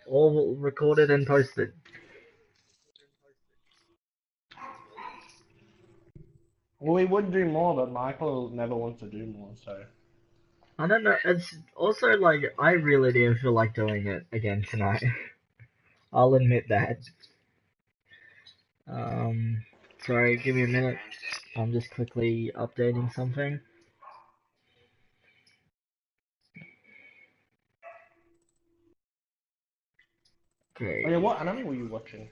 all recorded and posted. Well, we would do more, but Michael never wants to do more, so. I don't know. It's also like I really didn't feel like doing it again tonight. I'll admit that. Um, sorry, give me a minute. I'm just quickly updating something. Oh yeah, Okay, what anime were you watching?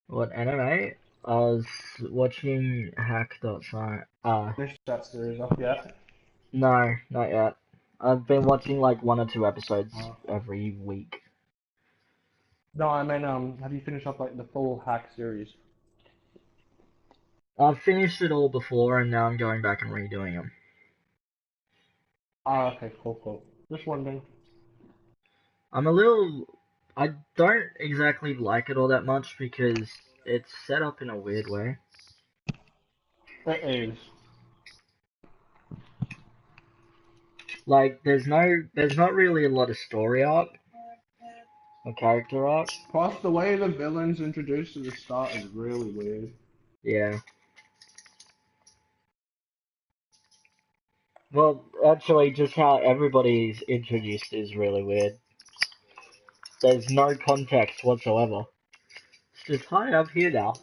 what anime? I was watching Hack.sci. Finish that series off yet? No, not yet. I've been watching like one or two episodes Uh, every week. no, I mean, have you finished up like the full Hack series? I've finished it all before and now I'm going back and redoing them. Ah, okay, cool. Just wondering. I'm a little. I don't exactly like it all that much because it's set up in a weird way. It is. Like, there's not really a lot of story arc or character arc. Plus, the way the villain's introduced at the start is really weird. Yeah. Well, actually, just how everybody's introduced is really weird. There's no context whatsoever. It's just, hi, I'm here now.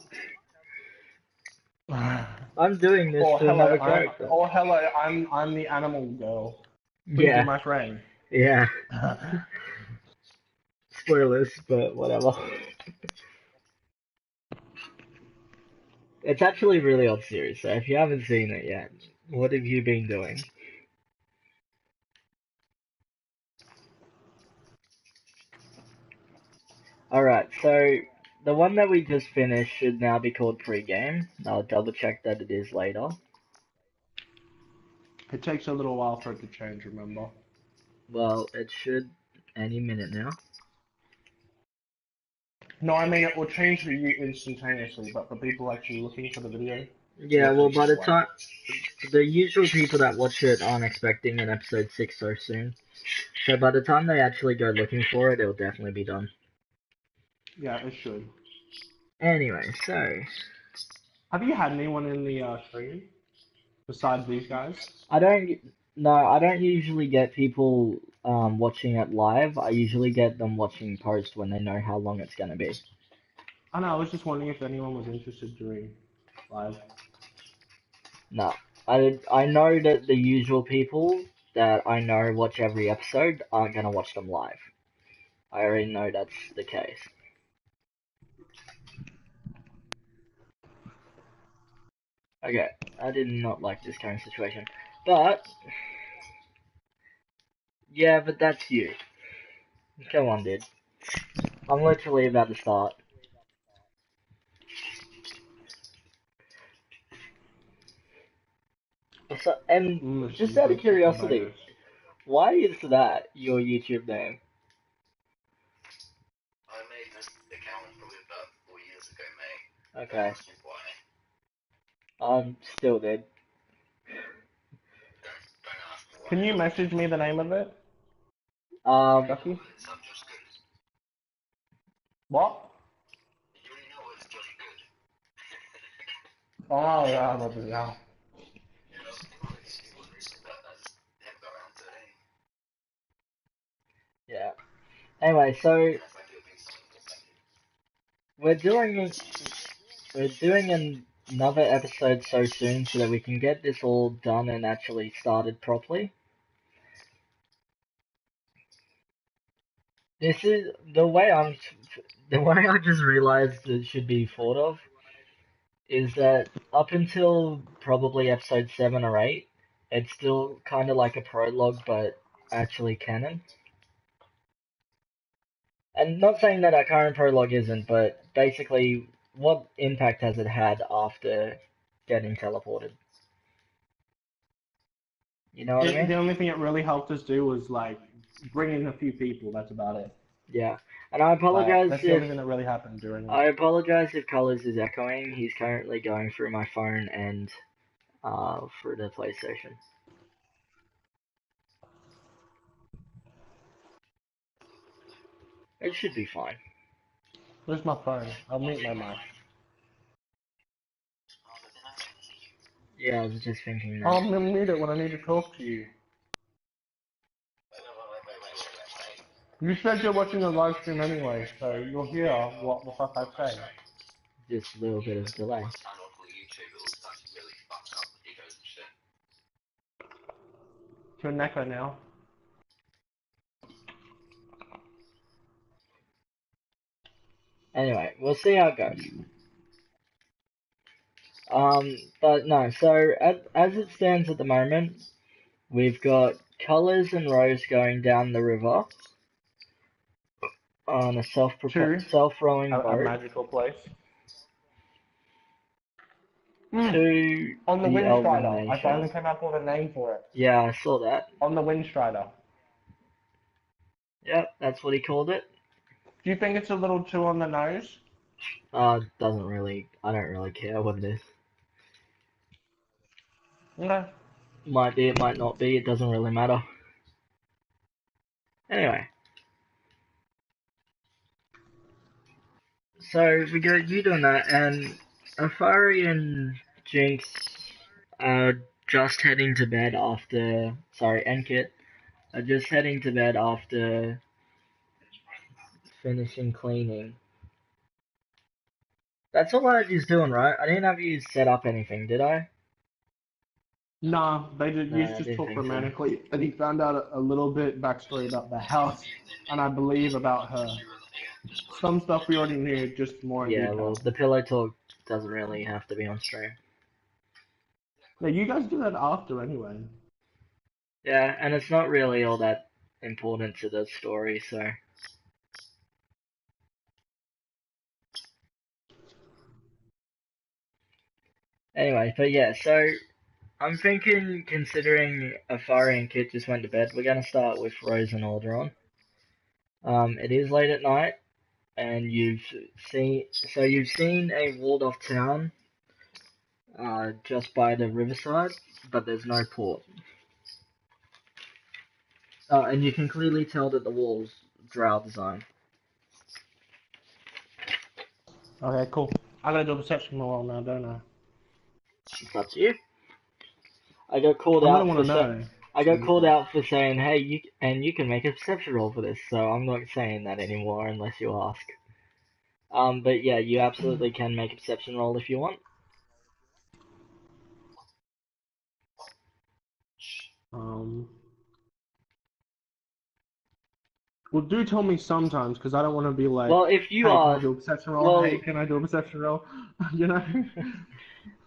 I'm doing this Or to hello, another character. I'm the animal girl. Please be Yeah, my friend. yeah. Spoilers, but whatever. It's actually a really odd series, so if you haven't seen it yet, what have you been doing? Alright, so the one that we just finished should now be called pre-game. I'll double check that it is later. It takes a little while for it to change, remember? Well, it should any minute now. No, I mean it will change for you instantaneously, but for people actually looking for the video, Yeah, it'll well, take a by little the while. time the usual people that watch it aren't expecting an episode 6 so soon. So by the time they actually go looking for it, it'll definitely be done. Yeah, it should. Anyway, so Have you had anyone in the stream besides these guys? I don't no, I don't usually get people watching it live. I usually get them watching post when they know how long it's gonna be. I know, I was just wondering if anyone was interested during live. No, I know that the usual people that I know watch every episode aren't gonna watch them live. I already know that's the case. Okay, I did not like this kind of situation, but yeah, but that's you. Come on, dude. I'm literally about to start. So, and just out of Good chicken curiosity, burgers. why is that your YouTube name? I made this account probably about 4 years ago, mate. Okay, That's why. I'm still dead. Don't ask me why. Can you message me the name of it, Um, You Ducky? know it's Josh Good. What? You already know it's Josh Good. Oh yeah, I remember now. You know, it was recent that I just haven't got around to it. yeah. Anyway, so That's like it being something to thank you. we're doing we're doing another episode so soon so that we can get this all done and actually started properly. This is the way I just realized it should be thought of is that up until probably episode 7 or 8, it's still kind of like a prologue, but actually canon. And not saying that our current prologue isn't, but basically, what impact has it had after getting teleported? You know what I The mean? only thing it really helped us do was like bring in a few people. That's about it. Yeah. And I Like apologize that's the if only thing that really happened during it. I apologize if Colors is echoing. He's currently going through my phone and through the PlayStation. It should be fine. Where's my phone? I'll mute my mic. Yeah, I was just thinking that. I'll mute it when I need to talk to you. You said you're watching the live stream anyway, so you'll hear what the fuck I say. Just a little bit of delay. To an echo now. Anyway, we'll see how it goes. But no, so as it stands at the moment, we've got Colours and Rose going down the river on a self-rowing A boat magical place. to On the the Wind Elven Strider. I Nation. finally came up with a name for it. Yeah, I saw that. On the Wind Strider. Yep, that's what he called it. Do you think it's a little too on the nose? I don't really care what it is. Okay. Might be, it might not be, it doesn't really matter. Anyway. So we got you doing that, and Afari and Jinx are just heading to bed after, and Kit are just heading to bed after finishing cleaning. That's all I had you doing, right? I didn't have you set up anything, did I? No, they did No, used I to didn't talk think so. romantically, and he found out a little bit backstory about the house, and I believe about her. Some stuff we already knew, just more in Yeah, detail. well, the pillow talk doesn't really have to be on stream. Yeah, you guys do that after anyway. Yeah, and it's not really all that important to the story, so. Anyway, but yeah, so I'm thinking, considering Afari and Kit just went to bed, we're gonna start with Rose and Alderon. It is late at night, and you've seen a walled-off town, just by the riverside, but there's no port. And you can clearly tell that the walls drow design. Okay, cool. I gotta do a perception roll now, don't I? It's up to you. I got called I'm gonna out want to for know. I got called out for saying, hey, you can make a perception roll for this, so I'm not saying that anymore unless you ask. But yeah, you absolutely can make a perception roll if you want. Well, do tell me sometimes, because I don't want to be like, Well, if you hey, can I ask, do a perception roll? well, Hey, can I do a perception roll? You know?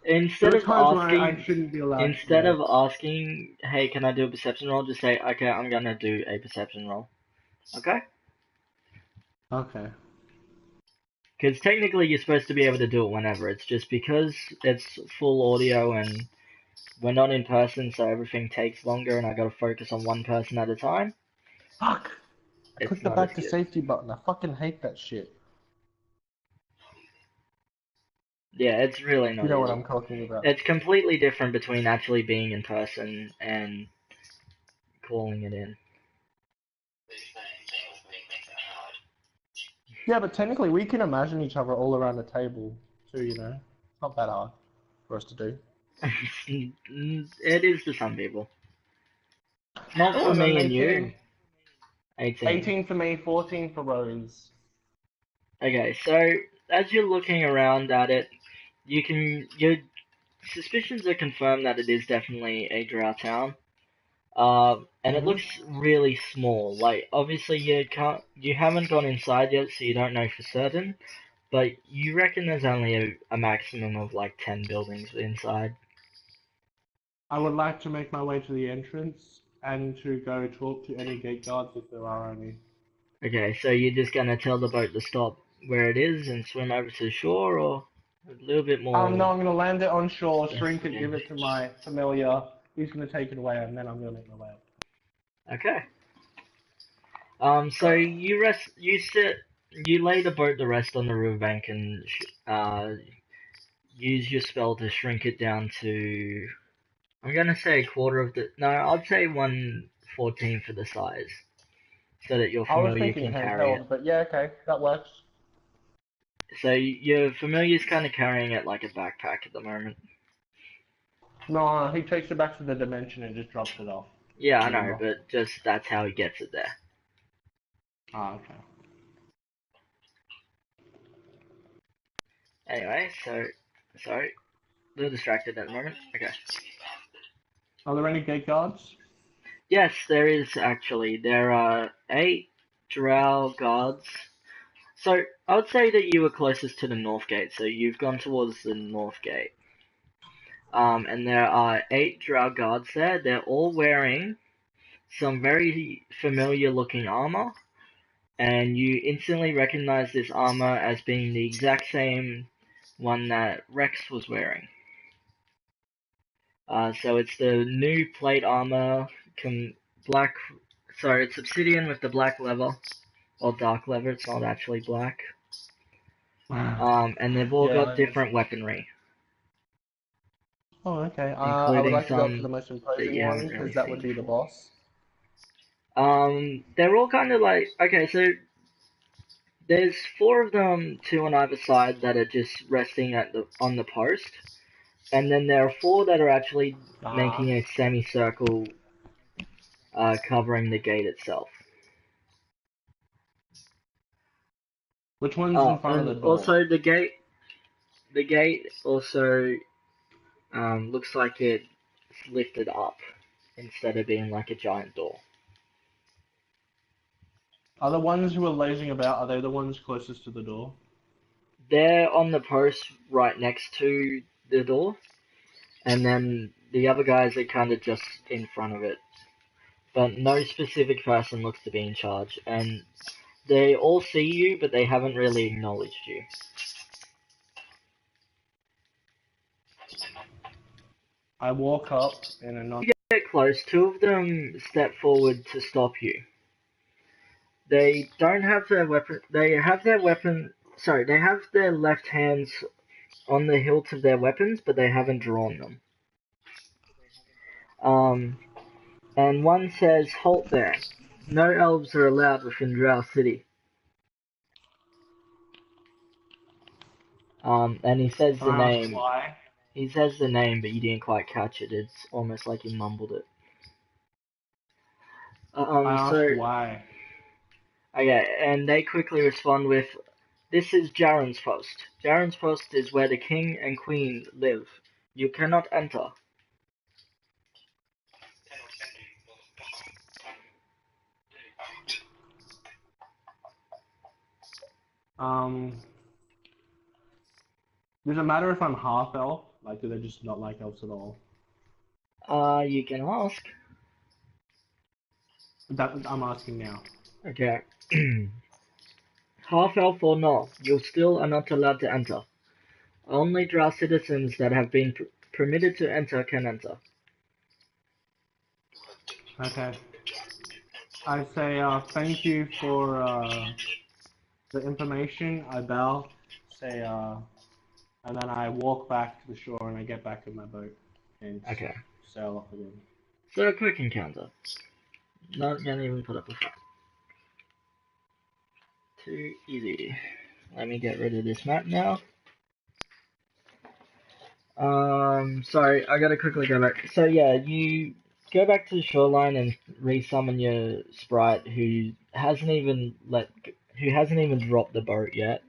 instead There are of times when I asking, shouldn't be allowed to do it. hey, can I do a perception roll? Just say, okay, I'm gonna do a perception roll. Okay? Okay. Because technically you're supposed to be able to do it whenever. It's just because it's full audio and we're not in person, so everything takes longer, and I gotta focus on one person at a time. Fuck! I It's clicked the not back as to good. safety button. I fucking hate that shit. Yeah, it's really not You know what easy. I'm talking about. It's completely different between actually being in person and calling it in. Yeah, but technically we can imagine each other all around the table, too, you know? It's not that hard for us to do. It is to some people. Not Oh, for I got an me and 18. you. 18. 18 for me, 14 for Rose. Okay, so as you're looking around at it, your suspicions are confirmed that it is definitely a drow town. And it looks really small. Like, obviously you haven't gone inside yet, so you don't know for certain. But you reckon there's only a maximum of like 10 buildings inside. I would like to make my way to the entrance and to go talk to any gate guards if there are any. Okay, so you're just gonna tell the boat to stop where it is and swim over to the shore, or a little bit more? No, I'm gonna land it on shore, Yes, shrink it, okay. give it to my familiar. He's gonna take it away, and then I'm gonna make my way up. Okay. So you lay the boat to rest on the riverbank and use your spell to shrink it down to, I'm gonna say a quarter of the, no, I'd say 1/14th of the size. so that your I was familiar thinking can carry it. handheld, but yeah, okay, that works. So your familiar's kind of carrying it like a backpack at the moment. No, he takes it back to the dimension and just drops it off. Yeah, I know, Remember? but just that's how he gets it there. Ah, okay. Anyway, so sorry, a little distracted at the moment. Okay. Are there any gate guards? Yes, there is actually. There are 8 drow guards. So I would say that you were closest to the north gate, so you've gone towards the north gate. And there are 8 drow guards there. They're all wearing some very familiar looking armor, and you instantly recognize this armor as being the exact same one that Rex was wearing. So it's the new plate armor, black. Sorry, it's obsidian with the black leather, or dark leather. It's not actually black. And they've all got different weaponry, Oh, okay. I would including like to go up to the some most that you imposing one haven't really because that would seen be the before. boss. They're all kind of like, okay, so there's 4 of them, 2 on either side that are just resting on the post, and then there are 4 that are actually making a semicircle, covering the gate itself. Which one's in front of the And door? also the gate also looks like it's lifted up instead of being like a giant door. Are the ones who are lazing about, are they the ones closest to the door? They're on the post right next to the door, and then the other guys are kind of just in front of it. But no specific person looks to be in charge, and they all see you, but they haven't really acknowledged you. I walk up and a non. You get close, 2 of them step forward to stop you. They don't have their weapon. They have their weapon. Sorry, they have their left hands on the hilt of their weapons, but they haven't drawn them. And one says, "Halt there! No elves are allowed within Drow City." And he says Can the I ask name. why? He says the name, but you didn't quite catch it. It's almost like he mumbled it. I ask So why. okay, and they quickly respond with, "This is Jaren's post. Jaren's post is where the king and queen live. You cannot enter." Does it matter if I'm half elf? Like, do they just not like elves at all? You can ask. That I'm asking now. Okay. Half elf or not, you still are not allowed to enter. Only Drow citizens that have been permitted to enter can enter. Okay. I say thank you for the information. I bow. Say and then I walk back to the shore and I get back in my boat and Okay. sail off again. So a quick encounter. Not gonna even put up a fight. Too easy. Let me get rid of this map now. Sorry, I gotta quickly go back. So yeah, you go back to the shoreline and resummon your sprite who hasn't even dropped the boat yet.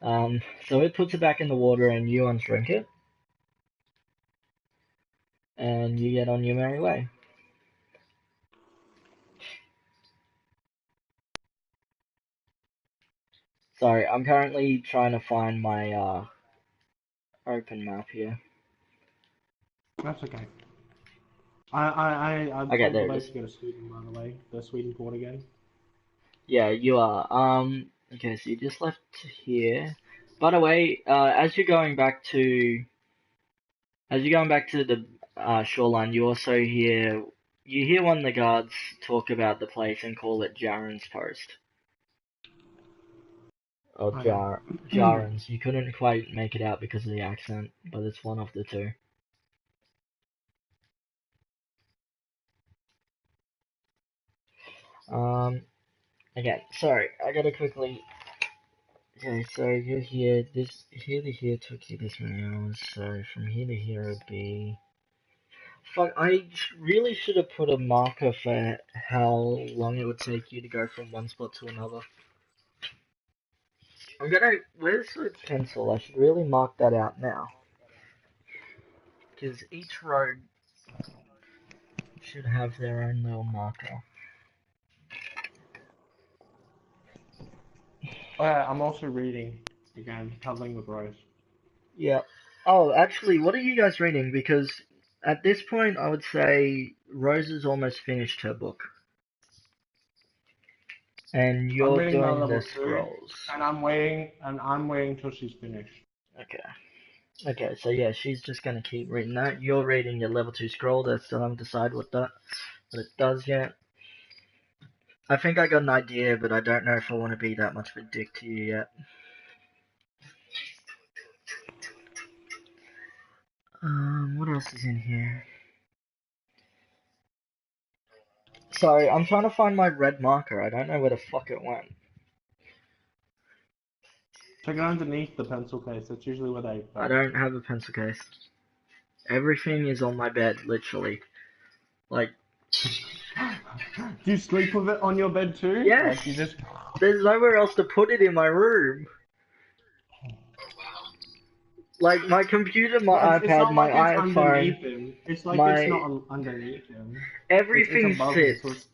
So it puts it back in the water and you unshrink it. And you get on your merry way. Sorry, I'm currently trying to find my open map here. That's okay. I've Okay, told the there it boat is. to go to Sweden, by the way. The Sweden port again. Yeah, you are. Okay, so you just left here. By the way, as you're going back to the shoreline, you also hear one of the guards talk about the place and call it Jaren's Post. Or Okay. Jaren's. You couldn't quite make it out because of the accent, but it's one of the two. Again, sorry, I gotta quickly. Okay, so you're here. This here to here took you this many hours. So from here to here would be. Fuck, really should have put a marker for how long it would take you to go from one spot to another. Where's the pencil? I should really mark that out now. Because each road should have their own little marker. Oh, yeah, I'm also reading again, Traveling with Rose. Yeah. Oh, actually, what are you guys reading? Because at this point, I would say Rose has almost finished her book. And I'm you're reading my doing level the 2, scrolls. and I'm waiting till she's finished. Okay. Okay, so yeah, she's just gonna keep reading that. You're reading your level 2 scroll. That still haven't decided what it does yet. I think I got an idea, but I don't know if I want to be that much of a dick to you yet. What else is in here? Sorry, I'm trying to find my red marker. I don't know where the fuck it went. Check it underneath the pencil case. That's usually where they go. I don't have a pencil case. Everything is on my bed, literally. Like, Do you sleep with it on your bed too? yes! Like you just... There's nowhere else to put it in my room. Like, my computer, my Well, it's iPad, not my like it's iPhone, underneath him. It's like it's my... not underneath him. It's Everything above him, so sits. it's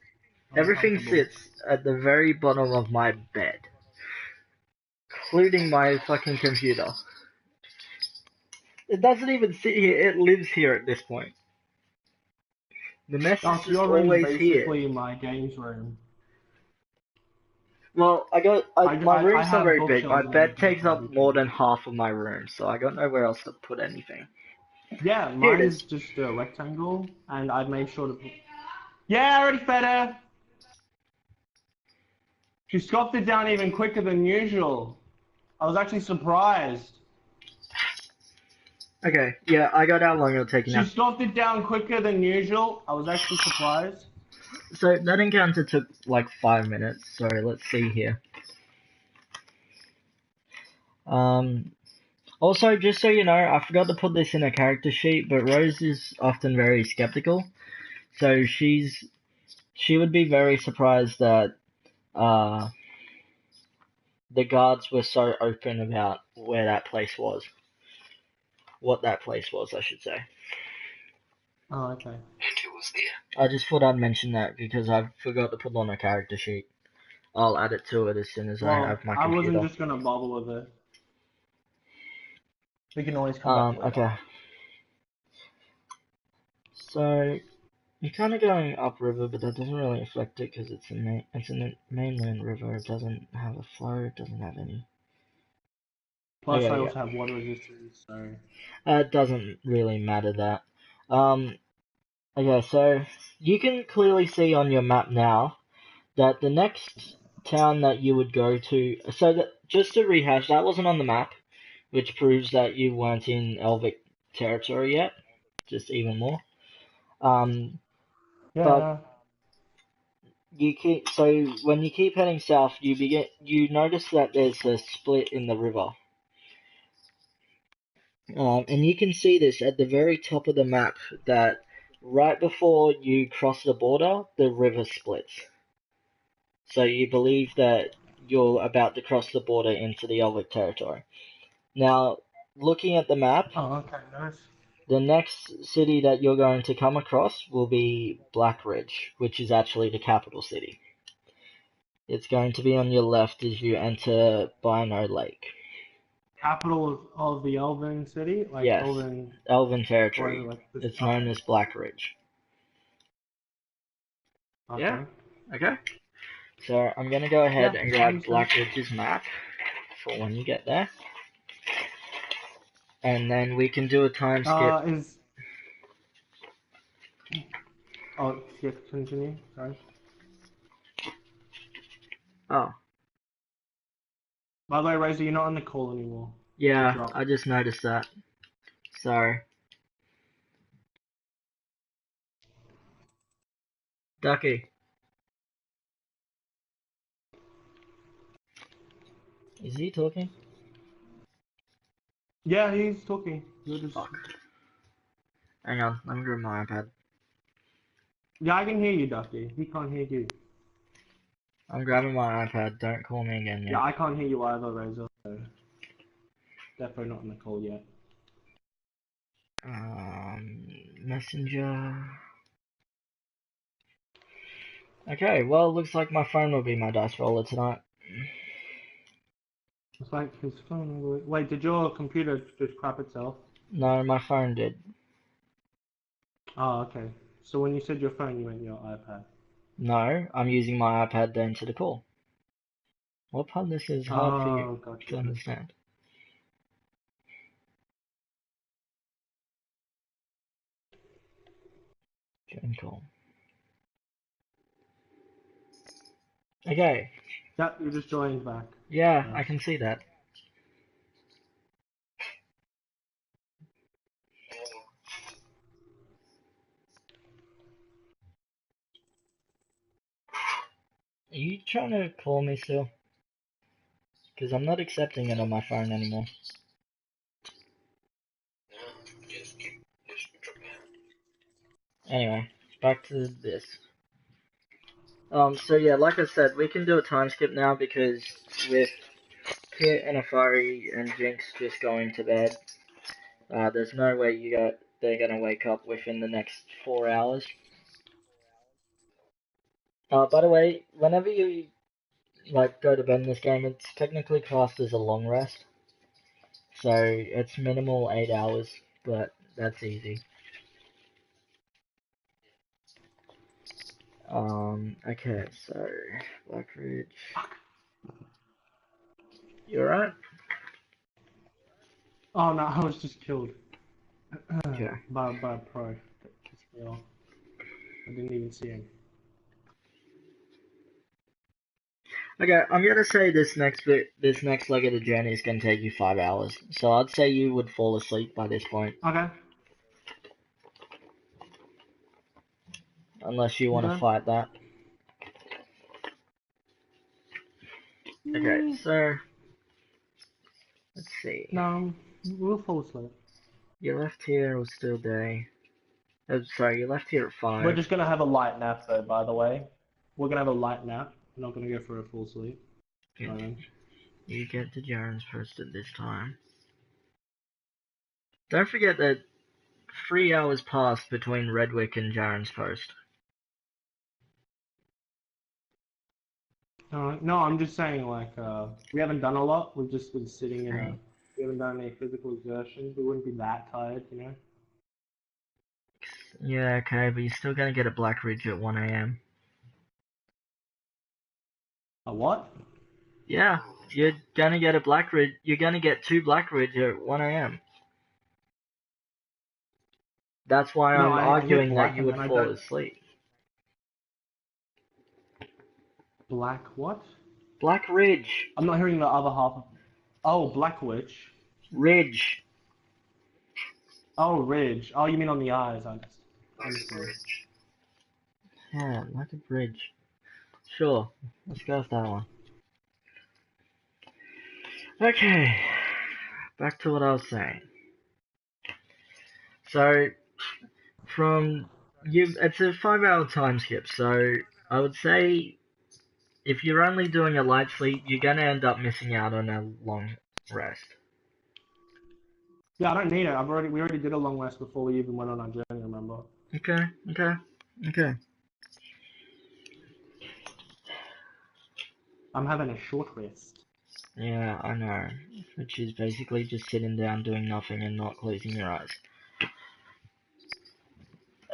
Everything uncomfortable. sits at the very bottom of my bed. Including my fucking computer. It doesn't even sit here, it lives here at this point. The mess is Thus, just your room's always here. basically my games room. Well, my I room's not have very big. My bookshelves and bed everything takes for up more everything. than half of my room, so I got nowhere else to put anything. Yeah, Here it mine's is. just a rectangle, and I made sure to put... Yeah, I already fed her! She scoffed it down even quicker than usual. I was actually surprised. Okay, yeah, I got how long it'll take you She now. scoffed it down quicker than usual. I was actually surprised. So that encounter took like 5 minutes, so let's see here. Also, just so you know, I forgot to put this in a character sheet, but Rose is often very skeptical. So she would be very surprised that the guards were so open about where that place was. What that place was, I should say. Oh, okay. And it was there. I just thought I'd mention that because I forgot to put on a character sheet. I'll add it to it as soon as I Well, have my I wasn't computer. just gonna bother with it. We can always come back later. Okay. So you're kind of going upriver, but that doesn't really affect it because it's a mainland river. It doesn't have a flow. It doesn't have any. Plus, I Okay, also have water resistance, so... it doesn't really matter that. Okay, so you can clearly see on your map now that the next town that you would go to. So that, just to rehash, that wasn't on the map, which proves that you weren't in Elvic territory yet. Just even more. But Yeah. when you keep heading south, you notice that there's a split in the river. And you can see this at the very top of the map that right before you cross the border, the river splits. So you believe that you're about to cross the border into the Elvic territory. Now, looking at the map, Oh, okay, nice. the next city that you're going to come across will be Blackridge, which is actually the capital city. It's going to be on your left as you enter Bino Lake. Capital of the Elven city? Like Yes, Elven... Elven Or is territory. it like this? It's Okay. known as Blackridge. Yeah, Okay. okay. So I'm going to go ahead Yeah, and I grab understand. Blackridge's map for when you get there. And then we can do a time skip. Is... Oh, yeah, continue. Sorry. Oh, By the way, Razor, you're not on the call anymore. You yeah, dropped. I just noticed that. Sorry. Ducky. Is he talking? Yeah, he's talking. You're just... Fuck. Hang on, let me grab my iPad. Yeah, I can hear you, Ducky. He can't hear you. I'm grabbing my iPad, don't call me again Yeah, yet. I can't hear you either, Razor. So definitely not in the call yet. Messenger. Okay, well, looks like my phone will be my dice roller tonight. It's like his phone... Wait, did your computer just crap itself? No, my phone did. Oh, okay. So when you said your phone, you meant your iPad. No, I'm using my iPad to answer the call. What part of this is hard for you Oh, gotcha. to understand? Join call. Okay. Yep, you just joined back. Yeah, Nice. I can see that. Are you trying to call me still? Because I'm not accepting it on my phone anymore. No, just drop me out. Anyway, back to this. So yeah, like I said, we can do a time skip now because with Kit and Afari and Jinx just going to bed, there's no way they're gonna wake up within the next 4 hours. By the way, whenever you go to bed in this game, it's technically classed as a long rest. So it's minimal 8 hours, but that's easy. Okay, so Blackridge. You alright? Oh no, I was just killed. Okay. by a pro. That pissed me off. I didn't even see him. Okay, I'm gonna say this next leg of the journey is gonna take you 5 hours. So I'd say you would fall asleep by this point, Okay. unless you want to Okay. fight that. Okay, so let's see. No, we'll fall asleep. You left here, it was still day. Oh, sorry, you left here at We're 5. just gonna have a light nap though, by the way. We're gonna have a light nap. We're not gonna go for a full sleep. You get to Jaren's first at this time. Don't forget that 3 hours passed between Redwick and Jaren's post. No, I'm just saying we haven't done a lot. We've just been sitting in Hey. we haven't done any physical exertion. We wouldn't be that tired, you know? Yeah, okay, but you're still gonna get a Black Ridge at 1 AM. A what? Yeah, you're gonna get a Black Ridge. You're gonna get 2 Black Ridge at 1 AM. That's why No, I'm I get arguing that black you and would then I fall don't... asleep. Black what? Black Ridge. I'm not hearing the other half of... Oh, Black Witch. Ridge. Oh, Ridge. Oh, you mean on the eyes, I Like a understand. bridge. Yeah, like a bridge. Sure, let's go with that one. Okay, back to what I was saying. So, it's a 5-hour time skip, so I would say if you're only doing a light sleep, you're gonna end up missing out on a long rest. Yeah, I don't need it. We already did a long rest before we even went on our journey, remember? Okay. I'm having a short rest. Yeah, I know. Which is basically just sitting down doing nothing and not closing your eyes.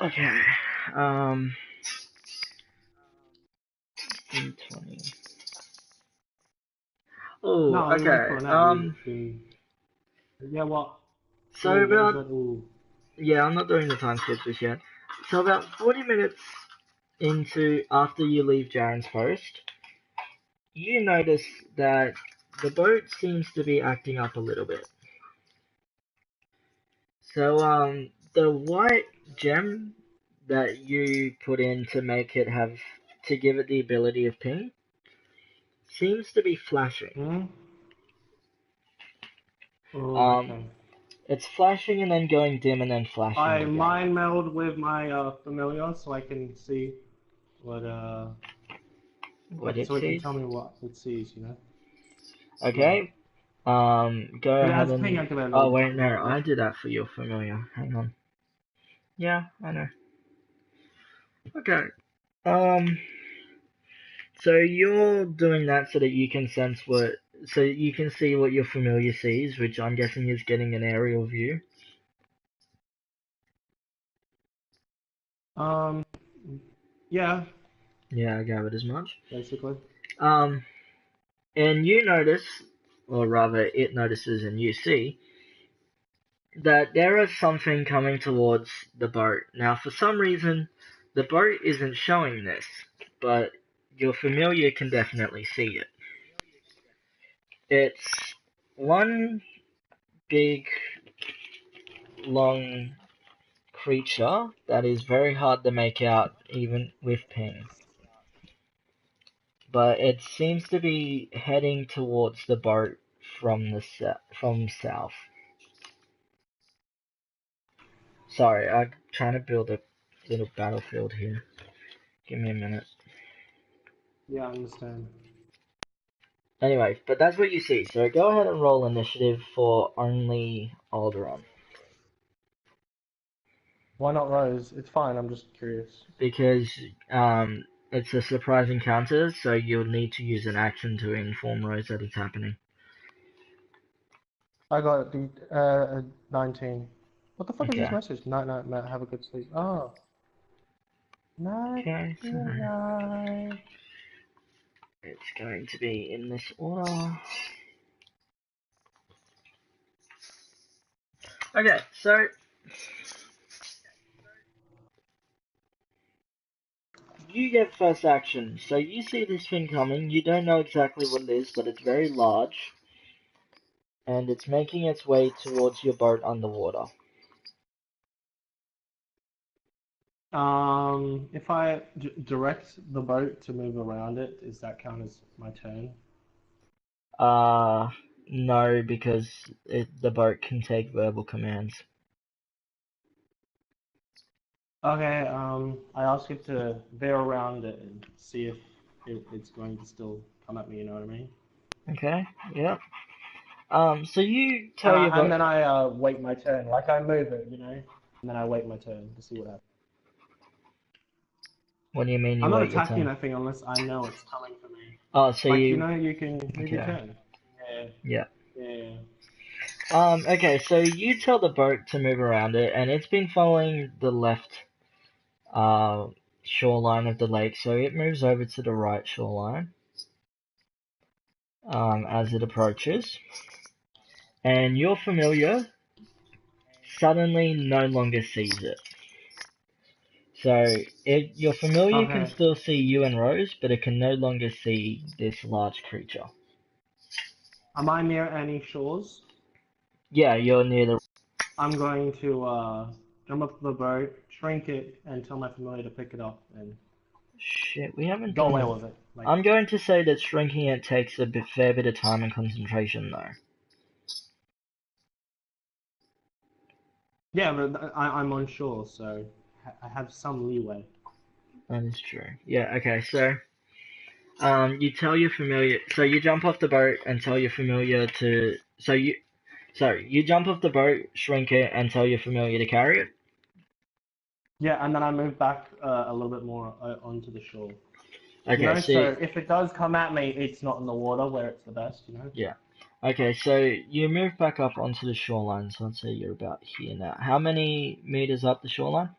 Okay. 20. Oh, No, we went for okay. a nap. Yeah, what? So Ooh, what was about, that? Ooh. yeah, I'm not doing the time skip just yet. So about 40 minutes after you leave Jaren's post, you notice that the boat seems to be acting up a little bit. So, the white gem that you put in to give it the ability of ping seems to be flashing. Oh, okay. It's flashing and then going dim and then flashing I again. mind meld with my familiar so I can see what What like it so it can sees. tell me what it sees, you know? Yeah. Okay. Go It ahead has ping and. activated Oh all the wait, time. no, Yeah. I did that for your familiar. Hang on. Yeah, I know. Okay. Um. So you're doing that so that you can sense what, so you can see what your familiar sees, which I'm guessing is getting an aerial view. Um yeah, Yeah, I gathered as much. basically. Um, and you notice, or rather, it notices and you see that there is something coming towards the boat. Now, for some reason, the boat isn't showing this, but your familiar can definitely see it. It's one big, long creature that is very hard to make out even with ping. But it seems to be heading towards the boat from the from south. Sorry, I'm trying to build a little battlefield here. Give me a minute. Yeah, I understand. Anyway, but that's what you see. So go ahead and roll initiative for only Alderaan. Why not Rose? It's fine, I'm just curious. Because it's a surprise encounter, so you'll need to use an action to inform Rose that it's happening. I got the 19. What the fuck is this Okay. message? Night night Matt, have a good sleep. Oh. Night Okay, so night. it's going to be in this order. Okay, so you get first action. So you see this thing coming. You don't know exactly what it is, but it's very large. And it's making its way towards your boat underwater. If I direct the boat to move around it, does that count as my turn? Uh, no, because the boat can take verbal commands. Okay, I ask it to veer around it and see if it's going to still come at me, you know what I mean? Okay, yeah. So you tell your And boat. then I wait my turn, like I move it, you know? And then I wait my turn to see what happens. What do you mean I'm you not wait your attacking turn? anything unless I know it's coming for me. Oh, so Like, you you. know, you can move your Okay, turn. Yeah, yeah. yeah. Okay, so you tell the boat to move around it, and it's been following the left uh, shoreline of the lake, so it moves over to the right shoreline as it approaches. And your familiar suddenly no longer sees it. So your familiar can Okay. still see you and Rose, but it can no longer see this large creature. Am I near any shores? Yeah, you're near the. I'm going to jump up the boat, shrink it, and tell my familiar to pick it up and Shit, we haven't go away done. with it. Like, I'm going to say that shrinking it takes a fair bit of time and concentration, though. yeah, but I'm on shore, so I have some leeway. That is true. Yeah. Okay. So, you tell your familiar. So you jump off the boat and tell your familiar to. You jump off the boat, shrink it, and tell your familiar to carry it. Yeah, and then I move back a little bit more onto the shore. You Okay. know, So so if it does come at me, it's not in the water where it's the best, you know? yeah. Okay. So you move back up onto the shoreline. So let's say you're about here now. How many meters up the shoreline?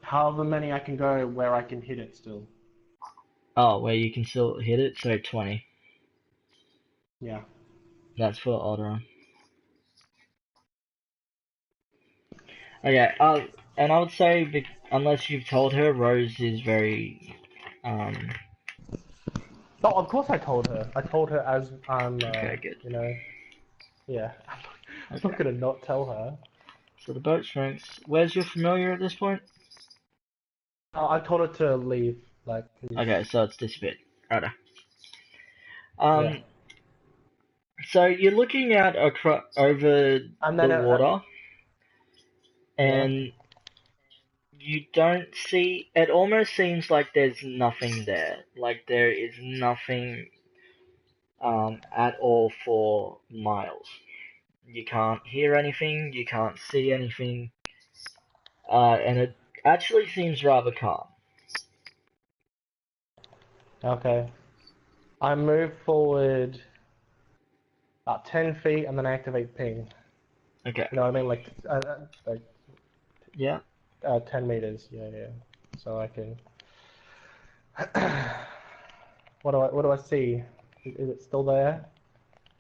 However many I can go where I can hit it still. Oh, where you can still hit it. So 20. Yeah. That's for Alderaan. Okay, and I would say, unless you've told her, Rose is very, um, Oh, of course I told her. I told her as I'm, okay, good. you know, yeah. I'm not Okay, gonna not tell her. so the boat shrinks. Where's your familiar at this point? I told her to leave, like, 'cause Okay, so it's disappeared. Right. yeah. Um, So you're looking out over And the then water, yeah. and you don't see. It almost seems like there's nothing there. Like there is nothing at all for miles. You can't hear anything. You can't see anything. And it actually seems rather calm. Okay. I move forward about 10 feet and then I activate ping. Okay. You know what I mean? Like Yeah. 10 meters. Yeah, yeah. So I can. What do I see? Is it still there?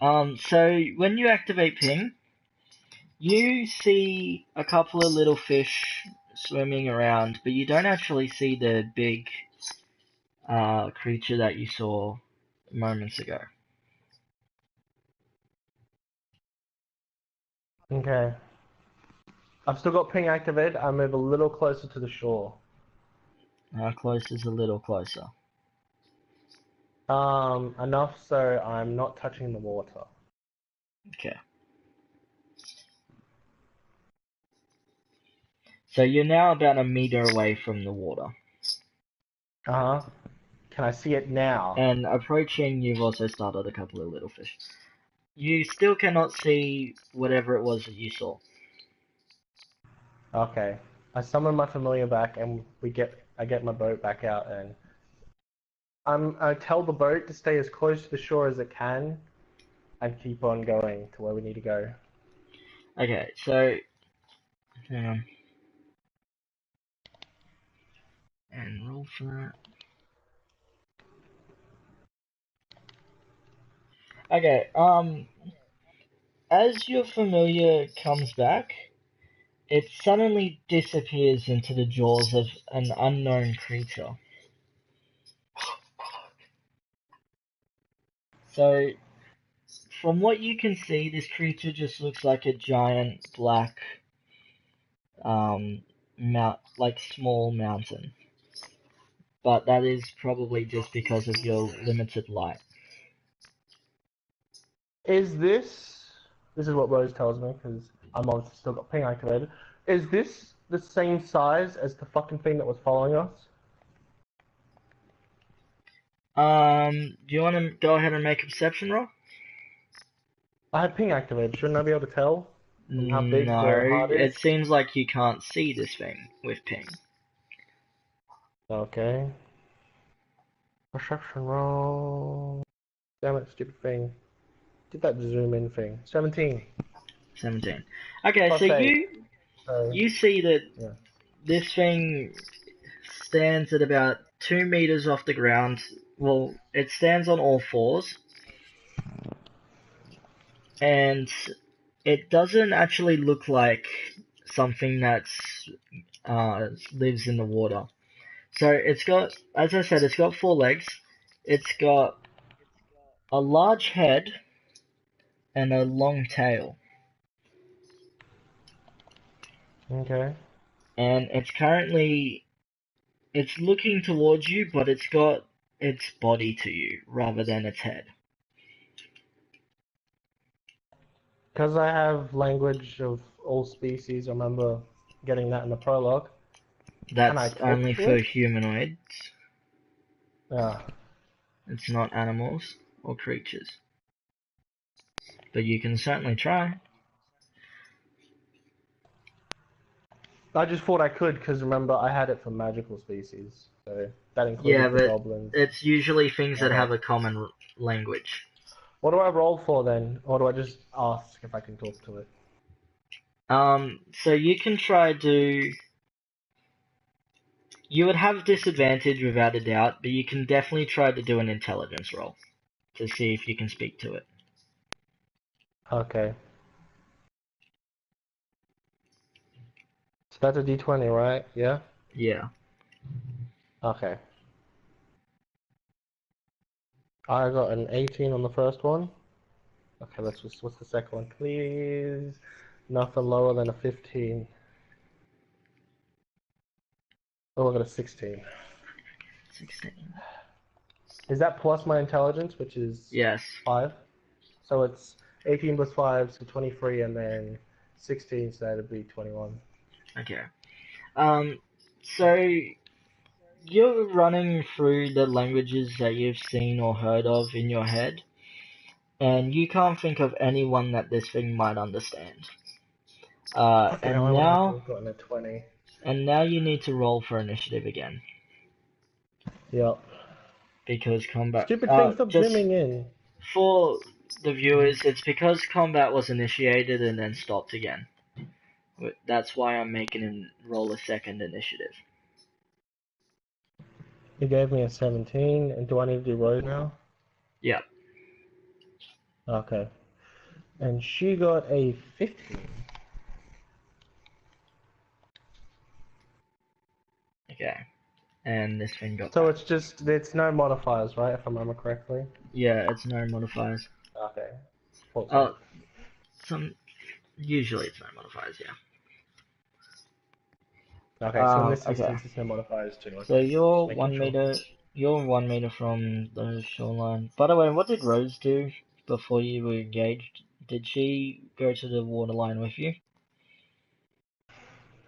So when you activate ping, you see a couple of little fish swimming around, but you don't actually see the big creature that you saw moments ago. Okay. I've still got ping activated. I move a little closer to the shore. How close is a little closer? Enough so I'm not touching the water. Okay. So you're now about a meter away from the water. Uh-huh. Can I see it now? And approaching, you've also started a couple of little fish. You still cannot see whatever it was that you saw. Okay. I summon my familiar back and I get my boat back out and I tell the boat to stay as close to the shore as it can and keep on going to where we need to go. Okay, so hang on. And roll for that. Okay, as your familiar comes back, it suddenly disappears into the jaws of an unknown creature. So, from what you can see, this creature just looks like a giant black, like small mountain. But that is probably just because of your limited light. Is this is what Rose tells me because I'm obviously still got ping activated. Is this the same size as the fucking thing that was following us? Do you want to go ahead and make a perception roll? I had ping activated. Shouldn't I be able to tell from how big No, the heart is? it seems like you can't see this thing with ping. Okay. Perception roll. Damn it, stupid thing. Did that zoom in thing. 17. 17. Okay, Plus so 8. you So, you see that yeah. this thing stands at about 2 meters off the ground. Well, it stands on all fours, and it doesn't actually look like something that's lives in the water. So it's got, as I said, it's got 4 legs. It's got a large head and a long tail, Okay. and it's looking towards you, but it's got its body to you rather than its head. Because I have language of all species, I remember getting that in the prologue. Can I That's talk only to for it? humanoids. Yeah. It's not animals or creatures. But you can certainly try. I just thought I could because remember I had it for magical species. So that Yeah, included the but goblins. it's usually things that Okay. have a common language. What do I roll for then? Or do I just ask if I can talk to it? So you can try to. You would have disadvantage without a doubt, but you can definitely try to do an intelligence roll to see if you can speak to it. Okay. So that's a d20, right? Yeah? Yeah. Okay. I got an 18 on the first one. Okay, what's the second one, please? Nothing lower than a 15. Oh, I got a 16. 16. Is that plus my intelligence, which is Yes. 5? So it's 18 plus 5, so 23, and then 16, so that'd be 21. Okay. So you're running through the languages that you've seen or heard of in your head, and you can't think of anyone that this thing might understand. Okay, I would have to have gotten a 20. And now you need to roll for initiative again Yep. because combat. Stupid thing, stop Just zooming in. for the viewers, it's because combat was initiated and then stopped again. That's why I'm making him roll a second initiative. He gave me a 17, and do I need to do Rose now? Yeah. Okay. And she got a 15. Okay. And this thing got. So it's no modifiers, right? If I remember correctly. Yeah, it's no modifiers. Okay. Usually it's no modifiers. Yeah. Okay, so in this Okay. instance, it's no modifiers too. Okay. So you're Just 1 making sure. meter. You're 1 meter from the shoreline. By the way, what did Rose do before you were engaged? Did she go to the waterline with you?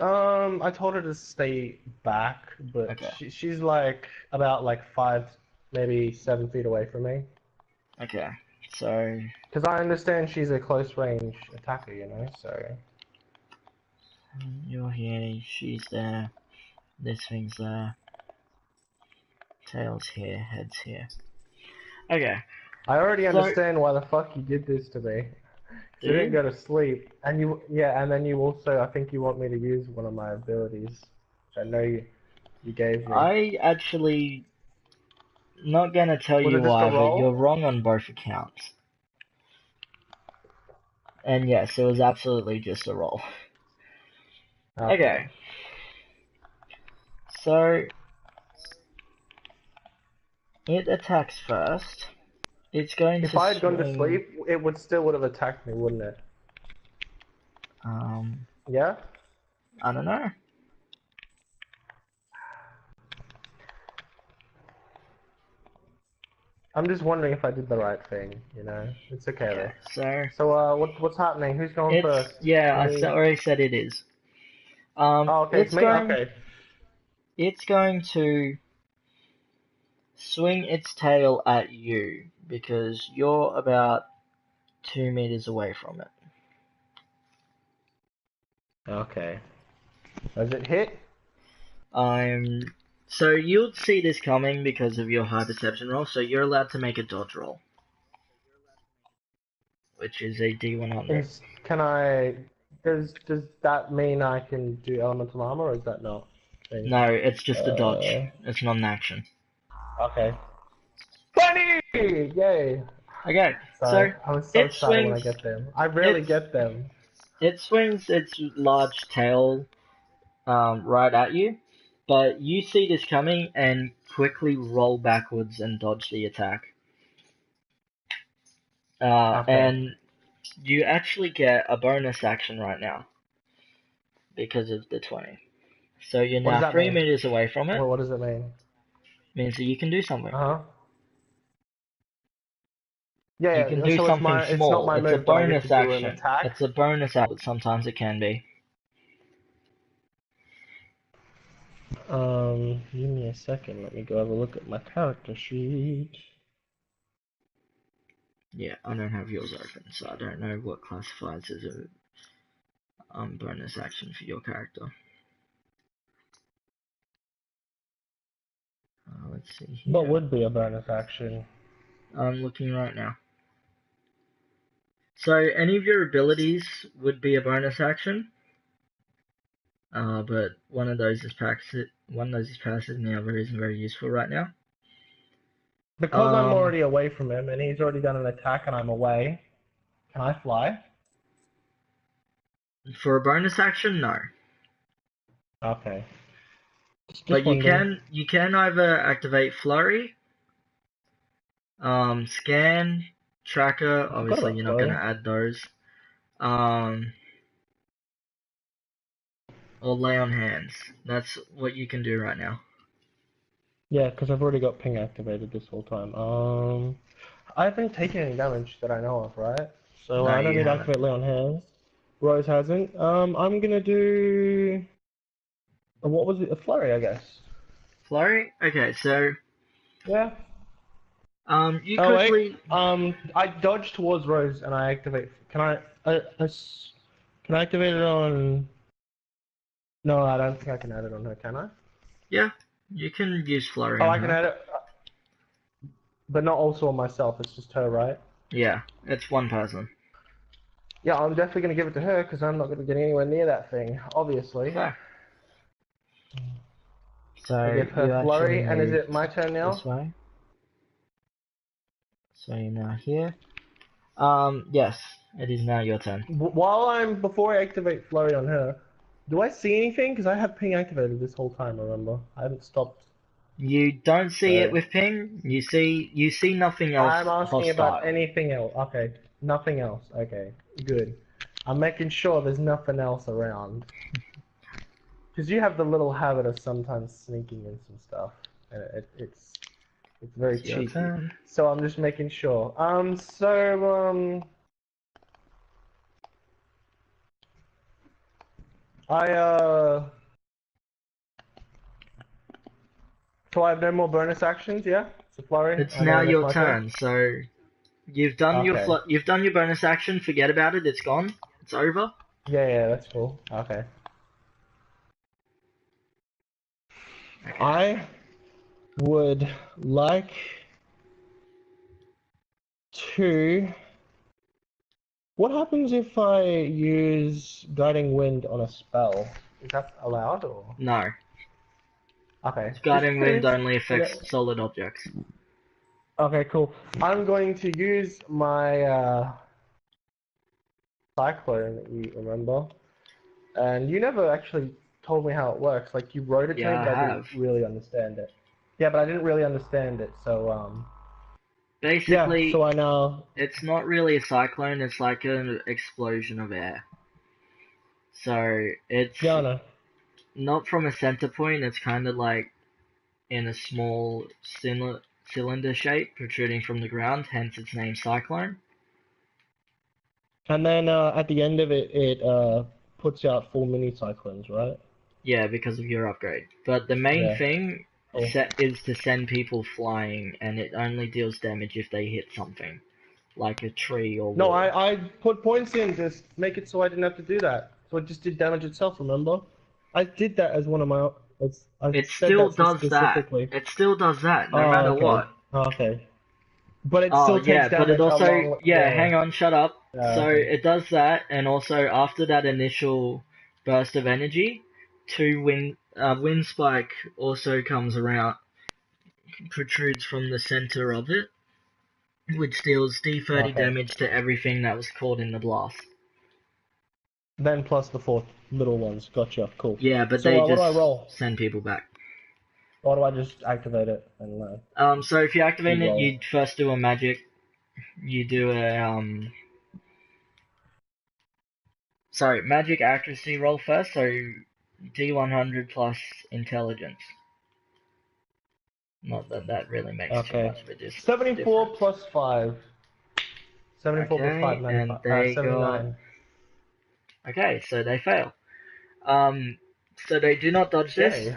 I told her to stay back, but Okay. she's like about 5, maybe 7 feet away from me. Okay. So Because I understand she's a close range attacker, you know. So you're here. She's there. This thing's there. Tail's here. Head's here. Okay. I already So, understand why the fuck you did this to me. do You didn't you? go to sleep, and and then you also, I think you want me to use one of my abilities. I know you gave me. I actually not gonna tell Was you it just a why, but you're roll? wrong on both accounts. And yes, it was absolutely just a roll. Okay. So it attacks first. It's going If to I had gone to swing. sleep, it would have attacked me, wouldn't it? Yeah? I don't know. I'm just wondering if I did the right thing, you know? It's okay Okay, though. so So, what's happening? Who's going first? I Me? already said it is. Oh, okay, it's me? Okay. It's going to swing its tail at you because you're about 2 meters away from it. Okay. Does it hit? So you'll see this coming because of your high perception roll, so you're allowed to make a dodge roll, which is a D100. Can I... Does that mean I can do elemental armor, or is that not? No, it's just a dodge. It's not an action. Okay. 20! Yay! Okay, Sorry, I was so it excited when I swings. get them. I rarely get them. It swings its large tail right at you, but you see this coming and quickly roll backwards and dodge the attack. Okay. And you actually get a bonus action right now because of the 20. So you're What does now that 3 mean? meters away from it. What does it mean? Means that you can do something. Uh-huh. You Yeah, can do so something it's small. not my It's a move, but I get to bonus do an action. attack. It's a bonus action, but sometimes it can be. Give me a second. Let me go have a look at my character sheet. Yeah, I don't have yours open, so I don't know what classifies as a bonus action for your character. Let's see here. What would be a bonus action? I'm looking right now. So any of your abilities would be a bonus action. But one of those is passive. One of those is passive, and the other isn't very useful right now. Because I'm already away from him, and he's already done an attack, and I'm away. Can I fly? For a bonus action, no. Okay. But you can either activate flurry, scan, tracker. Obviously, you're not going to add those. Or lay on hands. That's what you can do right now. Yeah, because I've already got ping activated this whole time. I haven't taken any damage that I know of, right? So No, I don't you need to haven't. activate Lay on Hands. Rose hasn't. I'm gonna do. What was it? A flurry, I guess. Flurry? Okay, so Yeah. you Oh wait. quickly. I dodge towards Rose and I activate. Can I? Can I activate it on? No, I don't think I can add it on her. Can I? Yeah, you can use flurry Oh, on I can her. add it, but not also on myself. It's just her, right? Yeah, it's one person. Yeah, I'm definitely gonna give it to her because I'm not gonna get anywhere near that thing, obviously. Fair. I So give her you actually flurry, and is move it my turn this now? way. So you're now here. Yes, it is now your turn. Before I activate flurry on her, do I see anything? Because I have ping activated this whole time. Remember, I haven't stopped. You don't see it So with ping. You see nothing else I'm asking about hostile. anything else. Okay, nothing else. Okay, good. I'm making sure there's nothing else around. Because you have the little habit of sometimes sneaking in some stuff, and it's very It's your cheeky. turn. So I'm just making sure. I so I have no more bonus actions, yeah? So flurry, It's and now then it's your my turn. turn. So you've done your Okay. you've done your bonus action. Forget about it. It's gone. It's over. Yeah, yeah, that's cool. Okay. Okay. I would like to. What happens if I use guiding wind on a spell? Is that allowed or? No. Okay, just Guiding wind curious. only Yeah. affects solid objects. Okay, cool. I'm going to use my cyclone that you remember, and you never actually told me how it works. Like you wrote it to me, Yeah, I but I didn't have. really understand it. Yeah, but I didn't really understand it. So yeah. So Basically, I now. it's not really a cyclone. It's like an explosion of air. So it's Yeah, I know. not from a center point. It's kind of like in a small cylinder shape protruding from the ground. Hence its name, cyclone. And then at the end of it, it puts out full mini cyclones, right? Yeah, because of your upgrade. But the main Yeah. thing Cool. is to send people flying, and it only deals damage if they hit something, like a tree or No, wall. I put points in just make it so I didn't have to do that. So it just did damage itself. Remember? I did that as one of my. I It said still that so does that. specifically. It still does that, no Oh, matter okay. what. Okay. But it Oh still takes yeah, but it damage also along. yeah. Yeah. Hang on, shut up. Yeah. So Okay. it does that, and also after that initial burst of energy, wind spike also comes around, protrudes from the center of it, which deals D30 Okay. damage to everything that was caught in the blast. Then plus the four little ones. Gotcha. Cool. Yeah, but So they what do just I roll? send people back. Or do I just activate it and So if you activate it, re-roll? you'd first do a magic. You do a magic accuracy roll first. So D100 plus intelligence. Not that that really makes too Okay. much of a 74 difference. plus 5. 74 plus 5, Okay, and 95, they got 79. okay, so they fail. So they do not dodge this, Yay.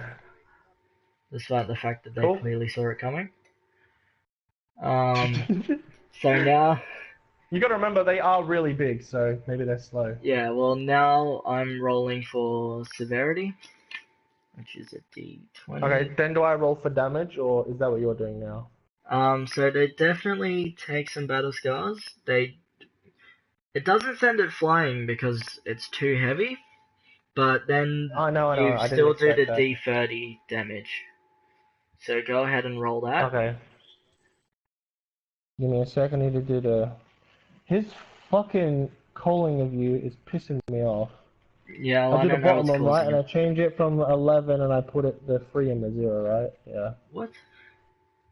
despite the fact that they Cool. clearly saw it coming. So now, You gotta remember they are really big, so maybe they're slow. yeah, well now I'm rolling for severity, which is a Okay, D20. then do I roll for damage, or is that what you're doing now? So they definitely take some battle scars. It doesn't send it flying because it's too heavy, but then I know, you I didn't still do the expect that. D30 damage. So go ahead and roll that. Okay. Give me a sec, I need to do the... His fucking calling of you is pissing me off. Yeah, well, I I do the don't know bottom what's one, right? causing And I it. change it from 11 and I put it the 3 in the 0, right? Yeah. What?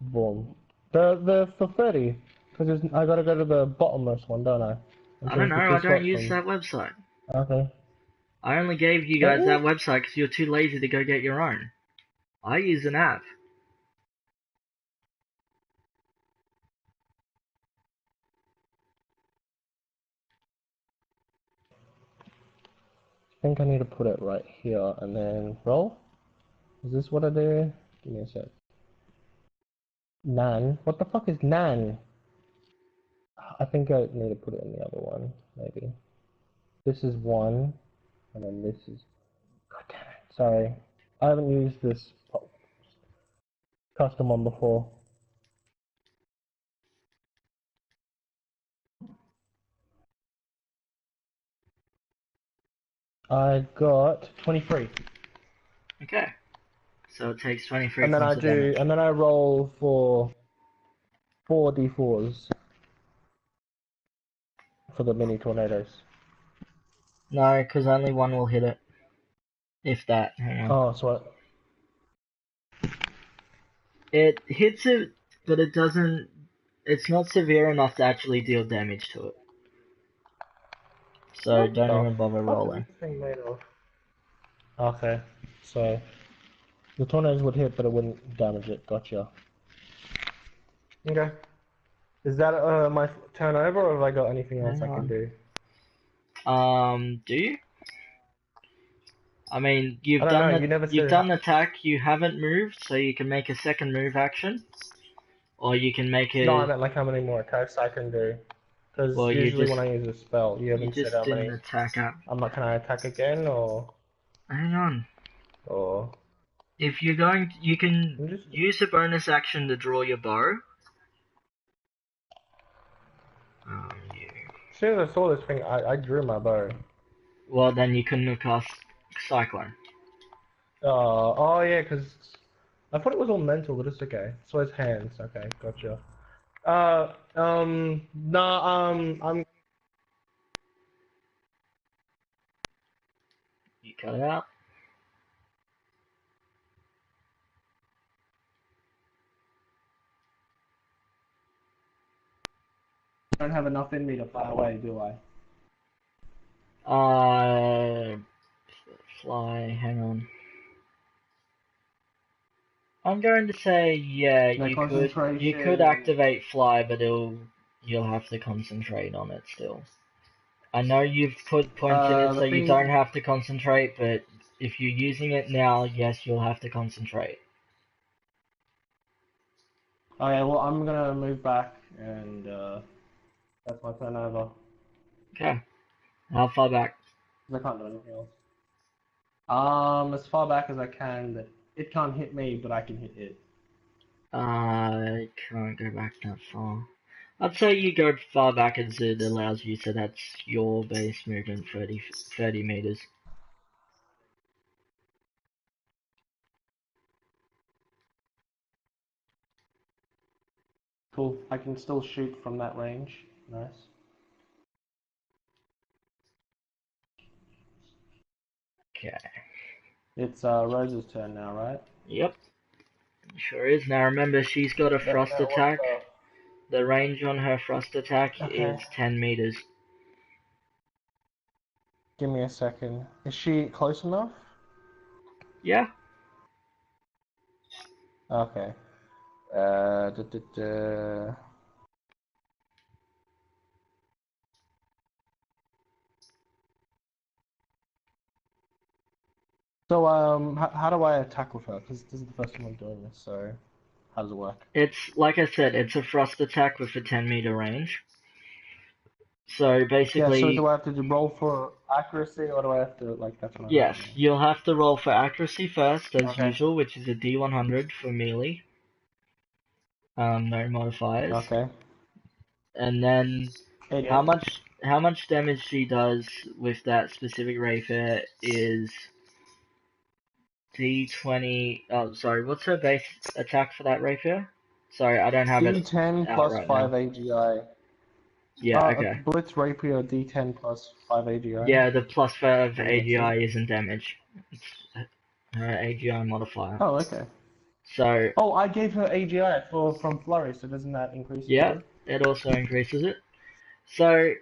Boom. The for 30. Because I gotta go to the bottommost one, don't I? And I don't change know, the I two don't slots use from... that website. Okay. I only gave you Don't guys you? that website because you're too lazy to go get your own. I use an app. think I need to put it right here and then roll. Is this what I do? Give me a sec. Nan? What the fuck is Nan? I think I need to put it in the other one, maybe. This is 1, and then this is... God damn it, sorry. I haven't used this custom one before. I got 23. Okay. So it takes 23 And then points of damage. and then I roll for 4d4s for the mini tornadoes. No, because only one will hit it. If that, hang on. Oh, so It hits it, but it doesn't... It's not severe enough to actually deal damage to it. So what don't the even bother fuck rolling. is this thing made of? Okay, so the tornadoes would hit, but it wouldn't damage it. Gotcha. Okay. Is that my turn over, or have I got anything else Hang I can on. do? Do you? I mean, you've I don't done know. the You never you've said. done the attack. You haven't moved, so you can make a second move action, or you can make No, I a. meant like how many more attacks I can do. Because Well, usually when I use a spell, you you haven't said just how didn't many. attack up. I'm not. Can I attack again, or Hang on. or? If you're going, you can I'm just. use a bonus action to draw your bow. You. As soon as I saw this thing, I drew my bow. Well, then you couldn't have cast Cyclone. Oh yeah, because I thought it was all mental, but it's okay. So it's hands. Okay, gotcha. I'm. You cut it out. I don't have enough in me to fly away, do I? Fly. Hang on. I'm going to say, yeah, The you could concentration. activate fly, but you'll have to concentrate on it still. I know you've put points in it so The you thing. don't have to concentrate, but if you're using it now, yes, you'll have to concentrate. Okay, well I'm gonna move back, and that's my turn over. Okay. How far back? 'Cause I can't do anything else. As far back as I can. That it can't hit me, but I can hit it. I can't go back that far. I'd say you go far back as it allows you, so that's your base movement, 30 meters. Cool. I can still shoot from that range. Nice. Okay. It's Rose's turn now, right? Yep. Sure is. Now remember, she's got a frost attack. What The range on her frost attack the... is Okay. 10 meters. Give me a second. Is she close enough? Yeah. Okay. Duh, duh, duh. So, how do I attack with her? Because this is the first time I'm doing this, so how does it work? It's, like I said, it's a frost attack with a 10-meter range. So Yeah, so basically, do I have to roll for accuracy, or do I have to, like, that's what I yes, don't know. you'll have to roll for accuracy first, as Okay. usual, which is a D100 for melee. No modifiers. Okay. And then how 88. much damage she does with that specific rapier is D20. Oh, sorry, what's her base attack for that rapier? Sorry, I don't have it D10 out plus right 5 now. AGI. Yeah, okay. Blitz Rapier D10 plus 5 AGI. Yeah, the plus 5 I think that's AGI it. isn't damage. It's her AGI modifier. Oh, okay. So, Oh, I gave her AGI from Flurry, so doesn't that increase it yeah, too? it also increases it. So,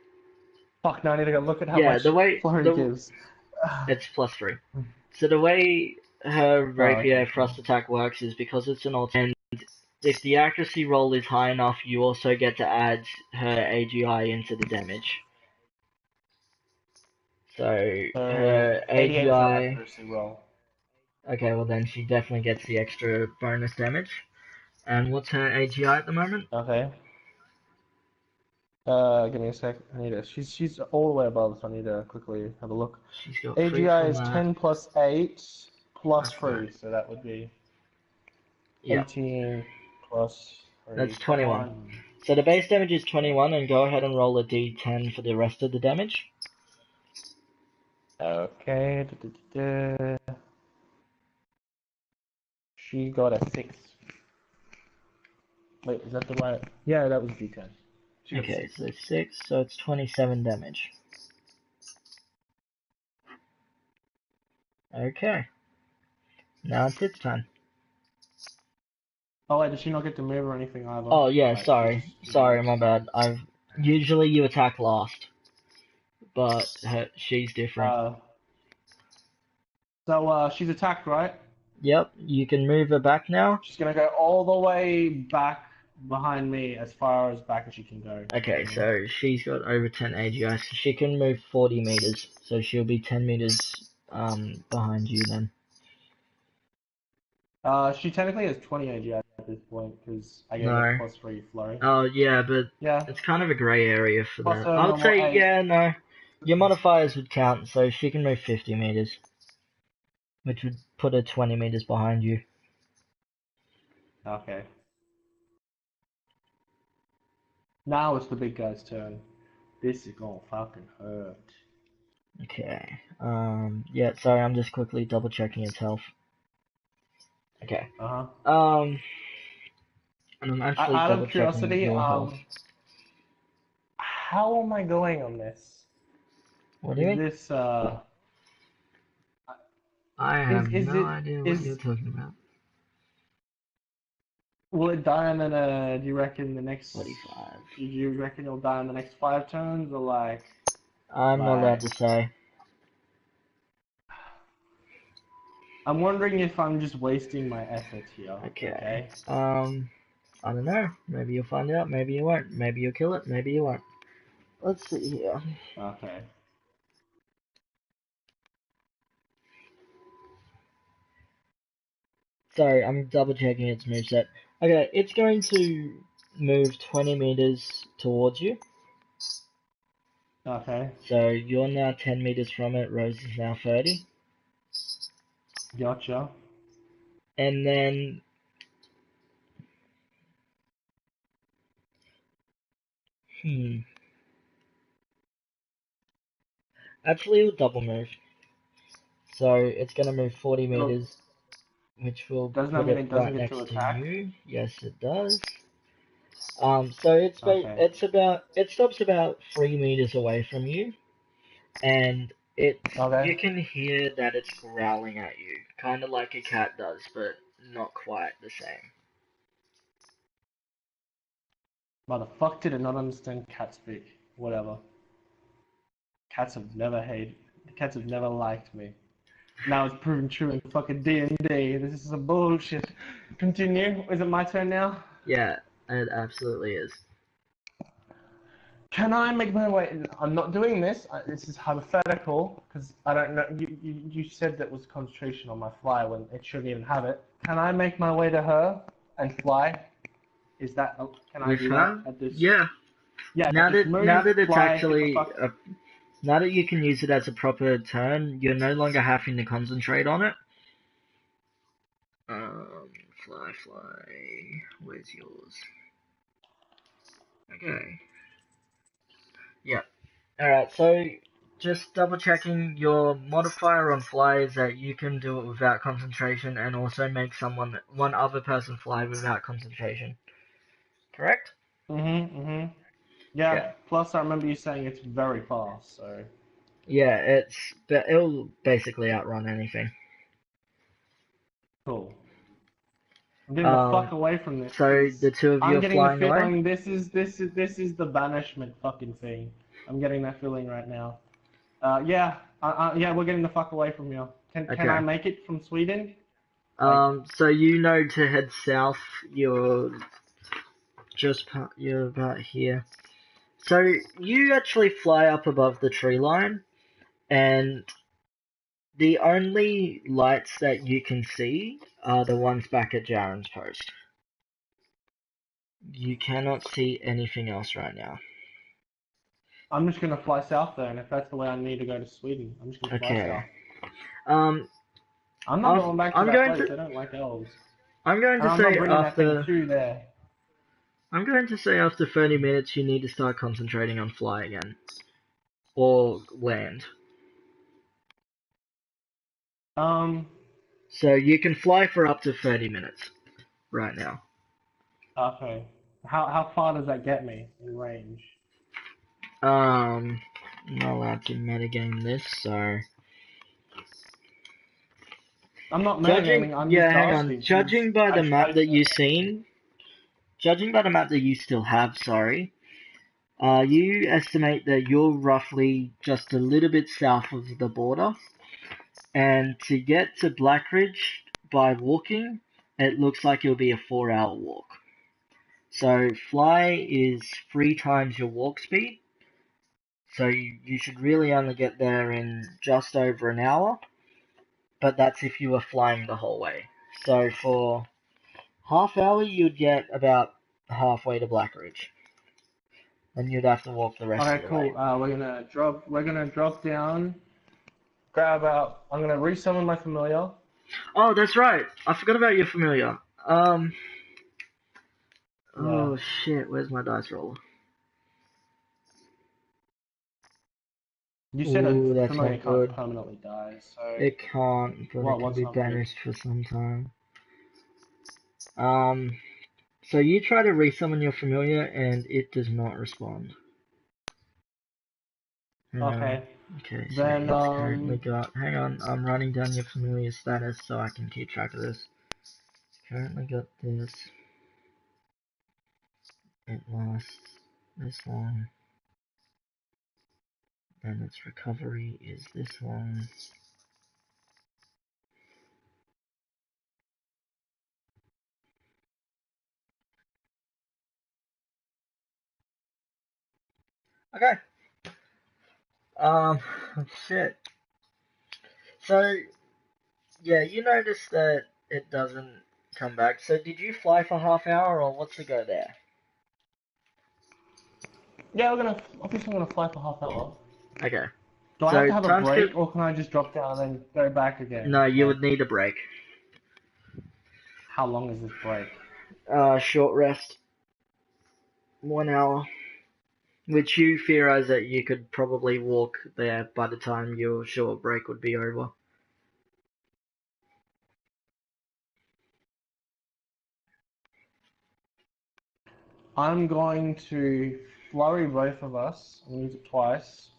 Fuck, now I need to go look at how yeah, much Flurry gives. it's plus 3. So the way her Oh, rapier okay, cool. frost attack works is because it's an alternate. If the accuracy roll is high enough, you also get to add her AGI into the damage. So So her 88 is her AGI. accuracy roll. Okay, well then she definitely gets the extra bonus damage. And what's her AGI at the moment? Okay. Give me a sec. I need to. She's all the way above, so I need to quickly have a look. She's got 3 AGI from is that. 10 plus 8 plus That's 3, right. so that would be Yeah, 18 plus 3. that's Come 21. on. So the base damage is 21, and go ahead and roll a d10 for the rest of the damage. Okay. She got a 6. Wait, is that the right? Yeah, that was D10. She got Okay, 6. so 6, so it's 27 damage. Okay, now it's its turn. Oh wait, does she not get to move or anything either? Oh yeah, Like, sorry, my bad. Usually you attack last, but she's different. So she's attacked, right? Yep, you can move her back now. She's gonna go all the way back behind me, as far as back as she can go. Okay, so she's got over 10 AGI, so she can move 40 meters. So she'll be 10 meters behind you then. She technically has 20 AGI at this point because I gave No. her plus 3 flurry. Oh yeah, but Yeah. it's kind of a grey area for Plus that. a I would normal say 8. yeah, no. Your modifiers would count, so she can move 50 meters, which would put her 20 meters behind you. Okay. Now it's the big guy's turn. This is gonna fucking hurt. Okay. Yeah. Sorry, I'm just quickly double checking its health. Okay. Uh-huh. And I'm actually Out double of checking curiosity, your health. how am I going on this? What do you mean? Is this, I have is no it, idea what you're talking about. will it die in do you reckon the next, 45. do you reckon it'll die in the next 5 turns, or like, I'm not allowed to say. I'm wondering if I'm just wasting my effort here. Okay. I don't know. Maybe you'll find out. Maybe you won't. Maybe you'll kill it. Maybe you won't. Let's see here. Okay. Sorry, I'm double checking its moveset. Okay, it's going to move 20 meters towards you. Okay. So you're now 10 meters from it. Rose is now 30. Gotcha. And then actually it'll double move. So it's gonna move 40 meters, which will Doesn't that put mean it it doesn't right get to next to attack? you. Yes, it does. So Okay. it stops about 3 meters away from you, and Okay. you can hear that it's growling at you, kind of like a cat does, but not quite the same. Why the fuck did it not understand cat speak? Whatever. Cats have never liked me. Now it's proven true in fucking DnD. This is some bullshit. Continue. Is it my turn now? Yeah, it absolutely is. Can I make my way? I'm not doing this. This is hypothetical because I don't know. You said that was concentration on my fly when it shouldn't even have it. Can I make my way to her and fly? Is that? Can I do that at this? Yeah. Yeah. Now just that move, now that it's fly, actually now that you can use it as a proper turn, you're no longer having to concentrate on it. Fly. Where's yours? Okay. Yeah. Alright, so just double checking your modifier on fly is that you can do it without concentration and also make one other person fly without concentration. Correct? Yeah. Plus, I remember you saying it's very fast, so. Yeah, it'll basically outrun anything. Cool. I'm getting the fuck away from this. So the two of you I'm are getting the flying away? feeling this is the banishment fucking thing. I'm getting that feeling right now. Yeah, we're getting the fuck away from here. Can I make it from Sweden? So you know to head south. You're about here. So you actually fly up above the tree line, and the only lights that you can see are the ones back at Jaren's post. You cannot see anything else right now. I'm just gonna fly south there, and if that's the way I need to go to Sweden, I'm just gonna fly Okay. south. I'm not going back to I'm that going place. to I don't like elves. I'm going And to I'm not say bringing that thing after to there. I'm going to say after 30 minutes you need to start concentrating on fly again. Or land. So you can fly for up to 30 minutes right now. Okay. How far does that get me in range? I'm not allowed to metagame this, so I'm not metagaming. I'm just hang on. asking. Judging by the map that you've seen, judging by the map that you still have, sorry, you estimate that you're roughly just a little bit south of the border, and to get to Blackridge by walking, it looks like it'll be a 4-hour walk. So fly is 3 times your walk speed, so you should really only get there in just over an hour, but that's if you were flying the whole way. So for half hour, you'd get about halfway to Blackridge. Then you'd have to walk the rest of Okay, the cool. way. We're gonna drop down. Grab out. I'm gonna resummon my familiar. Oh, that's right. I forgot about your familiar. Yeah. Oh shit, where's my dice roller? You said Ooh, a that's familiar not can't good. permanently die, so. It can't, but it can What's be not good? banished for some time. So you try to resummon your familiar and it does not respond. Okay. Okay, so Then, it's currently got... Hang on, I'm writing down your familiar status so I can keep track of this. It's currently got this. It lasts this long. Then its recovery is this long. Okay. Shit. So, yeah, you noticed that it doesn't come back. So did you fly for half hour or what's the go there? yeah, obviously I'm gonna fly for half hour. Okay. Do I So have to have a time skip? break, or can I just drop down and then go back again? No, you would need a break. How long is this break? Short rest. 1 hour. Which you theorize that you could probably walk there by the time your short break would be over. I'm going to flurry both of us. I'm gonna use it twice.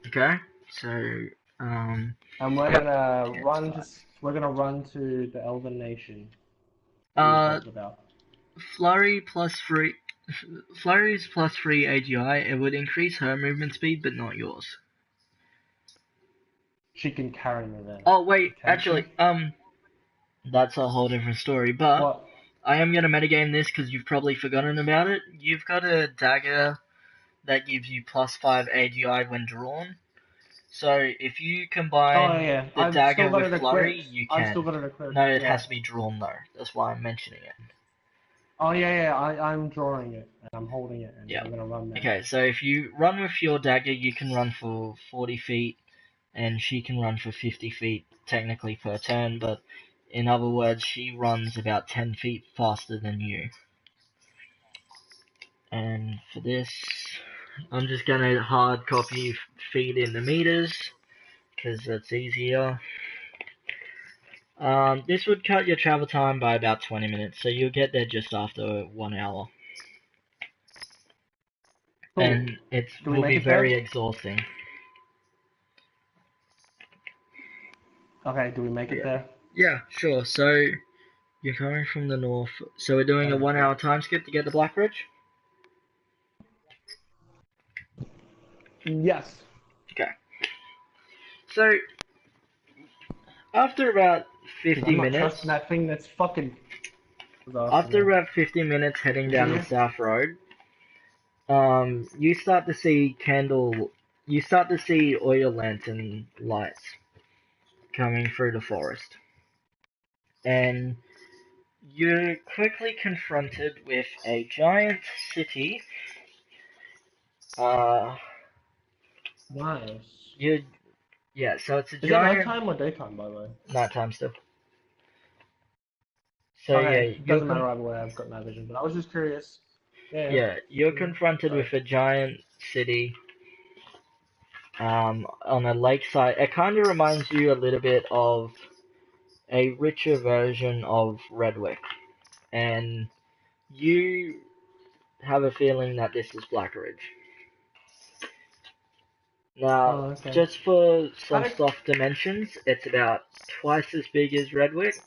Okay, so And we're gonna run to the Elven Nation. uh, flurry plus free, flurry's plus 3 AGI. It would increase her movement speed, but not yours. She can carry me then. Oh wait, Can actually, she? that's a whole different story. But What? I am gonna metagame this because you've probably forgotten about it. You've got a dagger that gives you plus 5 AGI when drawn. So if you combine the dagger with flurry, you can. I've still got it equipped. No, it has to be drawn though. That's why I'm mentioning it. Oh yeah. I'm drawing it and I'm holding it and Yeah. we're gonna run there. Okay, so if you run with your dagger, you can run for 40 feet, and she can run for 50 feet technically per turn. But in other words, she runs about 10 feet faster than you. And for this, I'm just gonna hard copy feet in the meters because that's easier. This would cut your travel time by about 20 minutes, so you'll get there just after 1 hour. Cool. And it will be very exhausting. Okay, do we make it there? Yeah, sure. So, you're coming from the north. So we're doing a 1 hour time skip to get to Blackridge? Yes. Okay. So, after about 50 I'm not minutes... trusting that thing that's fucking... After about 50 minutes heading down the south road, you start to see you start to see oil lantern lights coming through the forest. And you're quickly confronted with a giant city. Nice. Yeah, so it's a Is it giant nighttime or daytime, by the way? nighttime stuff. So Okay, yeah, doesn't matter either way. I've got night vision, but I was just curious. Yeah. you're Mhm. confronted Sorry. with a giant city on a lakeside. It kind of reminds you a little bit of a richer version of Redwick, and you have a feeling that this is Black Ridge. Now, Oh, okay. just for I some think. soft dimensions, it's about twice as big as Redwick,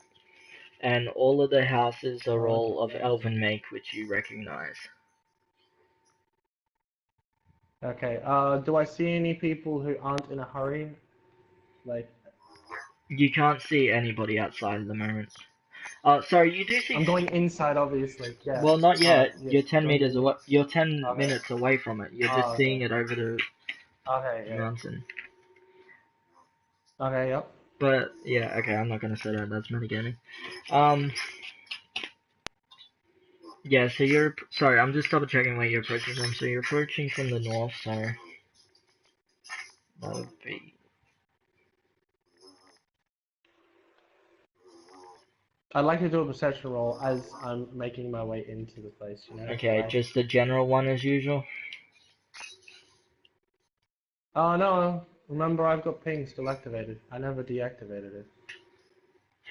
and all of the houses are Oh, all okay, of nice. elven make, which you recognize. Okay. Do I see any people who aren't in a hurry? Like, You can't see anybody outside at the moment. Sorry, you do see. I'm going inside, obviously. Yeah. Well, not yet. Yeah. You're 10 Going meters in. away. You're 10 Okay. minutes away from it. You're just Oh, seeing okay. it over the Okay. Yeah. mountain. Okay. Yep. But yeah, okay. I'm not gonna say that. That's metagaming. Um, yeah. So you're sorry. I'm just double checking where you're approaching from. So you're approaching from the north. So that would be I'd like to do a perception roll as I'm making my way into the place. You know, okay. like. Just the general one as usual. Oh no! Remember, I've got ping still activated. I never deactivated it.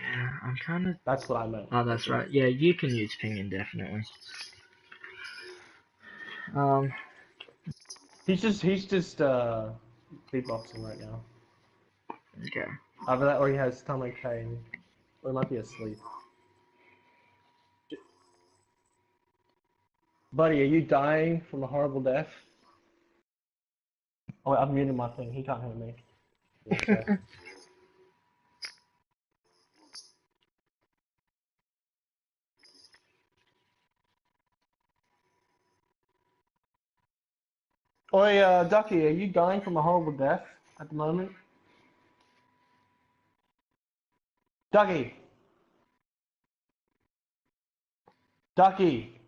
Yeah, I'm kind of. That's what I meant. Oh, that's right. Yeah, you can use ping indefinitely. Um, He's just beatboxing right now. okay. Either that or he has stomach pain, or he might be asleep. Buddy, are you dying from a horrible death? Oh, wait, I've muted my thing. He can't hear me. One sec. Oi, Ducky, are you dying from a horrible death at the moment? Ducky! Ducky!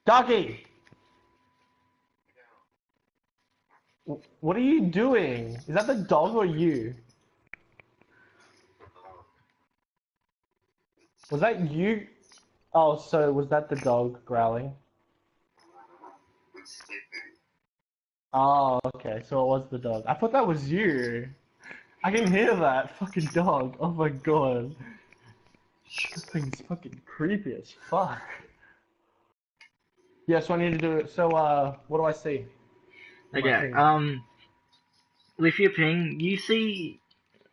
Ducky! What are you doing? Is that the dog or you? Was that you? Oh, so was that the dog growling? Oh, okay, so it was the dog. I thought that was you. I can hear that fucking dog. Oh my god. This thing's fucking creepy as fuck. Yeah, so I need to do it. So, what do I see? My Okay. ping. With your ping, you see.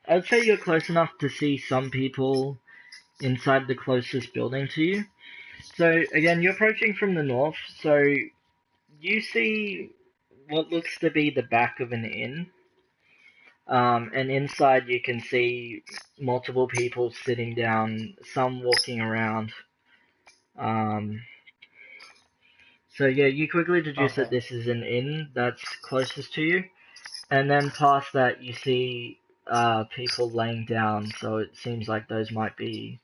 I'd say you're close enough to see some people inside the closest building to you. So again, you're approaching from the north, so you see what looks to be the back of an inn. And inside you can see multiple people sitting down, some walking around. Um, so yeah, you quickly deduce that Okay. this is an inn that's closest to you. And then past that you see people laying down, so it seems like those might be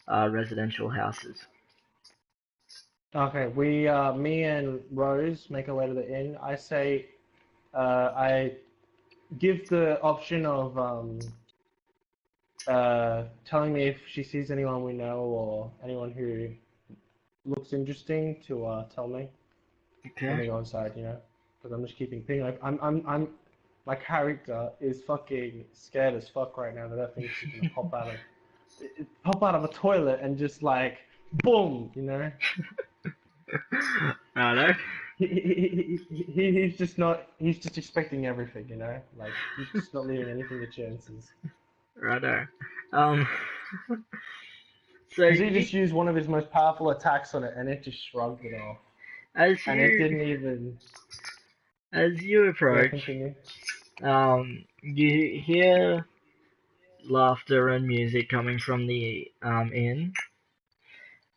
residential houses. Okay, me and Rose make our way to the inn. I say, I give the option of, telling me if she sees anyone we know or anyone who looks interesting to, tell me when Okay. we go inside, you know? Because I'm just keeping ping. My character is fucking scared as fuck right now that thing's just gonna pop out of a toilet and just like, boom, you know? Righto. He's just expecting everything, you know? Like, he's just not leaving anything to chances. Righto. Um, so Because he you, just used one of his most powerful attacks on it and it just shrugged it off. as And it you didn't even. as you Yeah, approach, continue. you hear laughter and music coming from the inn,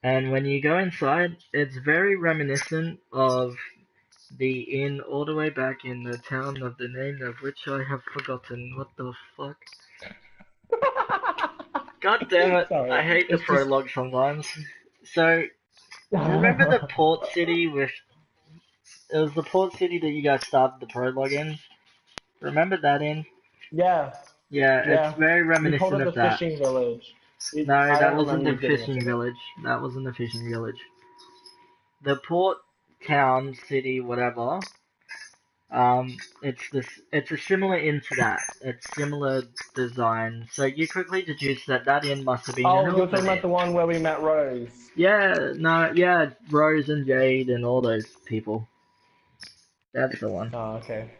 and when you go inside, it's very reminiscent of The inn all the way back in the town of the name of which I have forgotten. What the fuck? God damn it! Sorry, I hate the it's just. prologue sometimes. So, remember the port city with... It was the port city that you guys started the prologue in? Remember that inn? Yeah, Yeah, it's yeah. very You called reminiscent it the of that. fishing village. No, I that don't wasn't remember the you giving it fishing to me. village. That wasn't the fishing village. The port town, city, whatever. It's this. It's a similar inn to that. It's similar design. So you quickly deduce that that inn must have been an Oh, you're elven talking about inn. the one where we met Rose. Yeah, no, yeah, Rose and Jade and all those people. That's the one. Oh, okay.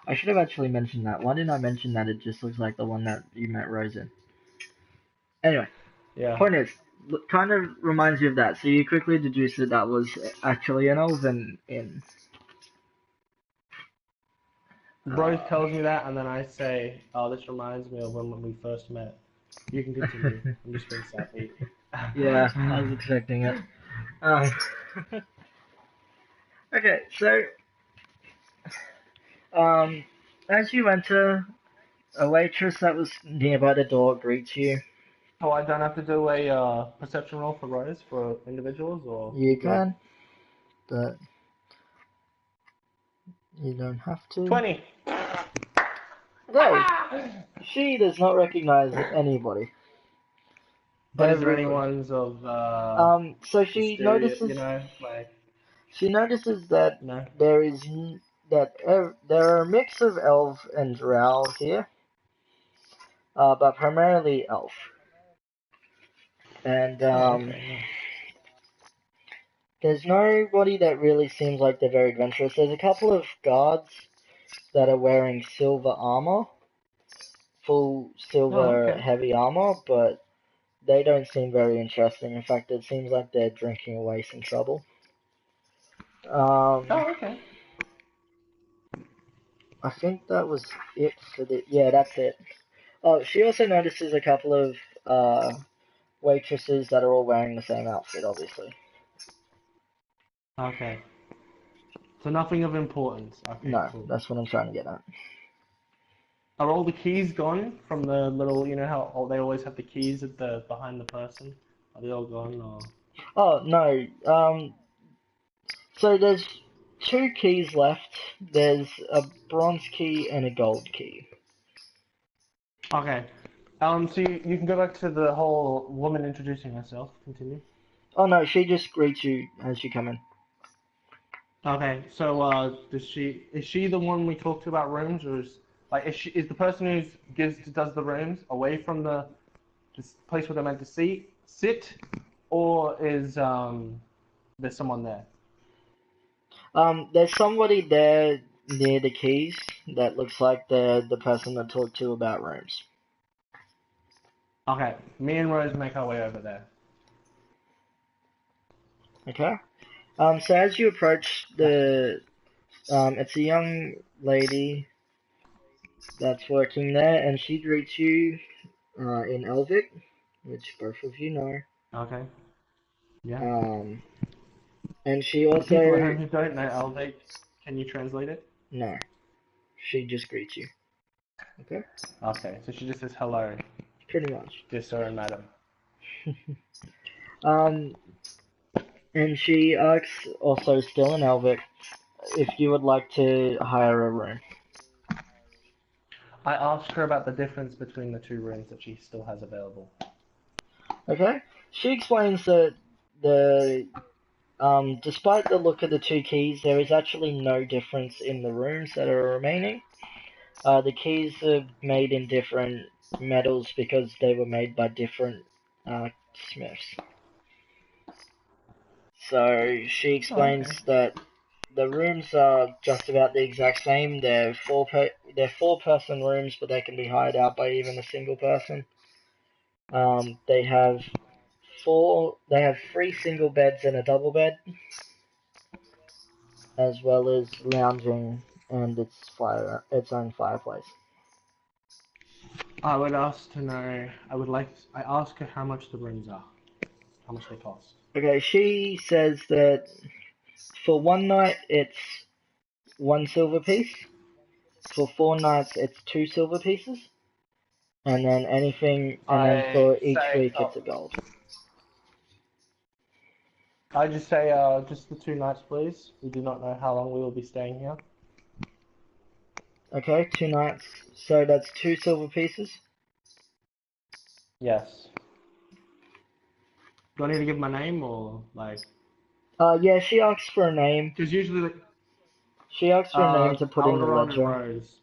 I should have actually mentioned that. Why didn't I mention that? It just looks like the one that you met Rose in. Anyway, Yeah. point is, kind of reminds you of that. So you quickly deduce that that was actually an elven inn. Rose tells me that, and then I say, "Oh, this reminds me of when we first met." You can continue. I'm just being sappy. Yeah, I was expecting it. Um, okay, so as you enter, a waitress that was nearby the door greets you. Oh, I don't have to do a perception roll for Rose for individuals, or You good. can, but you don't have to. 20. No, she does not recognize anybody. But is there any Everyone. ones of So she mysterious? notices. Like She notices that no. there is there are a mix of elf and drow here, but primarily elf. And Oh, okay, nice. there's nobody that really seems like they're very adventurous. There's a couple of guards that are wearing silver armor, full Oh, silver okay. heavy armor, but they don't seem very interesting. In fact, it seems like they're drinking away some trouble. Oh, okay. I think that was it for the. Yeah, that's it. Oh, she also notices a couple of waitresses that are all wearing the same outfit, obviously. Okay. So nothing of importance. Okay, No, cool. that's what I'm trying to get at. Are all the keys gone from the little? You know how they always have the keys at the behind the person. Are they all gone or? Oh no. So there's two keys left. There's a bronze key and a gold key. Okay. So you can go back to the whole woman introducing herself. Continue. Oh no, she just greets you as you come in. Okay. So is she the one we talked about rooms, or is the person who does the rooms away from the this place where they're meant to sit, or is there's someone there? There's somebody there near the keys that looks like the person that talked to about rooms. Okay. Me and Rose make our way over there. Okay. So as you approach the, it's a young lady that's working there, and she greets you in Elvic, which both of you know. Okay. Yeah. Um, and she For the people at also home who don't know Elvic, can you translate it? no, she just greets you. Okay, Okay, so she just says hello, pretty much. dear sir and madam. Um, and she asks, also still in Elvic, if you would like to hire a room. I asked her about the difference between the two rooms that she still has available. Okay, she explains that the despite the look of the two keys, there is actually no difference in the rooms that are remaining. The keys are made in different metals because they were made by different smiths. So she Oh, explains okay. that the rooms are just about the exact same. They're four-person rooms, but they can be hired out by even a single person. They have three single beds and a double bed, as well as lounging and its own fireplace. I would ask to know. I ask her how much the rooms are, how much they cost. Okay, she says that for one night it's 1 silver piece. For 4 nights, it's 2 silver pieces. And then for each week, it's a gold. I just say, just the 2 nights, please. We do not know how long we will be staying here. Okay, 2 nights. So that's 2 silver pieces. Yes. Do I need to give my name or like? Yeah, she asks for a name. Because usually, She asks for a name to put in the Alderon and ledger. Rose.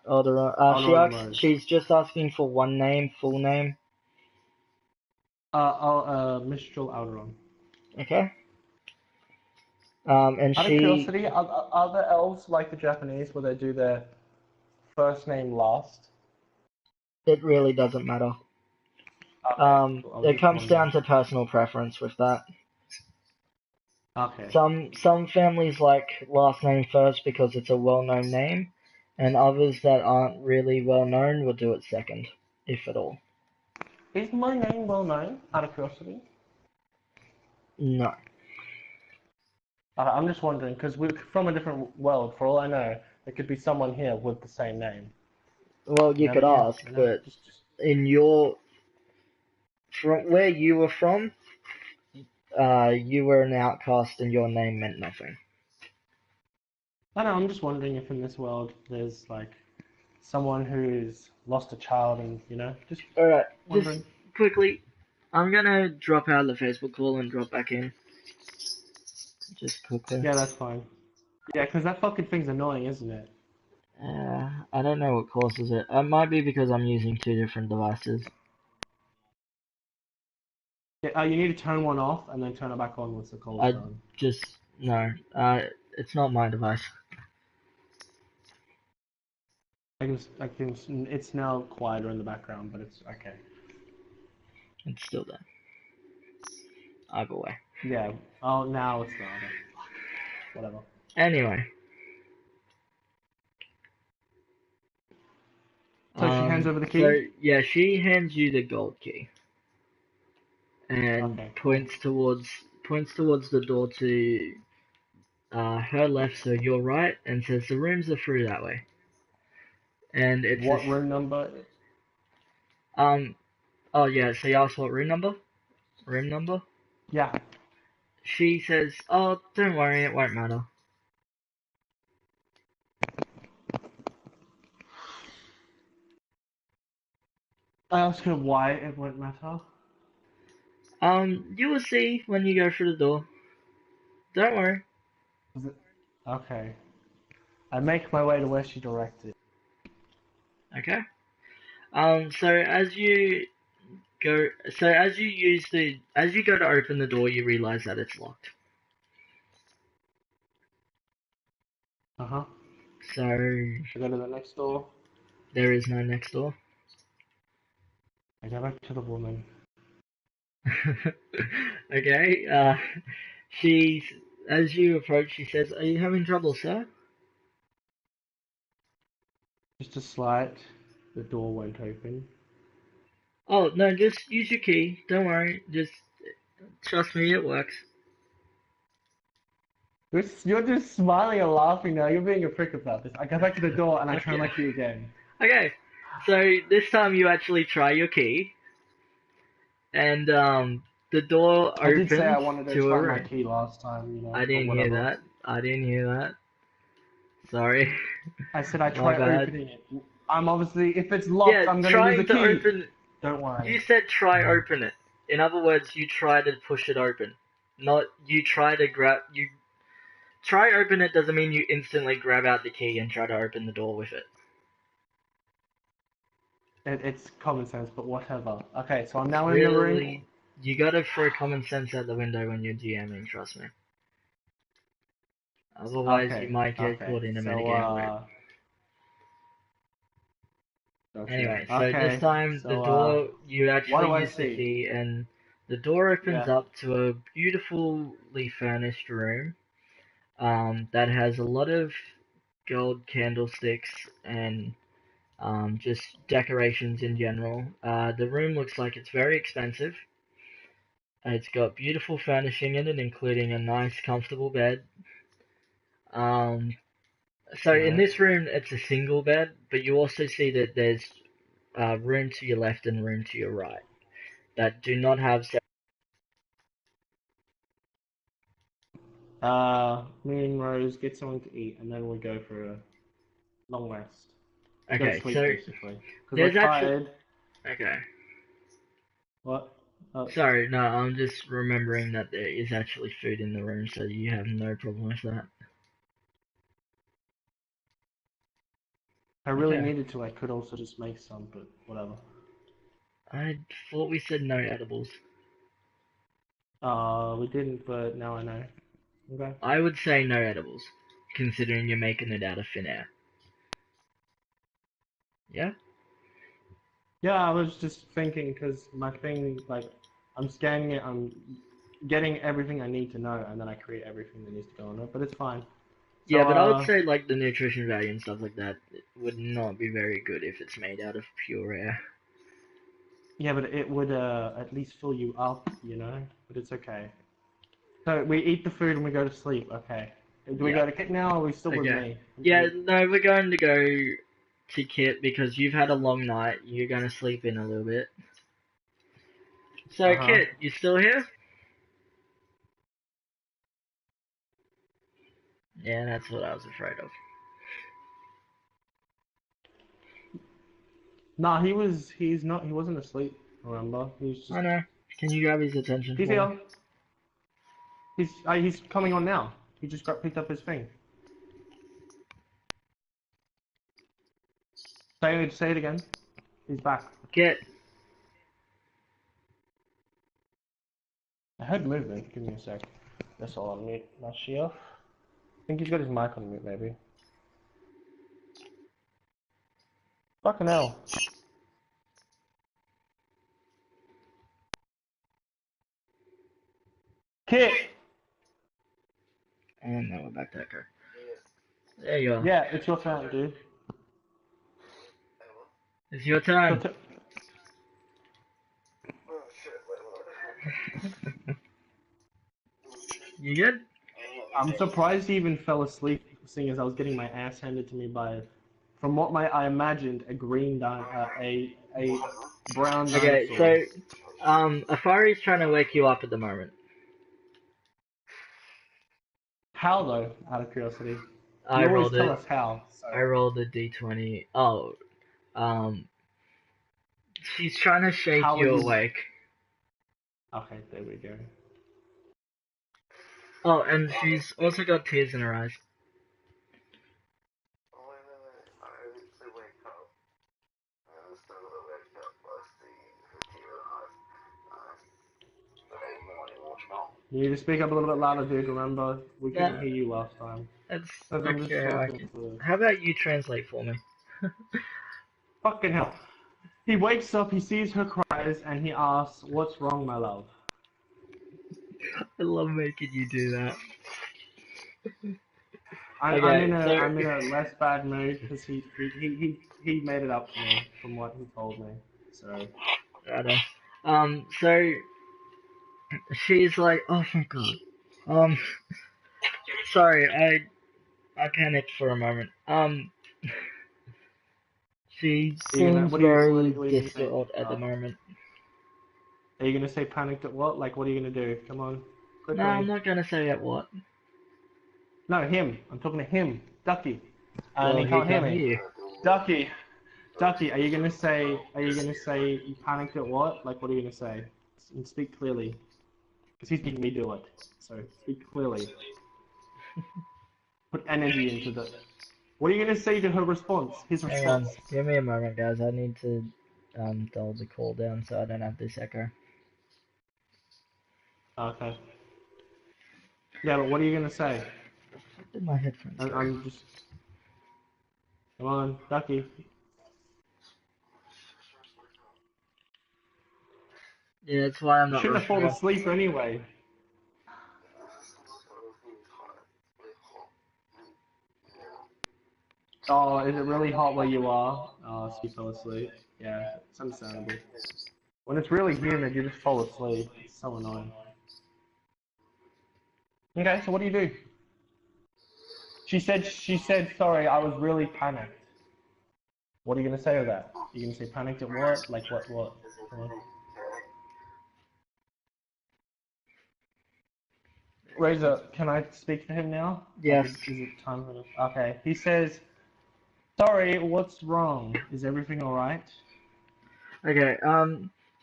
Alderon. And Rose. She's just asking for one name, full name. Mistral Alderon. Okay. And Out of she. curiosity, are there elves like the Japanese where they do their first name last? It really doesn't matter. Okay, It comes down to personal preference with that. Okay. Some families like last name first because it's a well-known name, and others that aren't really well-known will do it second, if at all. Is my name well known? Out of curiosity. No. I'm just wondering because we're from a different world. For all I know, there could be someone here with the same name. Well, you could ask, but in from where you were from, you were an outcast and your name meant nothing. I know. I'm just wondering if in this world there's like someone who's lost a child and just. Alright, wondering. just quickly, I'm gonna drop out of the Facebook call and drop back in. Just quickly. Yeah, that's fine. Yeah, because that fucking thing's annoying, isn't it? I don't know what causes it. It might be because I'm using 2 different devices. Yeah, you need to turn one off and then turn it back on once the call's done. No, it's not my device. It's now quieter in the background, but it's okay. It's still there. Either way. Yeah. Oh, now it's not. Whatever. Anyway. So she hands over the key? So, yeah, she hands you the gold key. And points towards the door to her left, so your right, and says the rooms are through that way. And it's what room number? Oh yeah, so you asked what room number? Room number? Yeah. She says, oh, don't worry, it won't matter. I ask her why it won't matter. You will see when you go through the door. Don't worry. Okay. I make my way to where she directed. Okay. So as you go to open the door, you realize that it's locked. Uh-huh. So I go to the next door. There is no next door. I go back to the woman. Okay, as you approach, she says, are you having trouble, sir? Just a slight. The door won't open. Oh, no, just use your key. Don't worry. Just trust me, it works. You're just smiling and laughing now. You're being a prick about this. I go back to the door and I turn my key again. Okay, so this time you actually try your key. And, the door opens. I did say I wanted to try my room. key last time, I didn't hear that. Sorry. I said I try opening it. I'm obviously, if it's locked, I'm going to use the key. Open. Don't worry. You said try open it. In other words, you try to push it open. Not you try to grab. You try open it doesn't mean you instantly grab out the key and try to open the door with it. It's common sense, but whatever. Okay, so I'm now in the room. You gotta throw common sense out the window when you're DMing, trust me. Otherwise, you might get caught in a metagame loop. Anyway, so this time the door, you actually use the key, and the door opens up to a beautifully furnished room that has a lot of gold candlesticks and just decorations in general. The room looks like it's very expensive. It's got beautiful furnishing in it, including a nice, comfortable bed. So in Right. this room, it's a single bed, but you also see that there's room to your left and room to your right that do not have. Me and Rose get something to eat, and then we go for a long rest. We go to Okay, sleep so basically, because we're there's actually. tired. Okay. What? Sorry, no, I'm just remembering that there is actually food in the room, so you have no problem with that. I really Okay. needed to. I could also just make some, but whatever. I thought we said no edibles. We didn't, but now I know. Okay. I would say no edibles, considering you're making it out of thin air. Yeah? Yeah, I was just thinking because my thing, like, I'm scanning it, I'm getting everything I need to know, and then I create everything that needs to go on it. But it's fine. Yeah, So, but I would say like the nutrition value and stuff like that would not be very good if it's made out of pure air. yeah, but it would at least fill you up, you know. But it's okay. So we eat the food and we go to sleep. Okay. Do we Yeah. go to Kit now, or are we still with Okay. me? Yeah, no, we're going to go to Kit because you've had a long night. You're going to sleep in a little bit. So, Uh huh. Kit, you still here? Yeah, that's what I was afraid of. Nah, he was. He's not. He wasn't asleep. Remember? He's just. I know. Can you grab his attention He's for me? here. He's coming on now. He just got picked up his thing. Say it again. He's back. Kit. I heard movement. Give me a sec. That's all on mute. Not Shia. I think he's got his mic on mute, maybe. Fucking hell. Kit! And now we're back to Echo. Yeah. There you are. Yeah, it's your turn, dude. It's your It's your turn. Oh shit, wait. You good? I'm surprised he even fell asleep, seeing as I was getting my ass handed to me by, from what I imagined, a a brown Okay, dinosaur. so Afari's trying to wake you up at the moment. How though? Out of curiosity. I You always rolled tell it. us how. So. I rolled a d20. Oh, um, she's trying to shake How are you you? awake. Okay, there we go. Oh, and she's also got tears in her eyes. Oh, wait. I actually wake up. I still wake up busting for tears. The whole morning watch now. You need to speak up a little bit louder, dude. Remember, we couldn't No, hear you last time. that's Because I'm just okay. I talking can. to. How about you translate for me? Fucking hell. He wakes up, he sees her cries, and he asks, "What's wrong, my love?" I love making you do that. I'm Okay, in so a less bad mood because he made it up to me from what he told me. So righto. So she's like, oh my god. Um, sorry, I panicked for a moment. She seems very what are you gonna say? distraught at the moment. Are you gonna say panicked at what? Like what are you gonna do? Come on, No, I'm quickly. not gonna say at what. No, him. I'm talking to him, Ducky, and Well, he he can't hear can't hear me. you. Ducky, Ducky, are you gonna say you panicked at what? Like what are you gonna say? And speak clearly, because he's making me do it. So speak clearly. Put energy into the. What are you gonna say to her response? His Hang on, response. give me a moment, guys. I need to dull the call down so I don't have this echo. Okay. Yeah, but what are you gonna say? Where did my headphones go? I'm just. Come on, Ducky. Yeah, that's why I'm You not shouldn't have rushing fallen off. asleep anyway. Oh, is it really hot where you are? Oh, so you fell asleep. Yeah, it's understandable. When it's really humid, you just fall asleep. It's so annoying. Okay, so what do? She said sorry. I was really panicked. What are you gonna say to that? You gonna say panicked at what? Like what? What? Come on. Razor, can I speak to him now? Yes. Like, is it time for this? Okay. He says, sorry. What's wrong? Is everything all right? Okay.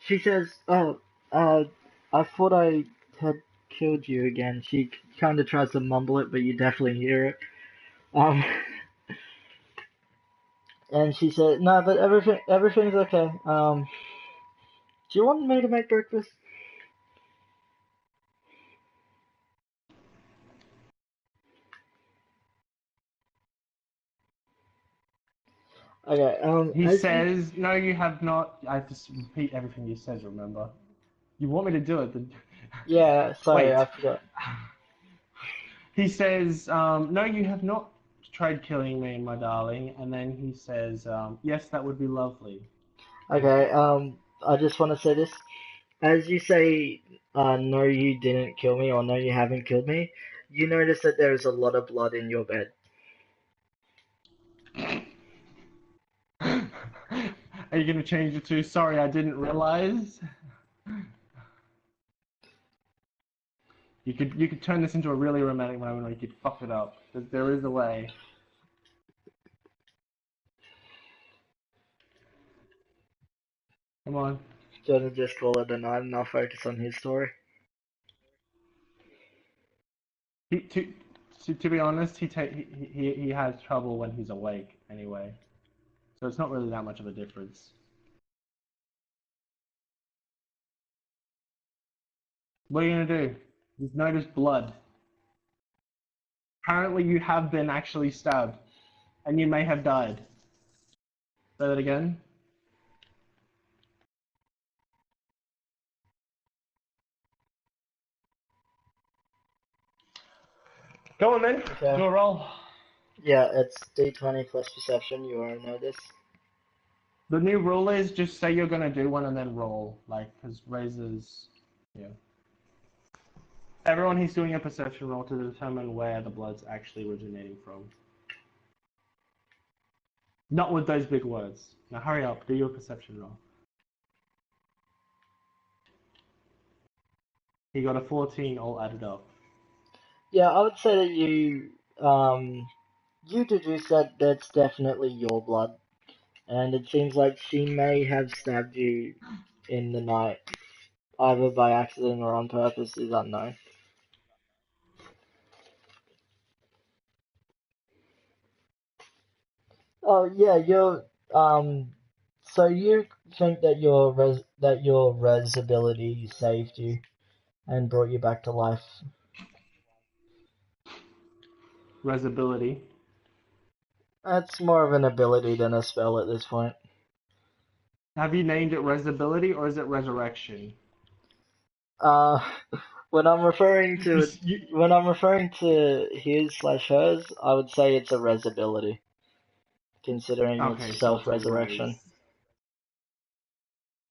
She says, "Oh, uh, I thought I had killed you again." She kind of tries to mumble it, but you definitely hear it. Um, and she said, "No, but everything's okay. Do you want me to make breakfast?" Okay. He As you, says, no, you have not. I have to repeat everything he says. Remember? You want me to do it? Then... yeah. Sorry, Wait. I forgot. He says, no, you have not tried killing me, my darling. And then he says, yes, that would be lovely. Thank you. Okay. I just want to say this. As you say, no, you didn't kill me, or no, you haven't killed me. You notice that there is a lot of blood in your bed. Are you gonna change it to sorry I didn't realize? You could turn this into a really romantic moment, or you could fuck it up. There is a way. Come on. Jordan just call it a night and I'll focus on his story. To be honest, he has trouble when he's awake anyway, so it's not really that much of a difference. What are you gonna do? You've noticed blood. Apparently, you have been actually stabbed, and you may have died. Say that again. Go on then. Okay. Do a roll. Yeah, it's D20 plus perception. You already know this. The new rule is just say you're gonna do one and then roll, like, because Razor's, yeah. Everyone, he's doing a perception roll to determine where the blood's actually originating from. Not with those big words. Now hurry up, do your perception roll. He got a 14 all added up. Yeah, I would say that you deduce that that's definitely your blood, and it seems like she may have stabbed you in the night, either by accident or on purpose is unknown. Oh yeah, so you think that your res ability saved you and brought you back to life? Resibility. That's more of an ability than a spell at this point. Have you named it resibility or is it resurrection? Uh, when I'm referring You, to you, when I'm referring to his/hers, I would say it's a res ability, considering it's okay, so it's a self-resurrection. res.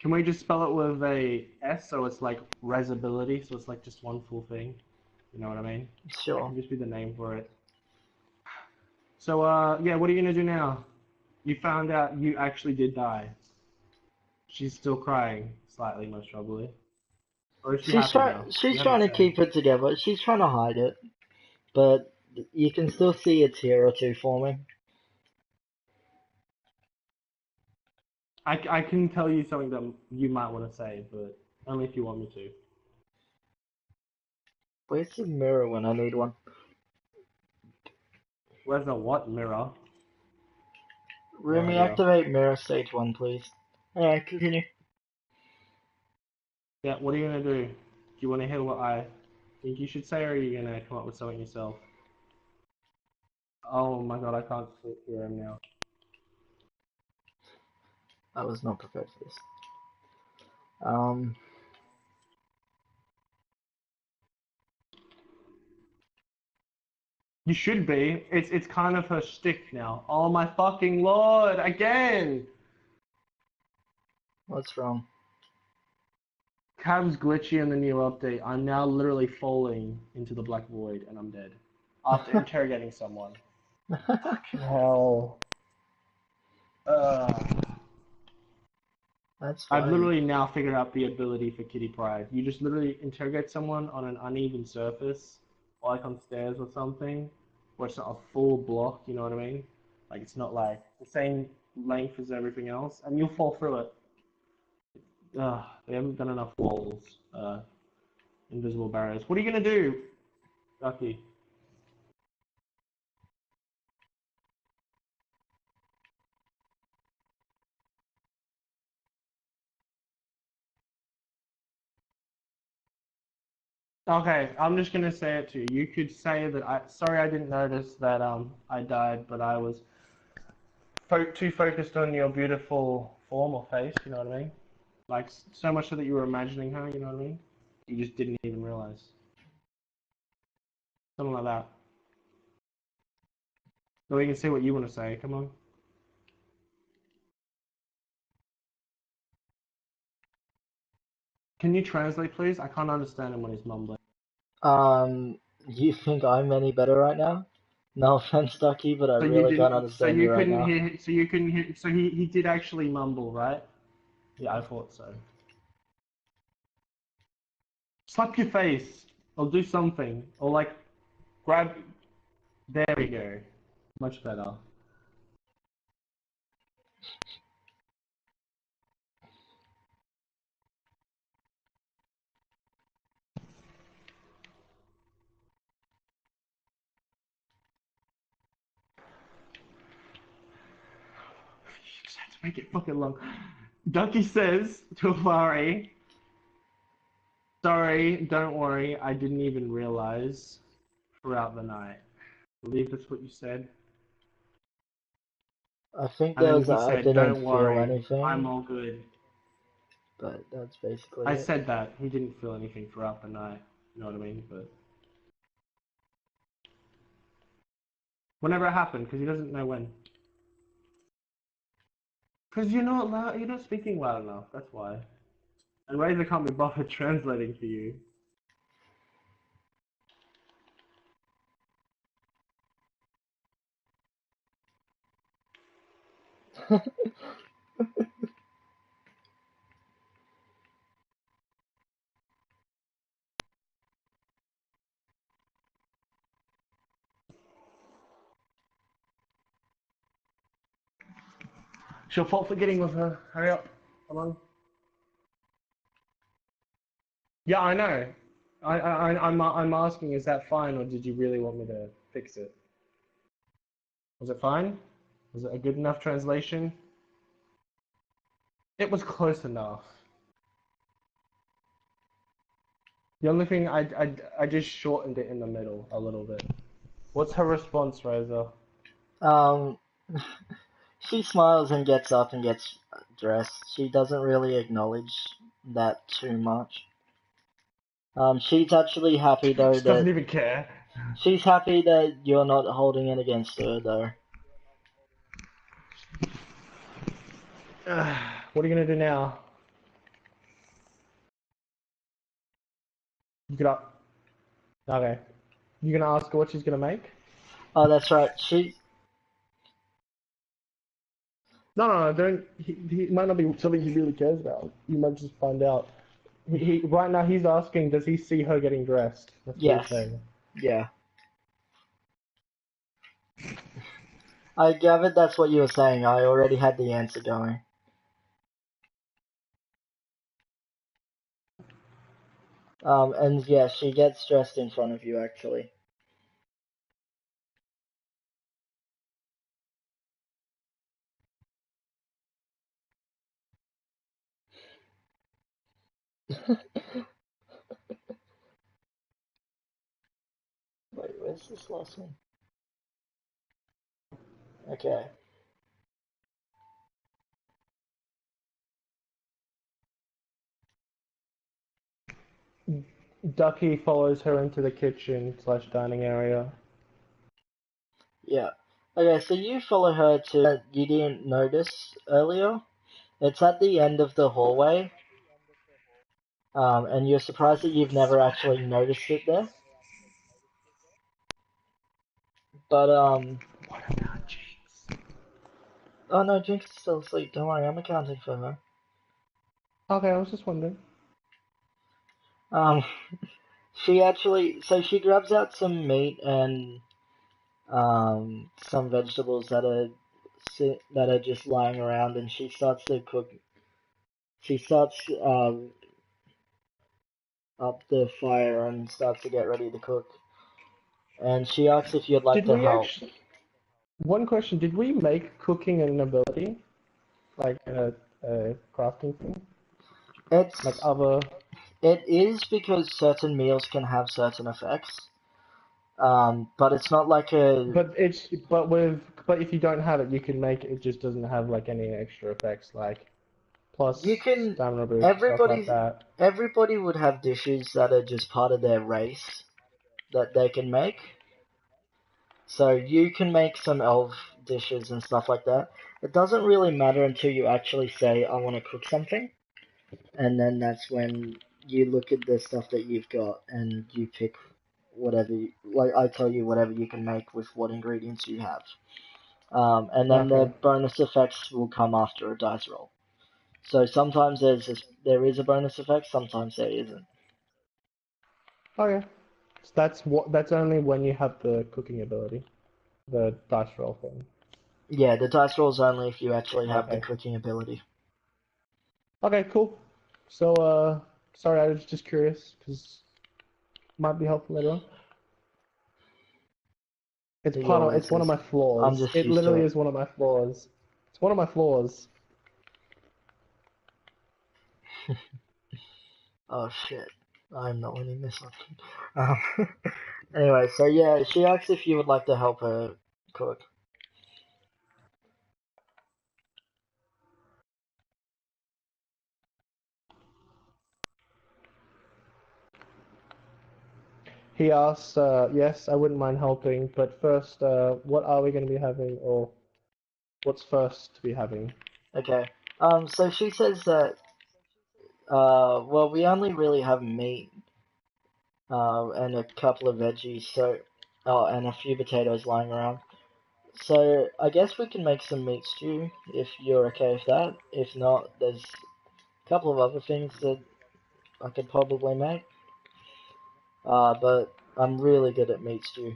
Can we just spell it with a S so it's like resibility, so it's like just one full thing? You know what I mean? That Sure. can just be the name for it. So, yeah, what are you gonna do now? You found out you actually did die. She's still crying, slightly, most probably. Or is she She's happy trying now? You she's haven't trying to said. keep it together. She's trying to hide it, but you can still see a tear or two forming. I can tell you something that you might want to say, but only if you want me to. Where's the mirror when I need one? Where's the what mirror? No Rumi, idea. activate mirror stage 1, please. Alright, continue. Yeah, what are you gonna do? Do you want to hear what I think you should say, or are you gonna come up with something yourself? Oh my god, I can't hear him now. I was not prepared for this. Um, You should be. It's kind of her shtick now. Oh my fucking lord! Again. what's wrong? Cab's glitchy in the new update. I'm now literally falling into the black void, and I'm dead after interrogating someone. Hell. That's I've funny. literally now figured out the ability for Kitty Pryde. You just literally interrogate someone on an uneven surface, like on stairs or something, where it's not a full block, you know what I mean? Like it's not like the same length as everything else, and you'll fall through it. They haven't done enough walls, invisible barriers. What are you gonna do, Ducky? Okay, I'm just gonna say it to you. You could say that sorry I didn't notice that I died, but I was too focused on your beautiful form or face, you know what I mean? Like so much so that you were imagining her, you know what I mean? You just didn't even realize. Something like that. So we can see what you want to say. Come on. Can you translate, please? I can't understand him when he's mumbling. You think I'm any better right now? No offense, Ducky, but I So you really can't didn't. So understand you you right couldn't now. hear. So you couldn't hear. So he did actually mumble, right? Yeah, I thought so. Slap your face, or do something, or like grab. There we go. Much better. You just have to make it fucking long. Ducky says to Amari, sorry, don't worry, I didn't even realize throughout the night. I believe that's what you said. I think And there then was he I said, didn't don't feel worry, I'm anything, all good. but that's basically I it. said that. He didn't feel anything throughout the night. You know what I mean? But whenever it happened, because he doesn't know when. Because you're not loud, you're not speaking loud enough, that's why. And Razor can't be bothered translating for you. She'll fault for getting with her. Hurry up. Come on. Yeah, I know. I'm asking, is that fine, or did you really want me to fix it? Was it fine? Was it a good enough translation? It was close enough. The only thing I just shortened it in the middle a little bit. What's her response, Razor? Um, she smiles and gets up and gets dressed. She doesn't really acknowledge that too much. She's actually happy though She doesn't that even care. she's happy that you're not holding it against her though. What are you gonna do now? You get up. Okay. You gonna ask her what she's gonna make? Oh, that's right. She No. Don't. He might not be something he really cares about. You might just find out. Right now he's asking, does he see her getting dressed? That's what he's yes, saying. yeah. I gathered that's what you were saying. I already had the answer going. And yeah, she gets dressed in front of you actually. Wait, where's this last one? Okay. Ducky follows her into the kitchen slash dining area. Yeah. Okay, so you follow her to you didn't notice earlier. It's at the end of the hallway. And you're surprised that you've never actually noticed it there. But Oh no, Jinx is still asleep. Don't worry, I'm accounting for her. Okay, I was just wondering. Um, she grabs out some meat and some vegetables that are just lying around, and she starts to cook. She starts up the fire and starts to get ready to cook. And she asks if you'd like Did to we help. actually? One question: did we make cooking an ability, like a crafting thing, like It's other? it is because certain meals can have certain effects. But it's not like a But if you don't have it, you can make it. It just doesn't have like any extra effects, like you plus can stamina boost stuff like everybody that. everybody would have dishes that are just part of their race that they can make. So you can make some elf dishes and stuff like that. It doesn't really matter until you actually say, I want to cook something. And then that's when you look at the stuff that you've got and you pick whatever, like I tell you, whatever you can make with what ingredients you have. And then Okay. the bonus effects will come after a dice roll. So sometimes there is a bonus effect, sometimes there isn't. Okay. So that's only when you have the cooking ability, the dice roll thing. Yeah, the dice rolls only if you actually have the Okay. cooking ability. Okay, cool. So, sorry, I was just curious because might be helpful later on. He always It's one of is. my I'm flaws. just It used to literally it. is one of my flaws. It's one of my flaws. Oh shit. I'm not winning this one. Um, anyway, so yeah, she asks if you would like to help her cook. He asks, yes, I wouldn't mind helping, but first, what are we going to be having, or what's first to be having? Okay. So she says that, well, we only really have meat, and a couple of veggies, so, oh, and a few potatoes lying around. So I guess we can make some meat stew if you're okay with that. If not, there's a couple of other things that I could probably make. But I'm really good at meat stew.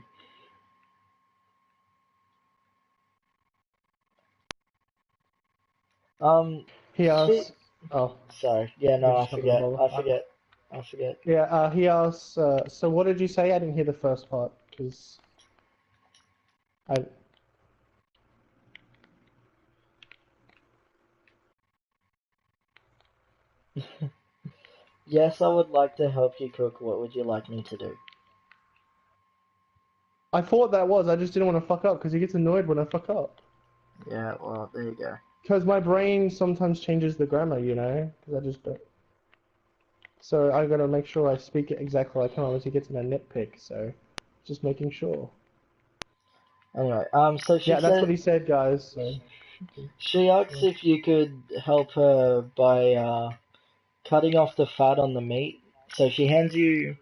Um, He she, asks, oh, sorry, yeah, you're no, just not going to bother. I forget. Yeah, he asks, so what did you say? I didn't hear the first part, because I, Yes, I would like to help you cook. What would you like me to do? I thought that was, I just didn't want to fuck up, because he gets annoyed when I fuck up. Yeah, well, there you go. Because my brain sometimes changes the grammar, you know? Because I just don't. So I gotta make sure I speak it exactly like him, otherwise he gets in a nitpick, so just making sure. Anyway, so Yeah, that's what he said, guys, so. she asks Yeah. if you could help her by cutting off the fat on the meat. So she hands you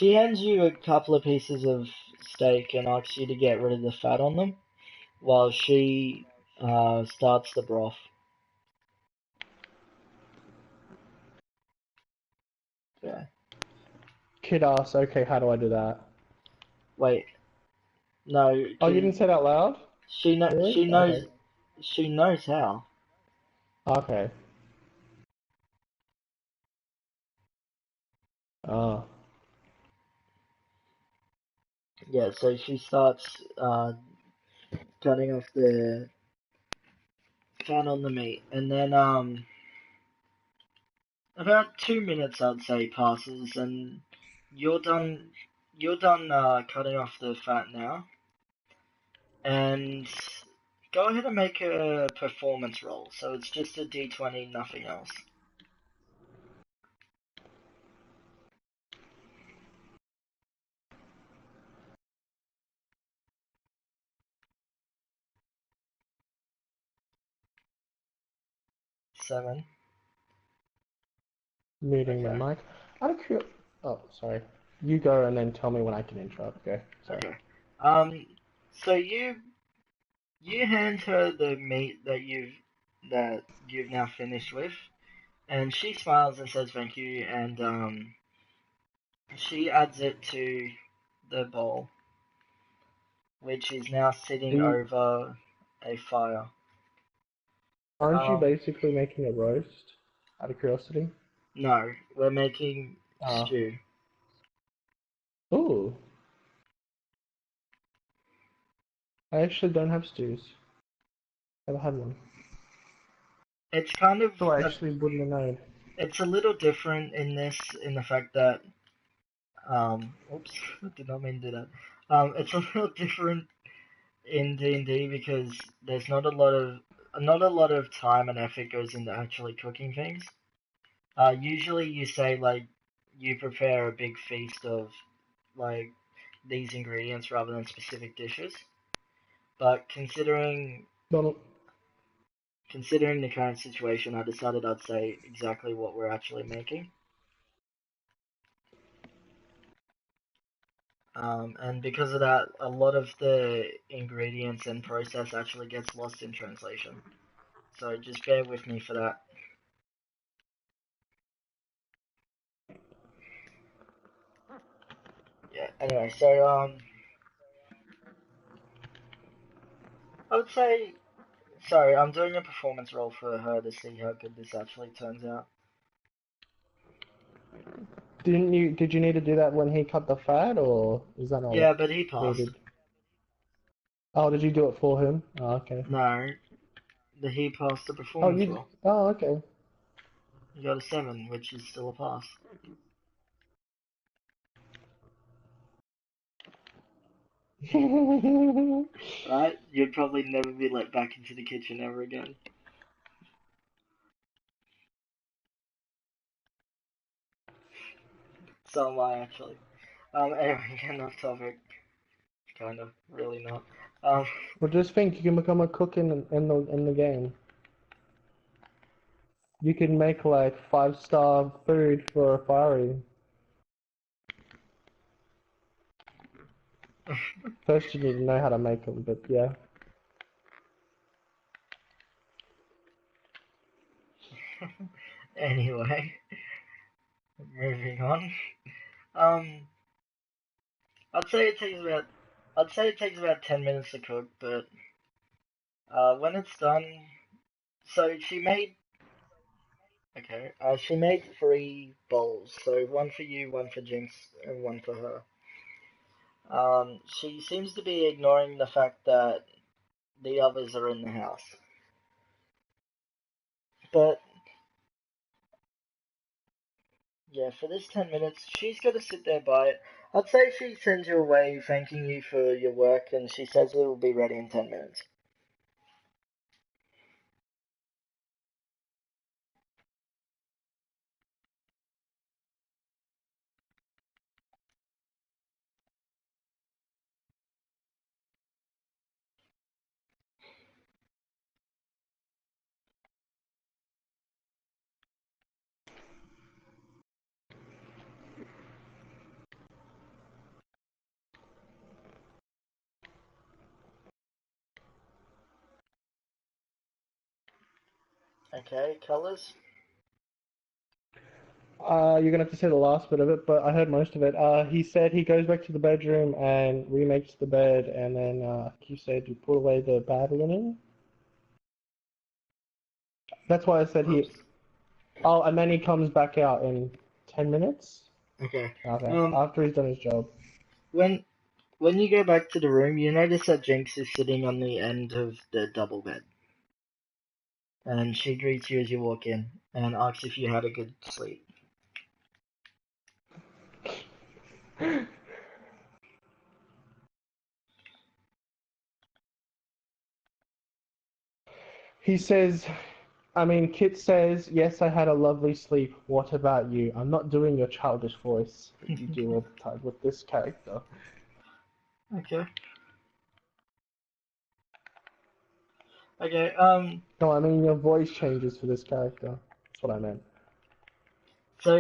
a couple of pieces of steak and asks you to get rid of the fat on them while she starts the broth. Yeah. Kid asks, okay, how do I do that? Wait, no, Oh, you didn't say that loud? Really? Okay. she knows how. Okay. Oh. Yeah, so she starts cutting off the fat on the meat, and then about 2 minutes I'd say passes, and you're done. You're done cutting off the fat now, and go ahead and make a performance roll. So it's just a d20, nothing else. Seven. Muting my Okay. mic. Out of cur- Oh, sorry. You go and then tell me when I can interrupt, okay? Sorry. Okay. Um. So You hand her the meat that you've now finished with, and she smiles and says thank you, and she adds it to the bowl, which is now sitting You, over a fire. aren't you Um, basically making a roast? Out of curiosity. no, we're making Ah. stew. Ooh. I actually don't have stews. Never had one. It's kind of So I actually wouldn't have known. it's a little different in this, in the fact that oops, I did not mean to do that. It's a little different in D&D because there's not a lot of time and effort goes into actually cooking things. Usually you say like you prepare a big feast of like these ingredients rather than specific dishes. But Donald. considering the current situation, I decided I'd say exactly what we're actually making. And because of that, a lot of the ingredients and process actually gets lost in translation. So just bear with me for that. Yeah. Anyway, so I would say, sorry, I'm doing a performance roll for her to see how good this actually turns out. Did you need to do that when he cut the fat, or is that not Yeah, but he passed. needed? Oh, did you do it for him? Oh, okay. No, he passed the Oh, performance you. roll. Oh, okay. He got a 7, which is still a pass. Right? You'd probably never be let back into the kitchen ever again. So am I actually. Anyway, getting off topic. Kind of, really not. Um, Well, just think, you can become a cook in the game. You can make like 5-star food for a fiery. First, you need to know how to make them, but yeah. anyway, moving on. Um, I'd say it takes about, I'd say it takes about 10 minutes to cook, but when it's done, so she made 3 bowls, so one for you, one for Jinx, and one for her. She seems to be ignoring the fact that the others are in the house. But yeah, for this 10 minutes, she's got to sit there by it. I'd say she sends you away thanking you for your work, and she says it will be ready in 10 minutes. Okay, colors? You're gonna have to say the last bit of it, but I heard most of it. He said he goes back to the bedroom and remakes the bed, and then you said you put away the bad linen. That's why I said he. Oops. Oh, and then he comes back out in 10 minutes. Okay. Okay, Um, after he's done his job. when when you go back to the room, you notice that Jinx is sitting on the end of the double bed, and she greets you as you walk in and asks if you had a good sleep. He says, Kit says, yes, I had a lovely sleep. What about you? I'm not doing your childish voice that you do all the time with this character. Okay. Okay. No, your voice changes for this character. That's what I meant. So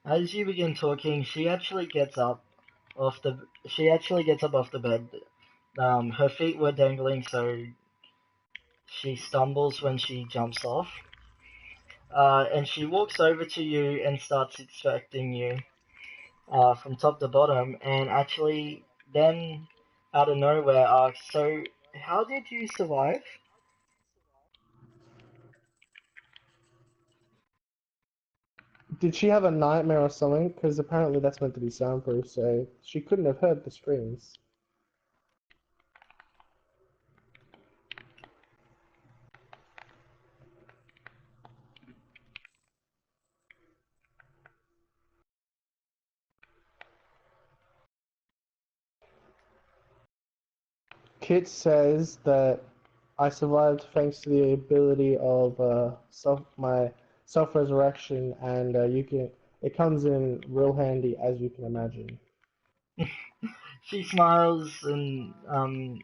as you begin talking, she actually gets up off the bed her feet were dangling, so she stumbles when she jumps off. And she walks over to you and starts inspecting you from top to bottom, and actually then out of nowhere asks, "So, how did you survive?" Did she have a nightmare or something? Because apparently that's meant to be soundproof, so she couldn't have heard the screams. Kit says that I survived thanks to the ability of my self-resurrection, and it comes in real handy, as you can imagine. She smiles and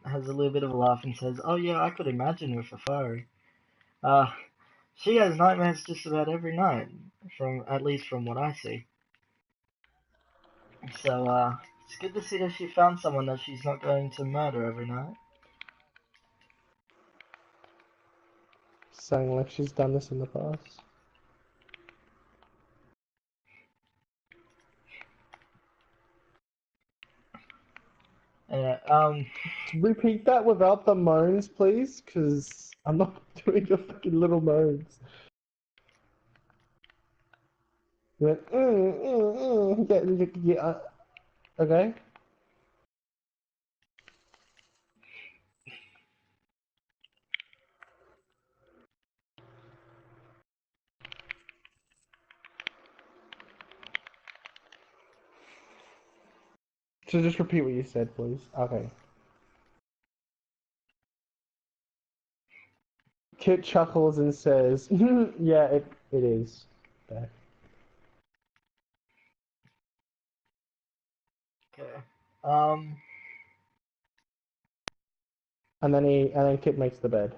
has a little bit of a laugh and says, "Oh yeah, I could imagine with a furry. Uh, she has nightmares just about every night, from at least from what I see. So it's good to see that she found someone that she's not going to murder every night." Saying like she's done this in the past. Anyway, Repeat that without the moans, please, because I'm not doing the fucking little moans. You went, yeah, okay. So just repeat what you said, please. Okay. Kit chuckles and says, "Yeah, it is." Okay. okay. Um, And then Kit makes the bed.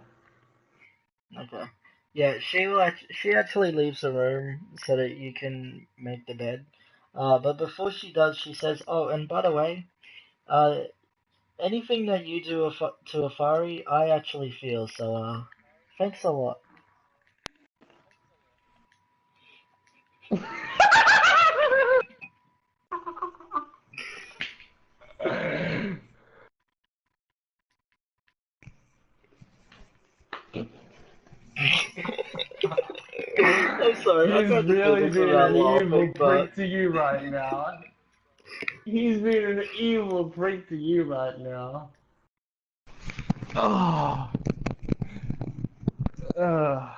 okay. Yeah, she actually leaves the room so that you can make the bed. But before she does, she says, "Oh, and by the way, uh, anything that you do to a furry, I actually feel. So, thanks a lot." I'm sorry, I He's can't just do really this being without an evil laughing, but prick to you right now. He's being an evil prick to you right now. Oh. Ugh.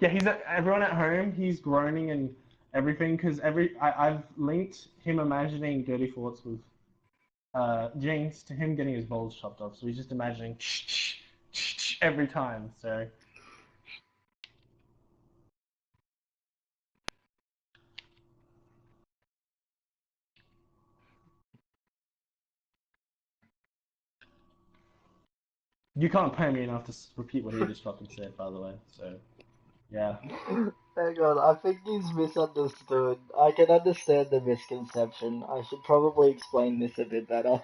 Yeah, everyone at home. He's groaning and everything because I've linked him imagining dirty thoughts with Jinx to him getting his balls chopped off. So he's just imagining every time. So you can't pay me enough to repeat what he just fucking said, by the way. So yeah. hang on, I think he's misunderstood. I can understand the misconception. I should probably explain this a bit better.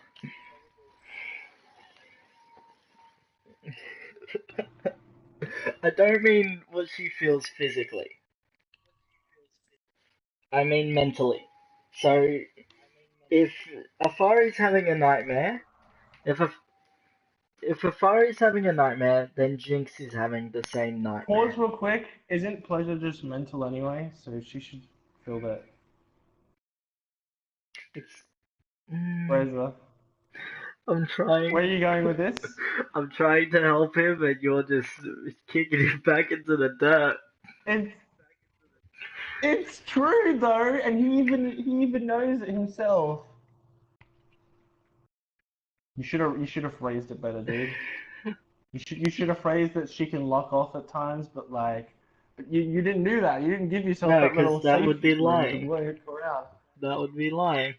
I don't mean what she feels physically. I mean mentally. So, if a furry's having a nightmare, if a if a furry's having a nightmare, then Jinx is having the same Pause nightmare. real quick. Isn't pleasure just mental anyway? So she should feel that. It's. Mm, Razor, I'm where trying. are you going with this? I'm trying to help him, and you're just kicking him back into the dirt. It's it's true though, and he even knows it himself. You should have phrased it better, dude. You should have phrased that she can lock off at times, but like, but you didn't do that. You didn't give yourself No, that because little that would safety be room to lying. work around. That would be lying.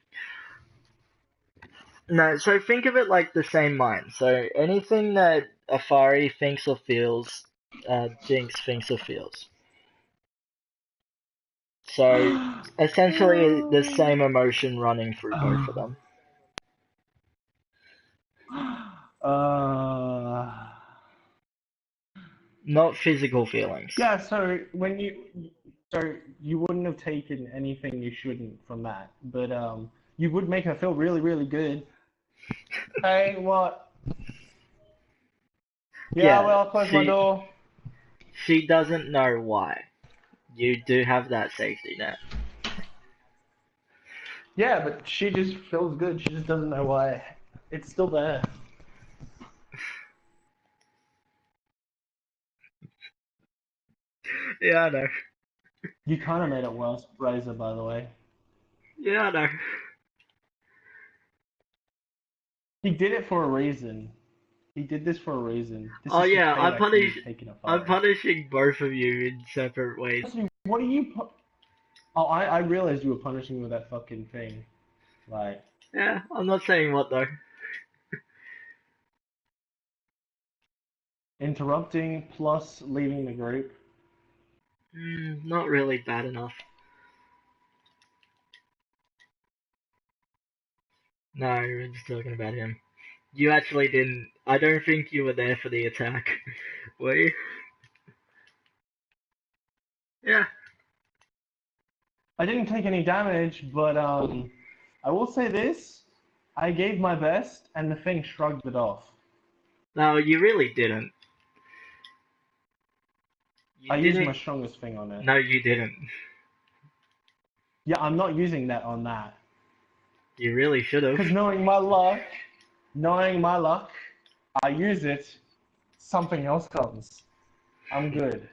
No, so think of it like the same mind. So anything that a furry thinks or feels, Jinx thinks or feels. So essentially the same emotion running through both of them. uh, Not physical feelings. yeah, so you wouldn't have taken anything you shouldn't from that, but you would make her feel really, really good. Hey, what? Yeah, Yeah, well, I'll close my door. she doesn't know why. You do have that safety net. Yeah, but she just feels good. She just doesn't know why. It's still there. Yeah, I know. You kind of made it worse, Razor, by the way. Yeah, I know. He did it for a reason. He did this for a reason. This Oh is his yeah, payback for you taking a I'm photo. punishing both of you in separate ways. What are you? Oh, I realized you were punishing me with that fucking thing. Like, Yeah, I'm not saying what though. interrupting plus leaving the group. Not really bad enough. No, we're just talking about him. You actually didn't. I don't think you were there for the attack, were you? Yeah. I didn't take any damage, but I will say this: I gave my best, and the thing shrugged it off. No, you really didn't. I You used my didn't. strongest thing on it. No, you didn't. Yeah, I'm not using that on that. You really should have. Because knowing my luck, I use it, something else comes. I'm good.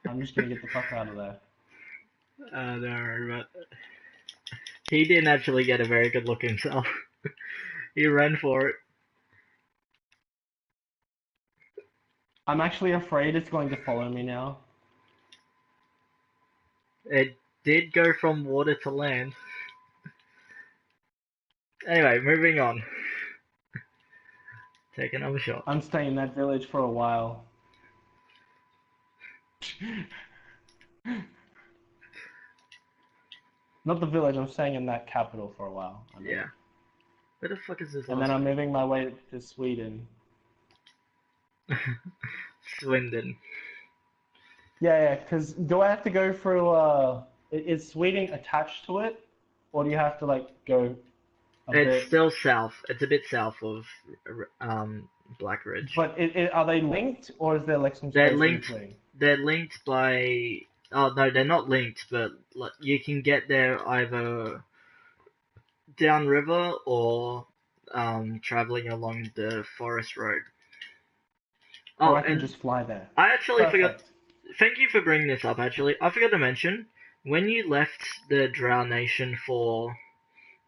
I'm just gonna get the fuck out of there. No, but he didn't actually get a very good look himself. He ran for it. I'm actually afraid it's going to follow me now. It did go from water to land. Anyway, moving on. Take another shot. I'm staying in that village for a while. Not the village, I'm staying in that capital for a while. I mean. Yeah. Where the fuck is this And then last I'm moving my way to Sweden. one? Swindon. Yeah, because do I have to go through, is Sweden attached to it? Or do you have to, like, go a It's bit? still south. It's a bit south of Black Ridge. But are they linked, or is there, like, some They're space in linked. between? They're linked by. Oh no, they're not linked, but like, you can get there either downriver or traveling along the forest road. Or Oh, I can and just fly there. I actually forgot. Perfect. Thank you for bringing this up. Actually, I forgot to mention when you left the Drow Nation for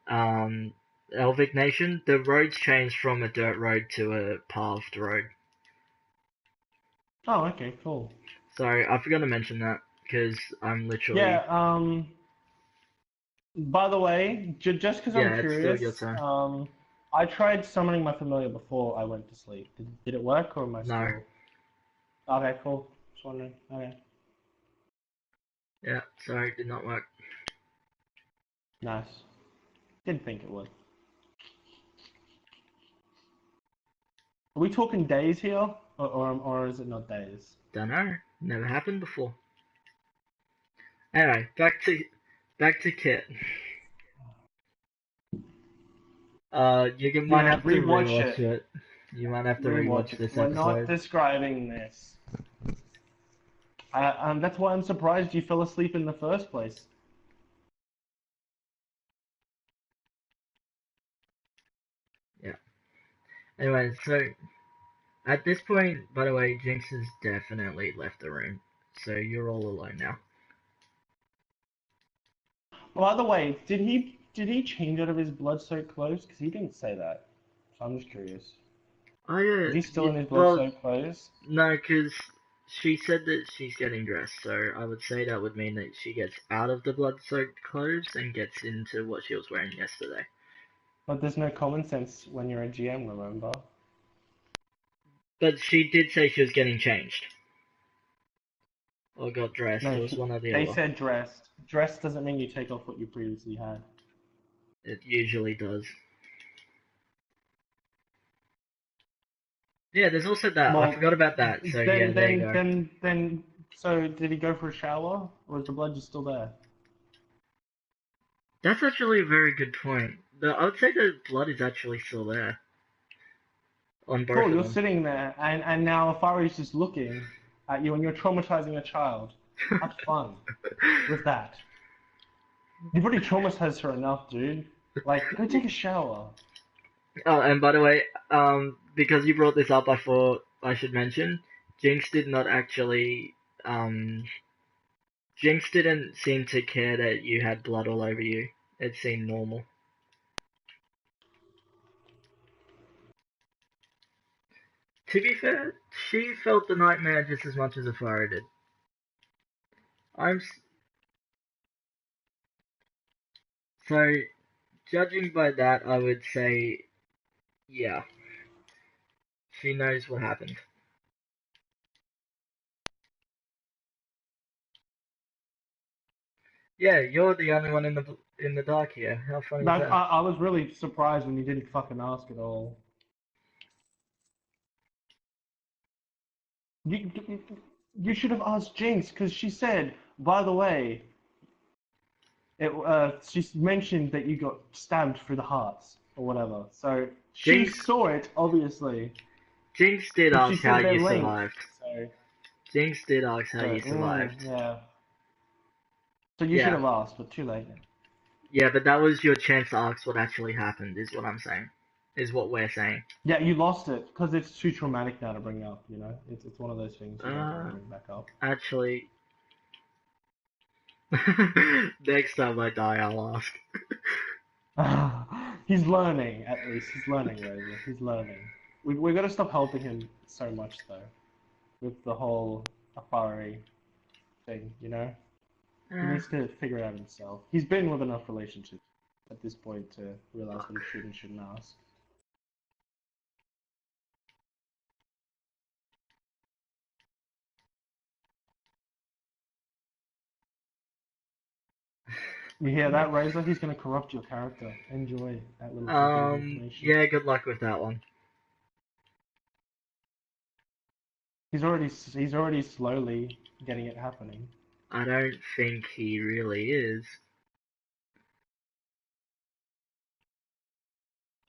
um, Elvic Nation, the roads changed from a dirt road to a paved road. Oh, okay, cool. Sorry, I forgot to mention that because I'm literally. Yeah, by the way, just because I'm Yeah, it's still your curious, turn. I tried summoning my familiar before I went to sleep. Did it work, or am I No. still... Okay, cool. Just wondering. Okay. Yeah, sorry, did not work. Nice. Didn't think it would. Are we talking days here, or is it not days? Dunno. Never happened before. Anyway, back to Kit. Might Yeah, have to rewatch rewatch it. it. You might have to Rewatch rewatch it. this We're not episode. describing this. That's why I'm surprised you fell asleep in the first place. Yeah. Anyway, so at this point, by the way, Jinx has definitely left the room. So you're all alone now. By the way, did he change out of his blood-soaked clothes? Because he didn't say that. So I'm just curious. Oh yeah, Is he still in his well, blood-soaked clothes? no, because she said that she's getting dressed, so I would say that would mean that she gets out of the blood-soaked clothes and gets into what she was wearing yesterday. But there's no common sense when you're a GM, remember? But she did say she was getting changed. Or got dressed. It No, was one or the they other. said dressed. Dressed doesn't mean you take off what you previously had. It usually does. Yeah, there's also that. I Well, forgot about that. So yeah, there you go. so did he go for a shower, or is the blood just still there? That's actually a very good point. I would say the blood is actually still there on both Cool, of you're them. sitting there, and now Afari's just looking at you, and you're traumatizing a child. Have fun with that. You've already traumatized her enough, dude. Like, go take a shower. Oh, and by the way, because you brought this up, I thought I should mention, Jinx did not actually, Jinx didn't seem to care that you had blood all over you. It seemed normal. To be fair, she felt the nightmare just as much as Afara did. I'm so judging by that, I would say, yeah, she knows what happened. Yeah, you're the only one in the dark here. How funny is That, that? I was really surprised when you didn't fucking ask at all. You, you should have asked Jinx, because she said, by the way, she mentioned that you got stabbed through the hearts, or whatever. So she Jinx, saw it, obviously, Jinx did because she ask how said they're you linked. survived. So, Jinx did ask how you survived. yeah. So you should Yeah, have asked, but too late. yeah, but that was your chance to ask what actually happened, is what I'm saying. Is what we're saying. Yeah, you lost it, because it's too traumatic now to bring up, you know? It's one of those things you don't want Uh, to bring back up. actually, next time I die, I'll ask. He's learning, at least. He's learning, Razor. He's learning. We've got to stop helping him so much, though, with the whole Afari thing, you know? He Uh, needs to figure it out himself. He's been with enough relationships at this point to realize what he fuck. should and shouldn't ask. You hear that, Razor? He's going to corrupt your character. Enjoy that little tidbit of information. Yeah, good luck with that one. He's already slowly getting it happening. I don't think he really is.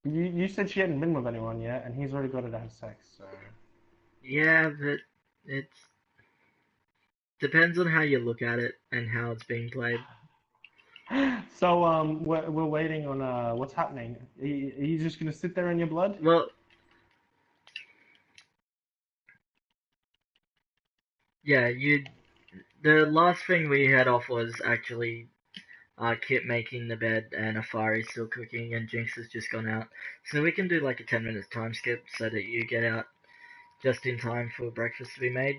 You said she hadn't been with anyone yet, and he's already got her to have sex. So Yeah, but it depends on how you look at it and how it's being played. we're waiting on what's happening. Are you just gonna sit there in your blood? Well, yeah, the last thing we had off was actually Kit making the bed and Afari still cooking and Jinx has just gone out. So we can do like a 10 minutes time skip so that you get out just in time for breakfast to be made.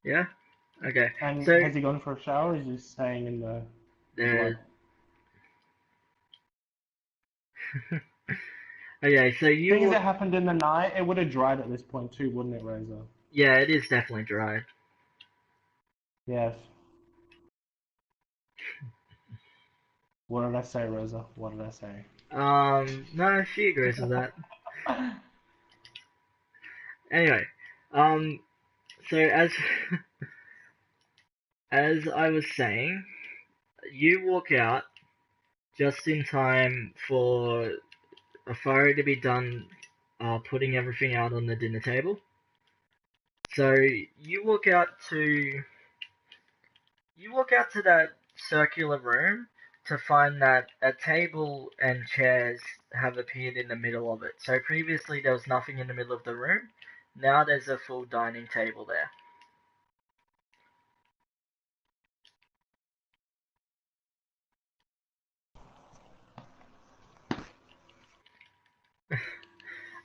Yeah? Okay. And So, has he gone for a shower? Or is he staying in the uh, blood? okay, so Thing is, you, it happened in the night. It would have dried at this point too, wouldn't it, Razor? yeah, it is definitely dry. Yes. What did I say, Rosa? What did I say? No, she agrees with that. Anyway, um, so as I was saying, you walk out just in time for a fire to be done, putting everything out on the dinner table. So you walk out to that circular room to find that a table and chairs have appeared in the middle of it. So previously there was nothing in the middle of the room. Now there's a full dining table there.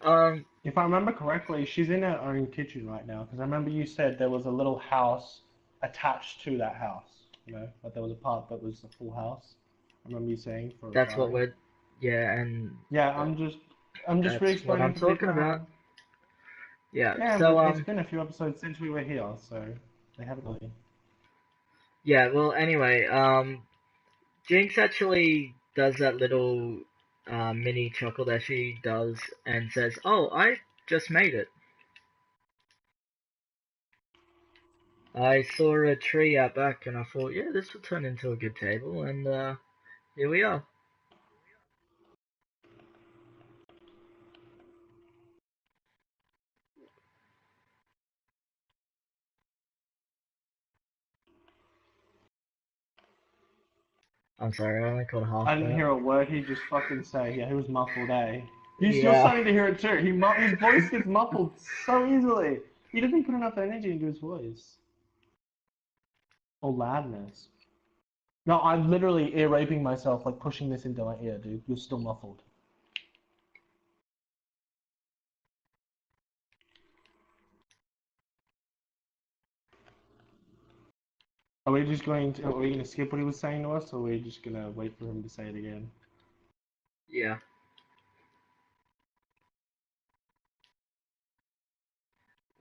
Um, If I remember correctly, she's in her own kitchen right now. Because I remember you said there was a little house attached to that house. You know, but there was a part that was a full house. I remember you saying for that's what Atari. we're, yeah, and Yeah, uh, I'm just. I'm just That's what I'm re-explaining to talking people about. how. Yeah. Yeah, So but it's been a few episodes since we were here, so they haven't really. yeah. Well, anyway, Jinx actually does that little mini chuckle that she does and says, "Oh, I just made it. I saw a tree out back and I thought, yeah, this will turn into a good table, and here we are." I'm sorry, I only caught half I didn't that. hear a word he just fucking say. Yeah, he was muffled, eh? You're Yeah. starting to hear it too. His voice gets muffled so easily. He doesn't put enough energy into his voice. Or loudness. No, I'm literally ear raping myself, like pushing this into my ear, dude. You're still muffled. Are we just going to? Are we going to skip what he was saying to us, or are we just going to wait for him to say it again? Yeah.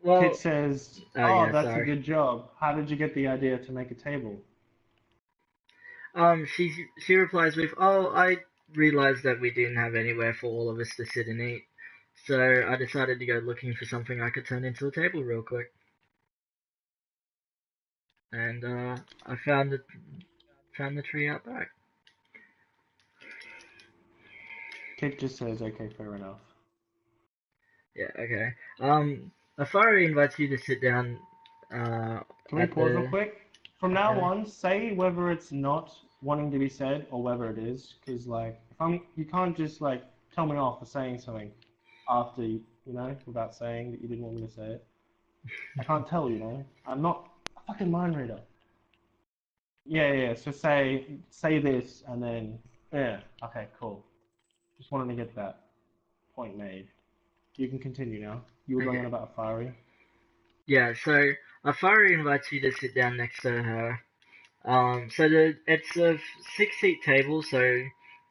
Kit Well, says, oh "Oh, yeah, that's a sorry. good job. How did you get the idea to make a table?" She replies with, "Oh, I realized that we didn't have anywhere for all of us to sit and eat, so I decided to go looking for something I could turn into a table real quick, and I found the tree out back." Kit just says, "Okay, fair enough." Yeah, okay. Afari invites you to sit down Can we at pause real the. quick? From now Okay. on, say whether it's not wanting to be said or whether it is, because like you can't just like tell me off for saying something after without saying that you didn't want me to say it. I can't tell, I'm not a fucking mind reader. Yeah, yeah. So say this and then yeah. Okay, cool. Just wanted to get that point made. You can continue now. You were going on Okay. about Afari. Yeah, so Afari invites you to sit down next to her. It's a 6-seat table, so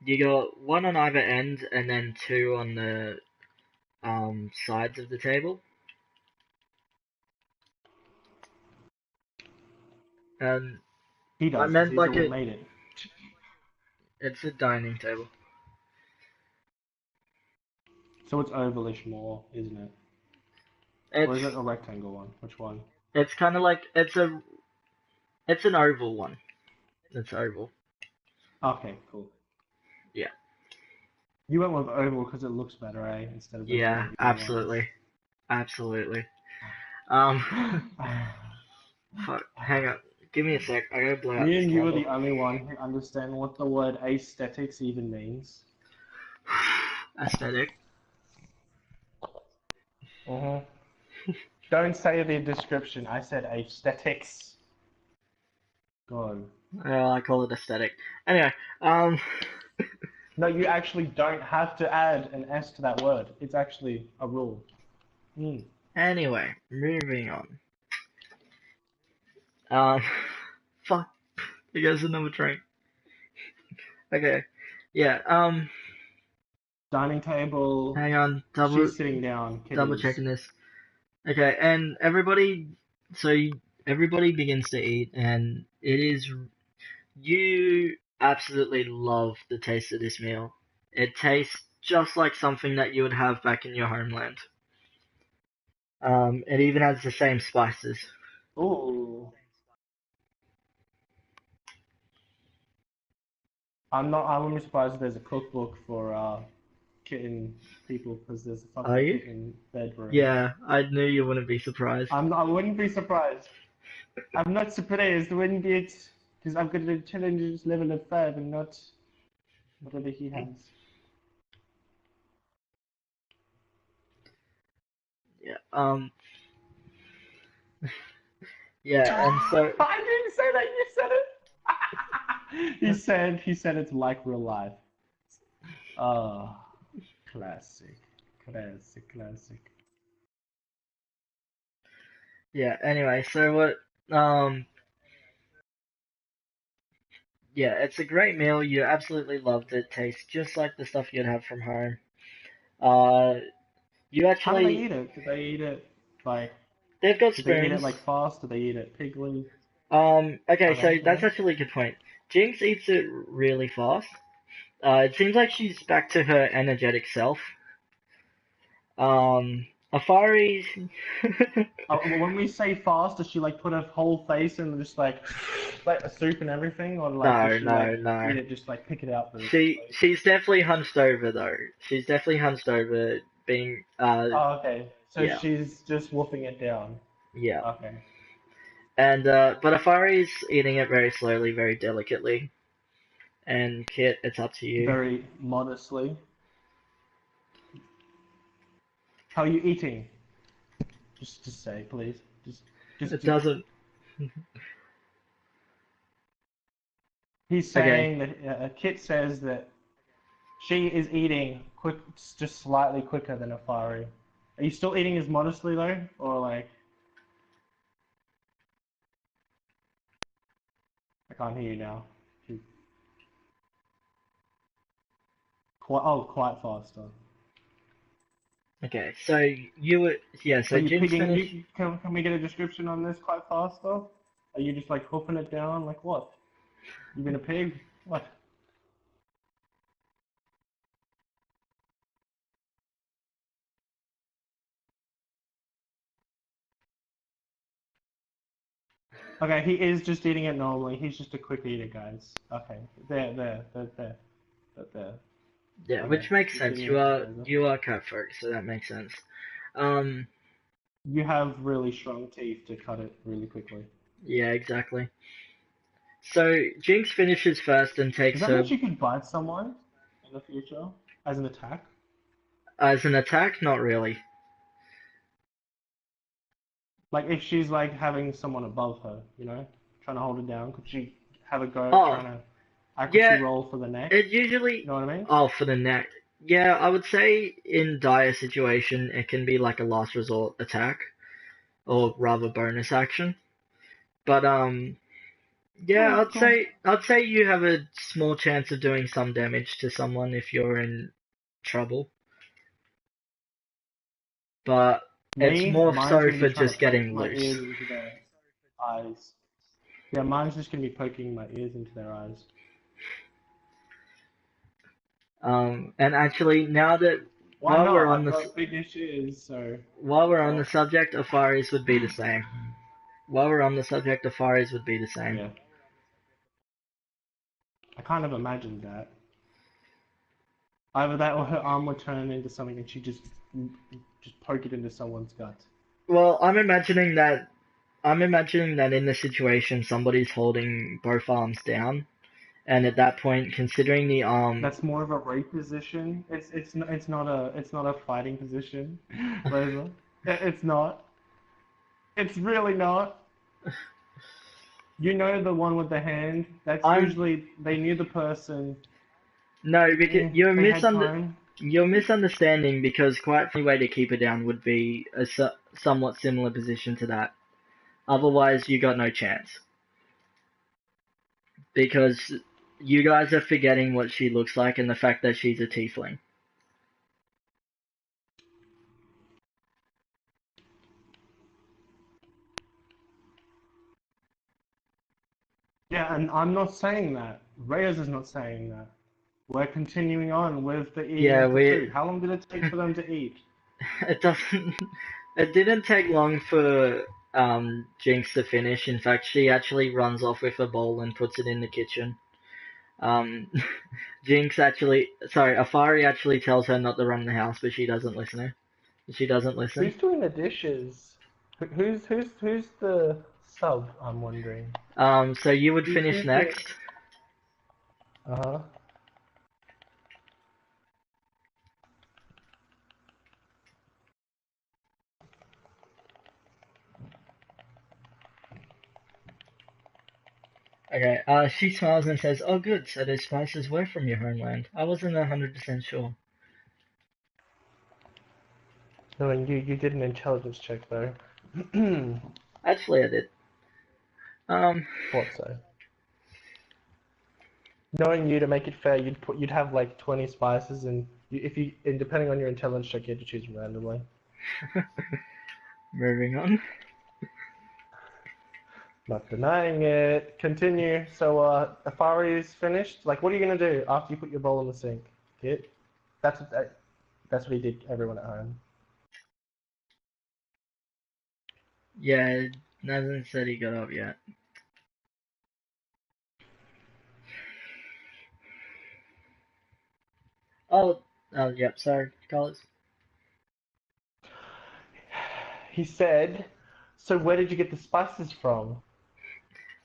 you got one on either end and then two on the sides of the table. And He I does because meant he's the like one who made it. it's a dining table. So it's ovalish more, isn't it? Or is it It's a rectangle one? Which one? it's kind of like it's an oval one. It's oval. Okay, cool. Yeah. You went with oval because it looks better, eh? Instead of those Yeah, regular ones. absolutely. Absolutely. Um fuck, hang on. Give me a sec. I gotta blow out Me this and you are candle. the only one who understand what the word aesthetics even means. Aesthetic. Mm-hmm. Don't say the description. I said aesthetics. God. I call it aesthetic. Anyway, um No, you actually don't have to add an S to that word. It's actually a rule. Mm. anyway, moving on. Um fuck, here goes another drink. Okay. Yeah, Dining table. hang on, She's sitting down. Kit double is. checking this. Okay, and so everybody begins to eat, and you absolutely love the taste of this meal. It tastes just like something that you would have back in your homeland. It even has the same spices. Ooh. I wouldn't be surprised if there's a cookbook for kitten people because there's a Are fucking you? kitten bedroom. Yeah, I knew you wouldn't be surprised. I wouldn't be surprised. I'm not surprised when it because I've got a challenges level of 5 and not whatever he has. Yeah. Yeah, and so I didn't say that. You said it. He said it's like real life. Oh, classic, classic. yeah. Anyway, so what? Um, yeah, it's a great meal. You absolutely loved it. Tastes just like the stuff you'd have from home. You How do they actually, eat it? Do they eat it like? they've got Do they eat it spoons. like fast? Do they eat it pigly? Okay, so Okay, that's yeah. actually a good point. Jinx eats it really fast. It seems like she's back to her energetic self. Afari, When we say fast, does she like put her whole face in just like a soup and everything, or like does no, she like no, no. eat it just like pick it out really She quickly? she's definitely hunched over though. She's definitely hunched over, being Oh, okay. So yeah, she's just wolfing it down. yeah. Okay. And but Afari's eating it very slowly, very delicately. And Kit, it's up to you. Very modestly. How are you eating? Just say, please. It Just. doesn't. He's Okay. saying that Kit says that she is eating quick, just slightly quicker than Afari. Are you still eating as modestly though, or like I can't hear you now? Quite faster. Okay. So you were, yeah. Are So you Jinx pigging? finished. Can we get a description on this quite faster? Are you just like hoofing it down? Like what? You been a pig? What? Okay, he is just eating it normally. He's just a quick eater, guys. Okay, there. Yeah, Okay, which makes just sense. eating You it with are Razor. you are cat folk, so that makes sense. Um. You have really strong teeth to cut it really quickly. Yeah. Exactly. So Jinx finishes first and Does takes that mean her she could bite someone in the future as an attack? as an attack. Not really. Like if she's like having someone above her, trying to hold her down, could she have a go at Oh, trying to accuracy yeah. roll for the neck? It usually. You know what I mean? Oh, for the neck. Yeah, I would say in dire situation, it can be like a last resort attack, or rather bonus action. But yeah, Alright, cool. I'd say you have a small chance of doing some damage to someone if you're in trouble. But it's Me, more mine's so gonna be for trying to just poke getting my loose. ears into their eyes. Yeah, mine's just gonna be poking my ears into their eyes. And actually, now that Why while we're not? on I've this got big issues, so while we're on the what? subject, Afaris would be the same. While we're on the subject, Afaris would be the same. Yeah, I kind of imagined that. Either that or her arm would turn into something and she just poke it into someone's gut. Well, I'm imagining that in the situation, somebody's holding both arms down, and at that point, considering the arm, That's more of a rape position. It's not a fighting position, Razor. It's not. It's really not. You know the one with the hand. That's I'm usually they knew the person. no, because They had time. you're misunderstanding, because quite the way to keep it down would be a somewhat similar position to that. Otherwise, you got no chance, because you guys are forgetting what she looks like and the fact that she's a tiefling. Yeah, and I'm not saying that. Reyes is not saying that. We're continuing on with the eating Yeah, of the we food. How long did it take for them to eat? it doesn't. It didn't take long for Jinx to finish. In fact, she actually runs off with a bowl and puts it in the kitchen. Um, Afari actually tells her not to run the house, but she doesn't listen. She doesn't listen. Who's doing the dishes? Who's the sub? I'm wondering. So you would finish Who's the? next. Uh-huh. Okay. She smiles and says, "Oh, good. So those spices were from your homeland. I wasn't 100% sure." Knowing you did an intelligence check though. Actually, I did. Um, Thought so. Knowing you to make it fair, you'd have like 20 spices and And depending on your intelligence check, you have to choose randomly. Moving on. Not denying it. Continue. So, Afari's finished. Like, what are you gonna do after you put your bowl in the sink? Kit? That's what he did. Everyone at home. Yeah, hasn't said he got up yet. Oh, yep, sorry, Carlos. He said, "So where did you get the spices from?"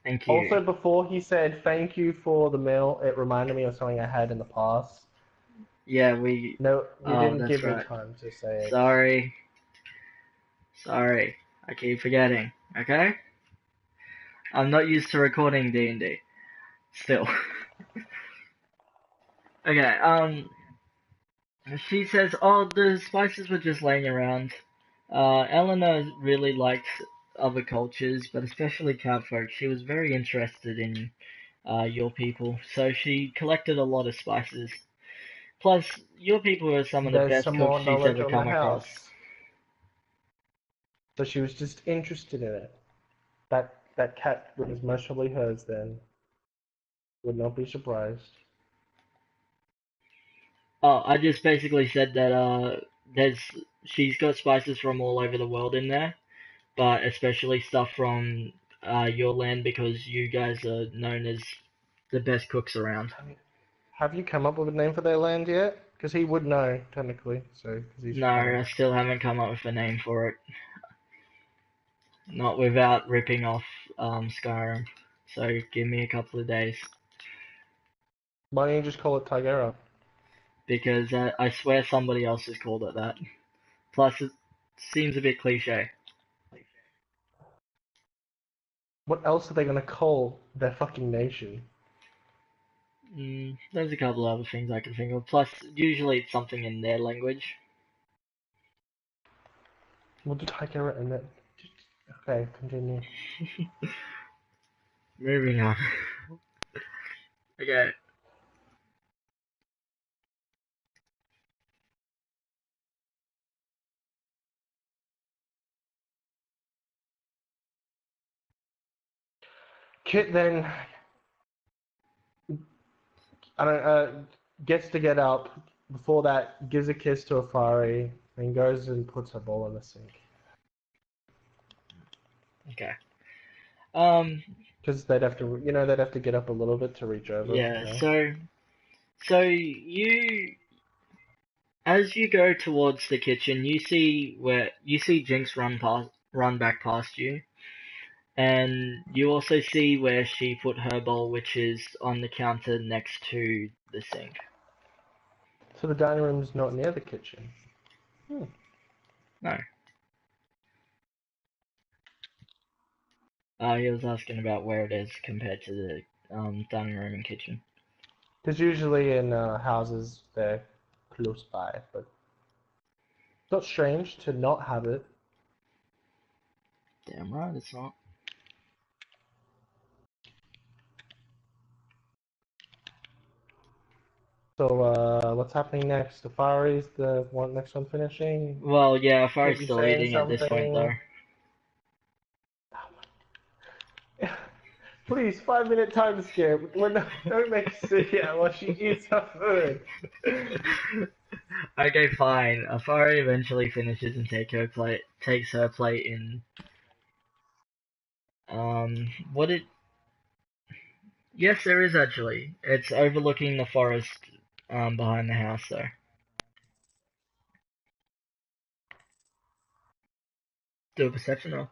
Thank you. Also, before he said thank you for the meal, it reminded me of something I had in the past. Yeah, No, you didn't that's give me right. time to say it. Sorry. I keep forgetting, okay? I'm not used to recording D&D. Still. Okay, she says, oh, the spices were just laying around. Eleanor really likes other cultures, but especially catfolk. She was very interested in your people, so she collected a lot of spices. Plus, your people are some of the There's best some cooks more she's knowledge ever on the come across. house. So she was just interested in it. That cat was most probably hers then. Would not be surprised. Oh, I just basically said that she's got spices from all over the world in there, but especially stuff from your land because you guys are known as the best cooks around. Have you come up with a name for their land yet? Because he would know, technically, so, because he's No, from... I still haven't come up with a name for it. Not without ripping off Skyrim. So give me a couple of days. Why don't you just call it Tigera? Because I swear somebody else has called it that. Plus, it seems a bit cliche. What else are they gonna call their fucking nation? There's a couple of other things I can think of. Plus, usually it's something in their language. We'll do Tigera and then... Okay, continue. Moving on. Okay. Kit then... gets to get up. Before that, gives a kiss to Afari, then goes and puts her bowl in the sink. Okay. Because they'd have to get up a little bit to reach over, Yeah. you know? So as you go towards the kitchen, you see Jinx run back past you, and you also see where she put her bowl, which is on the counter next to the sink. So the dining room's not near the kitchen. No. He was asking about where it is compared to the dining room and kitchen. Because usually in houses they're close by, but it's not strange to not have it. Damn right, it's not. So what's happening next? Safari's the next one finishing. Well, yeah, Kit, Fari's you still saying eating at this point, though. something? Please, 5 minute time skip. Don't make us sit here while she eats her food. Okay, fine. Afari eventually finishes and takes her plate in. What it? Yes, there is actually. It's overlooking the forest, behind the house, though. Do a perception roll.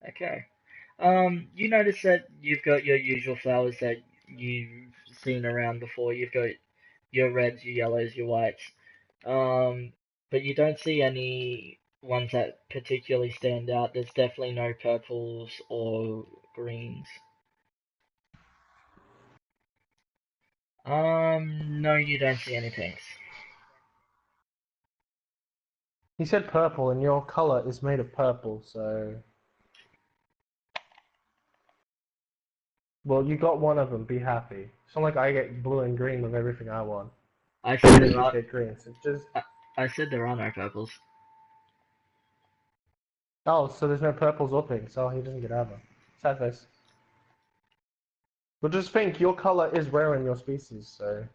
Okay. You notice that you've got your usual flowers that you've seen around before. You've got your reds, your yellows, your whites. But you don't see any ones that particularly stand out. There's definitely no purples or greens. No, you don't see any pinks. He said purple, and your color is made of purple, so... Well, you got one of them, be happy. It's not like I get blue and green with everything I want. I said You there are. just get green, so just... I said there are no purples. Oh, so there's no purples or pinks. Oh, he doesn't get either. Sad face. But just think, your color is rare in your species, so...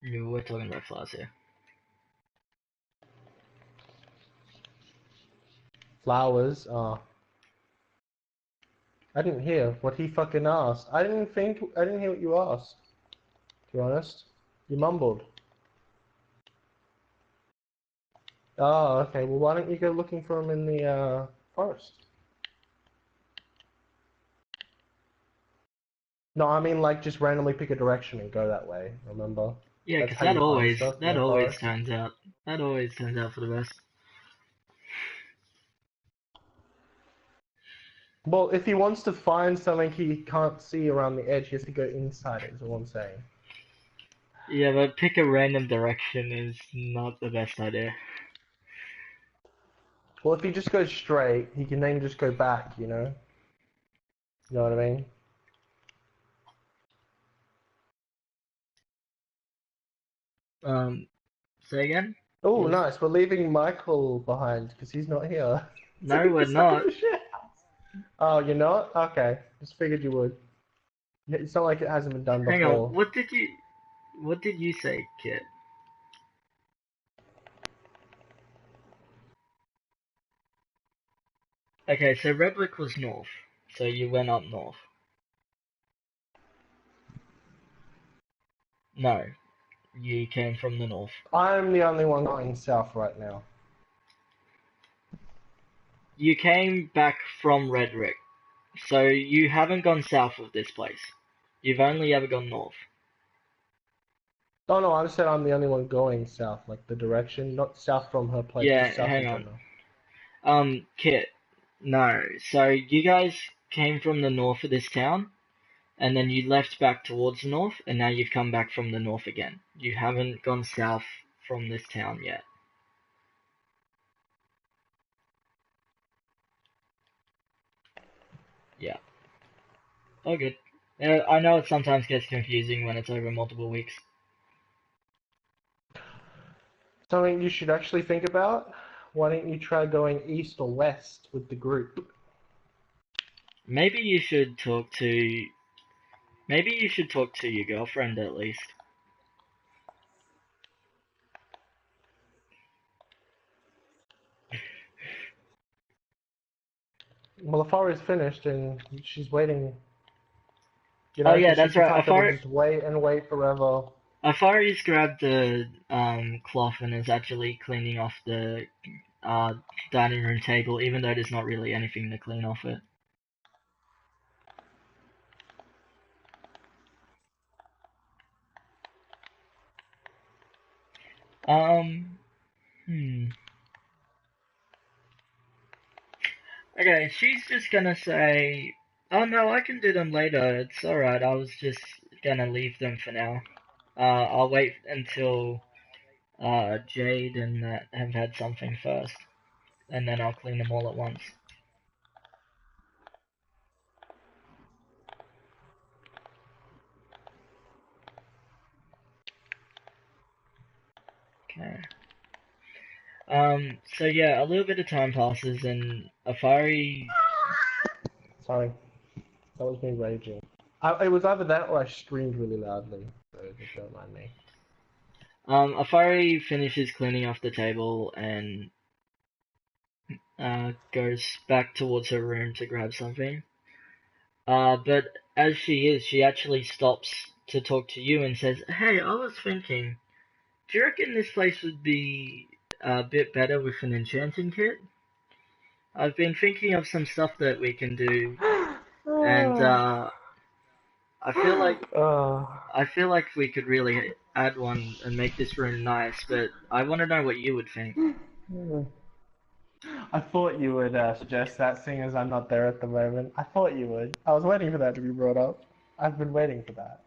We're talking about flowers here. Flowers, I didn't hear what he fucking asked. I didn't hear what you asked. To be honest. You mumbled. Oh, okay. Well, why don't you go looking for him in the, forest? No, I mean, like, just randomly pick a direction and go that way, remember? Yeah, That's because how you find stuff in the forest. turns out for the best. Well, if he wants to find something he can't see around the edge, he has to go inside it, is all I'm saying. Yeah, but pick a random direction is not the best idea. Well, if he just goes straight, he can then just go back, you know? You know what I mean? Say again? Oh, Was... nice. We're leaving Michael behind because he's not here. So No, we're he's stuck in not. the shit house. Oh, you're not? Okay. Just figured you would. It's not like it hasn't been done Hang on, before. what did you say, Kit? Okay, so Redwick was north, so you went up north. No, you came from the north. I'm the only one going south right now. You came back from Redwick, so you haven't gone south of this place. You've only ever gone north. Oh no, I said I'm the only one going south, like the direction, not south from her place, Yeah, just south in hang on. general. Kit, no. So you guys came from the north of this town, and then you left back towards the north, and now you've come back from the north again. You haven't gone south from this town yet. Yeah. All good. I know it sometimes gets confusing when it's over multiple weeks. Something you should actually think about? Why don't you try going east or west with the group? Maybe you should talk to... Maybe you should talk to your girlfriend at least. Well, Afari's finished and she's waiting, you Oh know, yeah, because she's that's the right. type that'll just wait and wait forever. Afari's grabbed the cloth and is actually cleaning off the dining room table, even though there's not really anything to clean off it. Um, hmm. Okay, she's just gonna say, "Oh no, I can do them later. It's alright. I was just gonna leave them for now. I'll wait until Jade and that have had something first, and then I'll clean them all at once." Okay. So yeah, a little bit of time passes and Afari, Sorry, that was me raging. It was either that or I screamed really loudly, so just don't mind me. Afari finishes cleaning off the table and goes back towards her room to grab something. But as she actually stops to talk to you and says, "Hey, I was thinking, do you reckon this place would be a bit better with an enchanting kit? I've been thinking of some stuff that we can do, and I feel like Uh, I feel like we could really add one and make this room nice, but I want to know what you would think." I thought you would suggest that, seeing as I'm not there at the moment. I thought you would. I was waiting for that to be brought up. I've been waiting for that.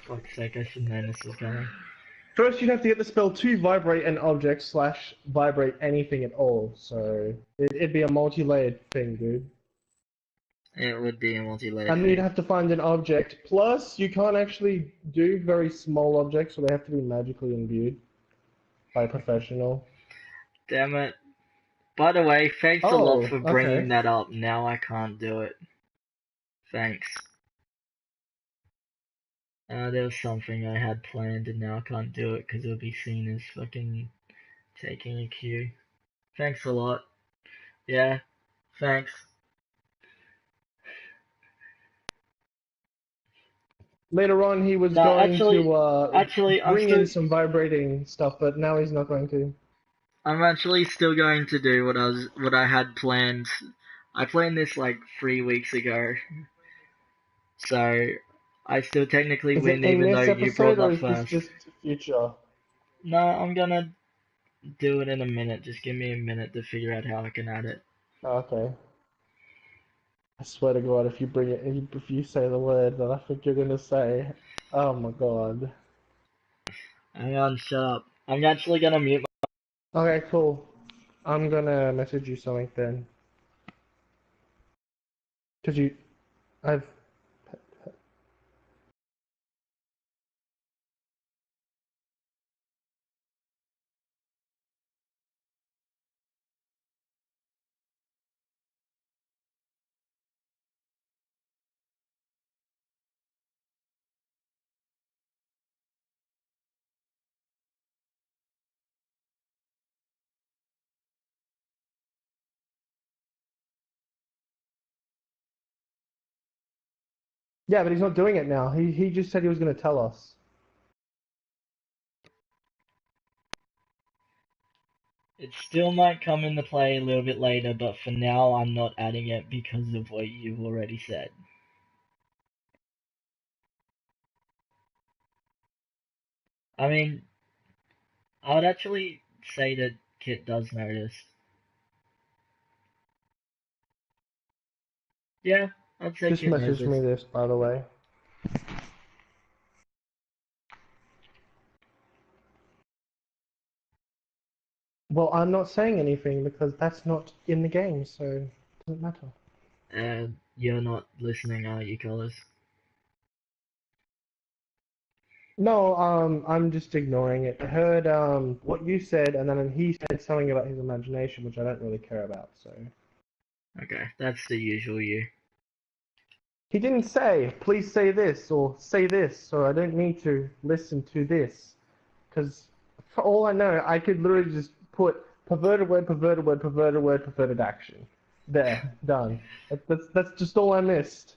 Fuck's sake, I should know this was coming. First, you'd have to get the spell to vibrate an object / vibrate anything at all. So it'd be a multi-layered thing, dude. It would be a multi-layered And you'd thing. have to find an object. Plus, you can't actually do very small objects, so they have to be magically imbued by a professional. Damn it. By the way, thanks a lot Oh, for bringing okay. that up. Now I can't do it. Thanks. There was something I had planned and now I can't do it because it'll be seen as fucking taking a cue. Thanks a lot. Yeah, thanks. Later on, he was No, going to I'm bring in still, some vibrating stuff, but now he's not going to. I'm actually still going to do what I had planned. I planned this like 3 weeks ago, so I still technically Is it win in even though this you brought episode, it or up is this first. just future? No, I'm gonna do it in a minute. Just give me a minute to figure out how I can add it. Oh, okay. I swear to God, if you bring it, if you say the word that I think you're gonna say, oh my God. Hang on, shut up. I'm actually gonna mute Okay, cool. I'm gonna message you something then. Cause I've. Yeah, but he's not doing it now. He just said he was gonna tell us. It still might come into play a little bit later, but for now I'm not adding it because of what you've already said. I mean, I would actually say that Kit does notice. Yeah, I'd say Just Kit knows message this. me this, by the way. Well, I'm not saying anything because that's not in the game, so it doesn't matter. You're not listening, are you, Colors? No, I'm just ignoring it. I heard what you said, and then he said something about his imagination, which I don't really care about. So Okay, that's the usual you. he didn't say, "Please say this" or "say this," so I don't need to listen to this, because for all I know, I could literally just put perverted word, perverted word, perverted word, perverted action. There, done. That's just all I missed.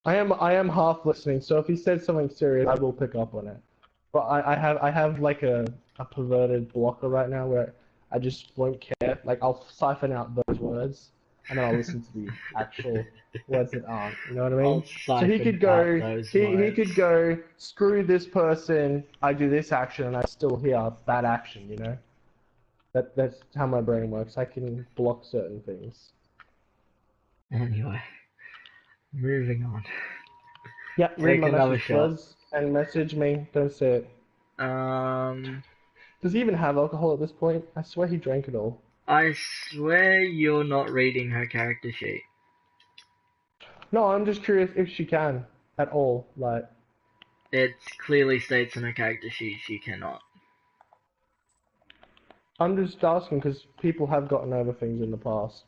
I am half listening, so if he said something serious, I will pick up on it. But I have like a perverted blocker right now where I just won't care. Like I'll siphon out those words and then I'll listen to the actual words that aren't. You know what I I'll mean? So he siphon could out go those he words. could go screw this person. I do this action and I still hear that action. You know. That's how my brain works. I can block certain things. Anyway, moving on. Yeah, read Take my another message, shot. Buzz, and message me. Don't say it. Um, Does he even have alcohol at this point? I swear he drank it all. I swear you're not reading her character sheet. No, I'm just curious if she can at all. Like, It clearly states on her character sheet she cannot. I'm just asking because people have gotten over things in the past.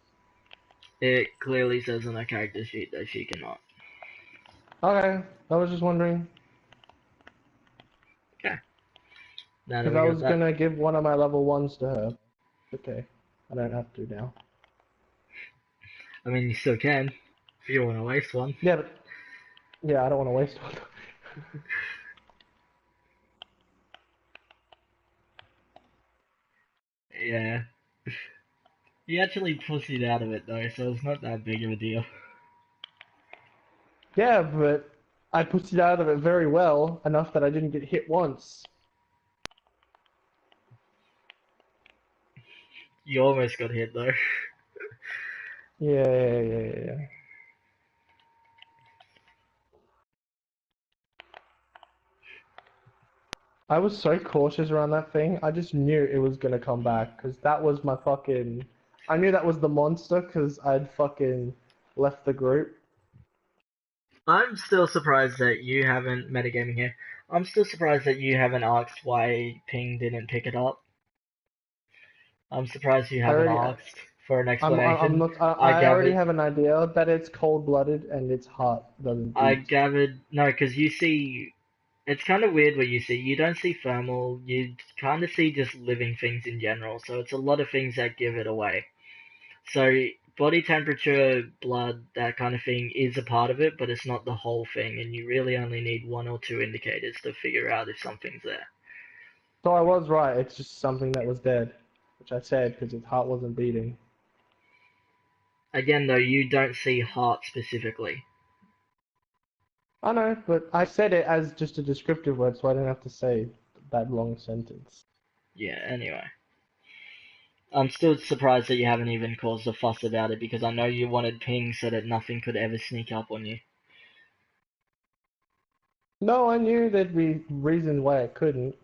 It clearly says on her character sheet that she cannot. Okay, I was just wondering Okay, now that because we I got was that. gonna give one of my level ones to her. Okay, I don't have to now. I mean, you still can, if you want to waste one. Yeah, but yeah, I don't want to waste one. Yeah. You actually pussied out of it though, so it's not that big of a deal. Yeah, but I pussied out of it very well, enough that I didn't get hit once. You almost got hit though. Yeah. I was so cautious around that thing. I just knew it was gonna come back because that was my fucking. I knew that was the monster because I'd fucking left the group. I'm still surprised that you haven't metagaming here. I'm still surprised that you haven't asked why Ping didn't pick it up. I'm surprised you I haven't already. asked for an I'm explanation. not. I I already gathered, have an idea that it's cold-blooded and its heart doesn't I beat. gathered, no, because you see, it's kind of weird what you see. You don't see thermal, you kind of see just living things in general, so it's a lot of things that give it away. So, body temperature, blood, that kind of thing is a part of it, but it's not the whole thing, and you really only need one or two indicators to figure out if something's there. So I was right. It's just something that was dead, which I said because its heart wasn't beating. Again, though, you don't see heart specifically. I know, but I said it as just a descriptive word, so I didn't have to say that long sentence. Yeah, anyway. I'm still surprised that you haven't even caused a fuss about it, because I know you wanted ping so that nothing could ever sneak up on you. No, I knew there'd be reasons why I couldn't.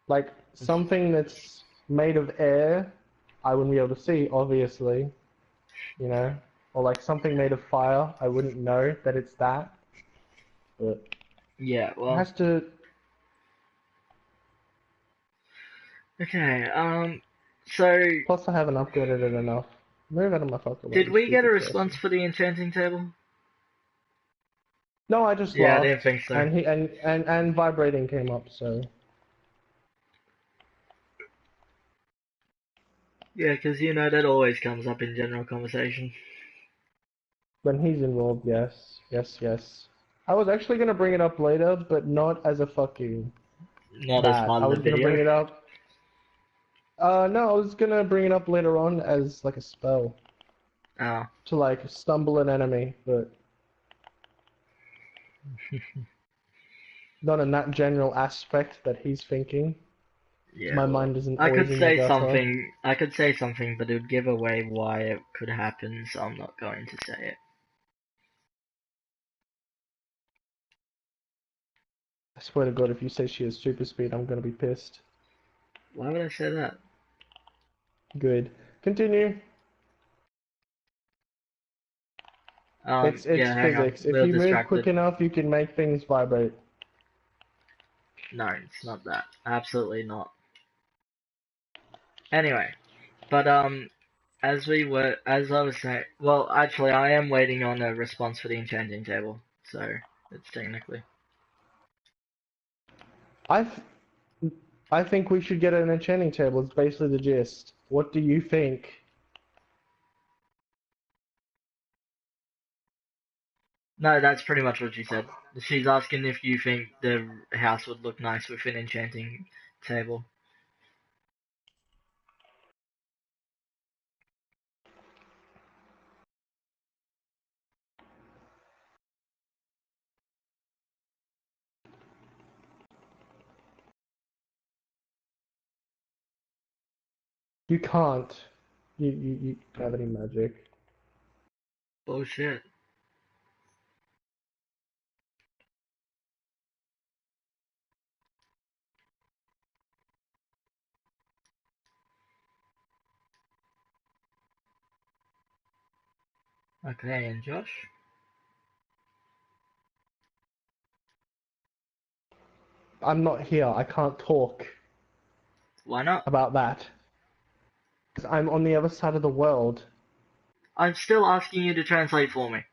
Like, something that's made of air, I wouldn't be able to see, obviously, you know? Or like something made of fire, I wouldn't know that it's that. But Yeah, it well, has to. okay, so, Plus, I haven't upgraded it enough. Move out of my fucking way, did you we get a stupid response person. for the enchanting table? No, I just Yeah, I didn't laughed, think so. and and vibrating came up. So Yeah, because you know that always comes up in general conversation. when he's involved, yes. I was actually gonna bring it up later, but not as a fucking Not as that. part I of the was gonna video. bring it up. No, I was gonna bring it up later on as like a spell Oh. to like stumble an enemy, but not in that general aspect that he's thinking. Yeah, My well, mind isn't I always could in the say gutter. something, but it would give away why it could happen, so I'm not going to say it. I swear to God, if you say she has super speed, I'm gonna be pissed. Why would I say that? Good. Continue. It's Yeah, hang on. physics. If Little you move quick distracted. enough, you can make things vibrate. No, it's not that. Absolutely not. Anyway, but as I was saying, well, actually, I am waiting on a response for the enchanting table, so it's technically. I I think we should get an enchanting table. It's basically the gist. What do you think? No, that's pretty much what she said. She's asking if you think the house would look nice with an enchanting table. You can't. You don't have any magic. Bullshit. Okay, and Josh? I'm not here. I can't talk Why not? about that. 'Cause I'm on the other side of the world. I'm still asking you to translate for me.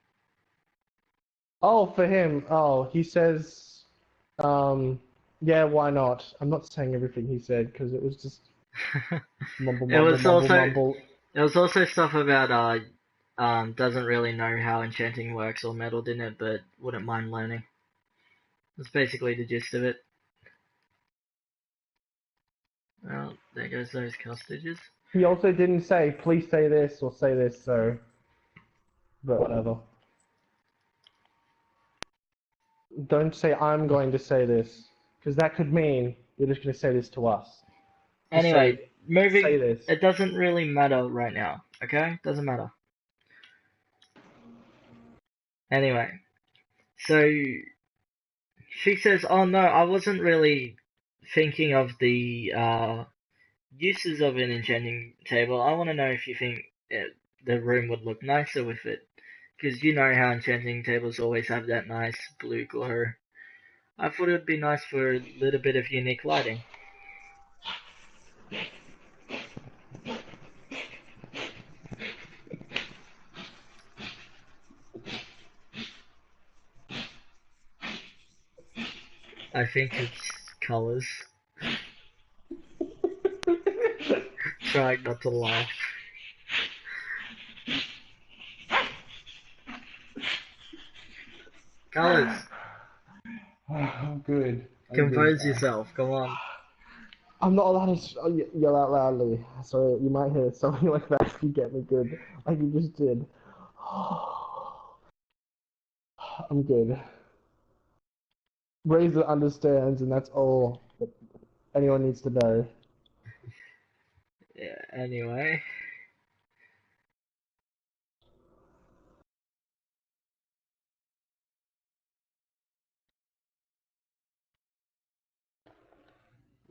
Oh, for him. Oh, he says, yeah, why not? I'm not saying everything he said because it was just mumble, it mumble, was mumble, also mumble. it was also stuff about doesn't really know how enchanting works or meddled in it, but wouldn't mind learning. That's basically the gist of it. Well, there goes those costages. He also didn't say, please say this or say this, so, but whatever. Don't say I'm going to say this, because that could mean you're just going to say this to us. Just Anyway, say moving. this. It doesn't really matter right now. Okay, doesn't matter. Anyway, so she says, "Oh no, I wasn't really thinking of the uses of an enchanting table. I want to know if you think the room would look nicer with it, because you know how enchanting tables always have that nice blue glow. I thought it would be nice for a little bit of unique lighting." I think it's colors. Trying not to laugh. Colors. I'm good. Compose yourself. Come on. I'm not allowed to yell out loudly, so you might hear something like that if you get me good, like you just did. I'm good. Razor understands, and that's all that anyone needs to know. Yeah, anyway.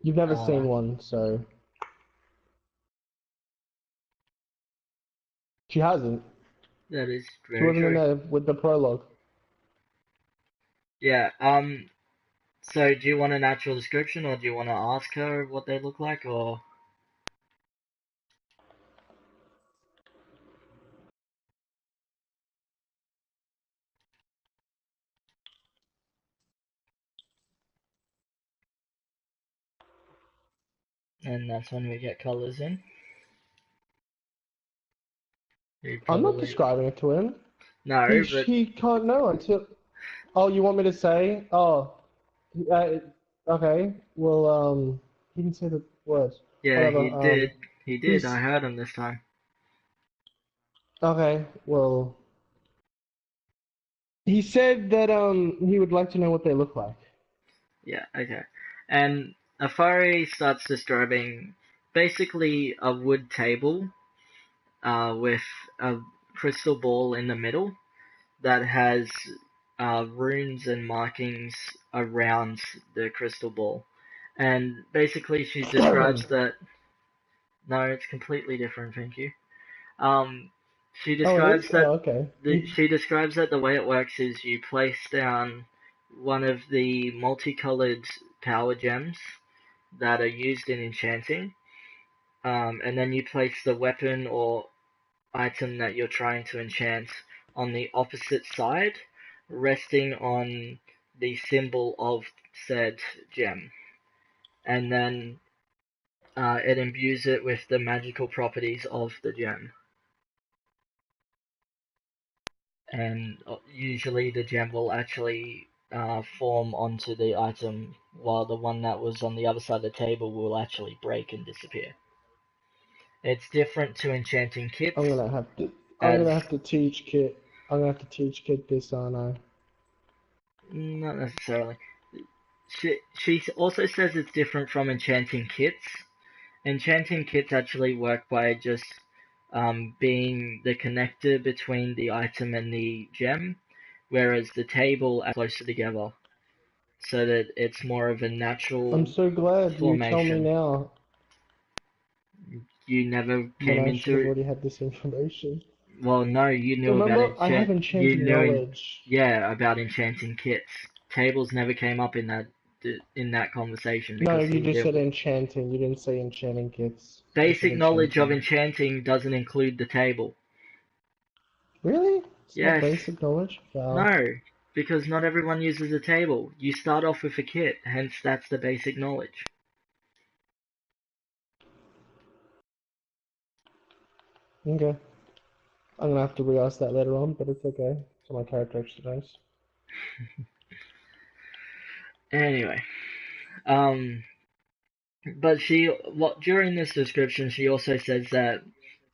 You've never seen one, so she hasn't. That is She very wasn't in true. there with the prologue. Yeah, so do you want an actual description, or do you want to ask her what they look like, or? And that's when we get colors in. I'm not describing it to him. No, but He can't know until. Oh, you want me to say? Oh, okay. Well, he can say the words. yeah, Whatever. he did. He did. I He's heard him this time. okay. Well, he said that he would like to know what they look like. Yeah, okay. And Afari starts describing basically a wood table with a crystal ball in the middle that has runes and markings around the crystal ball. And basically, she describes that. No, it's completely different. Thank you. Um, she Oh, it describes is. that Oh, okay. she describes that the way it works is you place down one of the multicolored power gems that are used in enchanting, and then you place the weapon or item that you're trying to enchant on the opposite side, resting on the symbol of said gem, and then it imbues it with the magical properties of the gem. And usually the gem will actually form onto the item, while the one that was on the other side of the table will actually break and disappear. It's different to enchanting kits, I'm gonna have to. I'm as gonna have to teach Kit. I'm gonna have to teach Kit this, aren't I? not necessarily. She also says it's different from enchanting kits. Enchanting kits actually work by just being the connector between the item and the gem, whereas the table are closer together, so that it's more of a I'm natural so glad you tell me formation. now You never when came I should have into. already had this information. Well, no, you knew about Remember, I have You enchanting knew knowledge. yeah, about enchanting kits. Tables never came up in that conversation No, because you he just did. said enchanting. You didn't say enchanting kits. You said Basic knowledge of enchanting. enchanting doesn't include the table. Really? It's not Yes. basic knowledge? Wow. No, because not everyone uses a table. You start off with a kit, hence that's the basic knowledge. Okay. I'm gonna have to re-ask that later on, but it's okay. So my character exercise. Anyway, but during this description, she also says that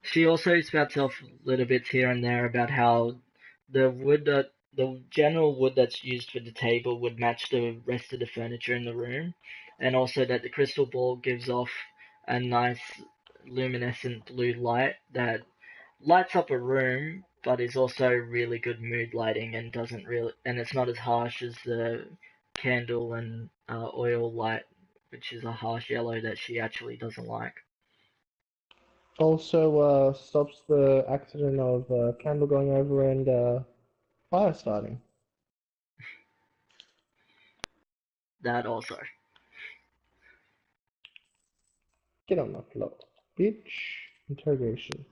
she also spouts off little bits here and there about how the wood the general wood that's used for the table would match the rest of the furniture in the room, and also that the crystal ball gives off a nice luminescent blue light that lights up a room, but is also really good mood lighting and doesn't really, and it's not as harsh as the candle and oil light, which is a harsh yellow that she actually doesn't like. Also, stops the accident of candle going over and fire starting. That also. Get on the floor, bitch. Interrogation.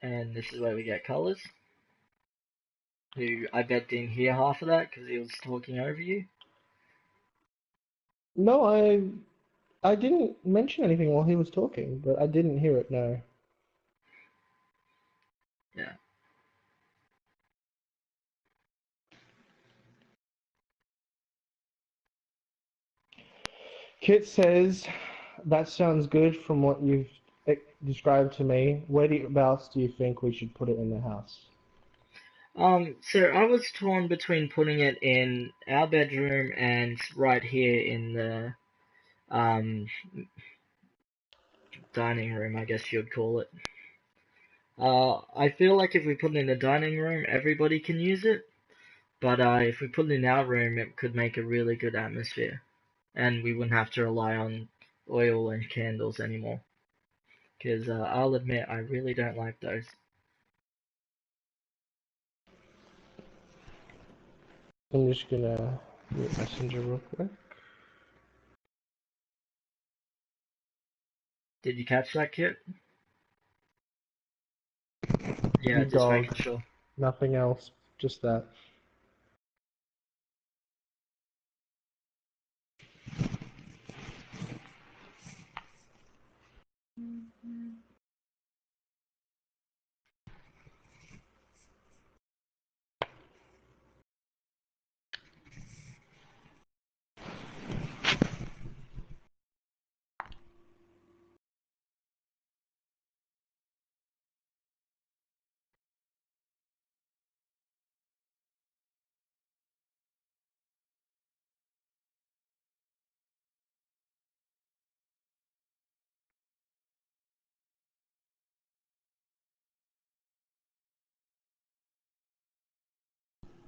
And this is where we get colors. Who I bet didn't hear half of that because he was talking over you. No, I didn't mention anything while he was talking, but I didn't hear it, no. Yeah. Kit says, that sounds good from what you've described to me. Whereabouts do you think we should put it in the house? So I was torn between putting it in our bedroom and right here in the um dining room, I guess you'd call it. I feel like if we put it in the dining room, everybody can use it. But if we put it in our room, it could make a really good atmosphere, and we wouldn't have to rely on oil and candles anymore. Because I'll admit, I really don't like those. I'm just gonna mute Messenger real quick. Did you catch that, Kit? Yeah, You just dog. making sure. Nothing else, just that.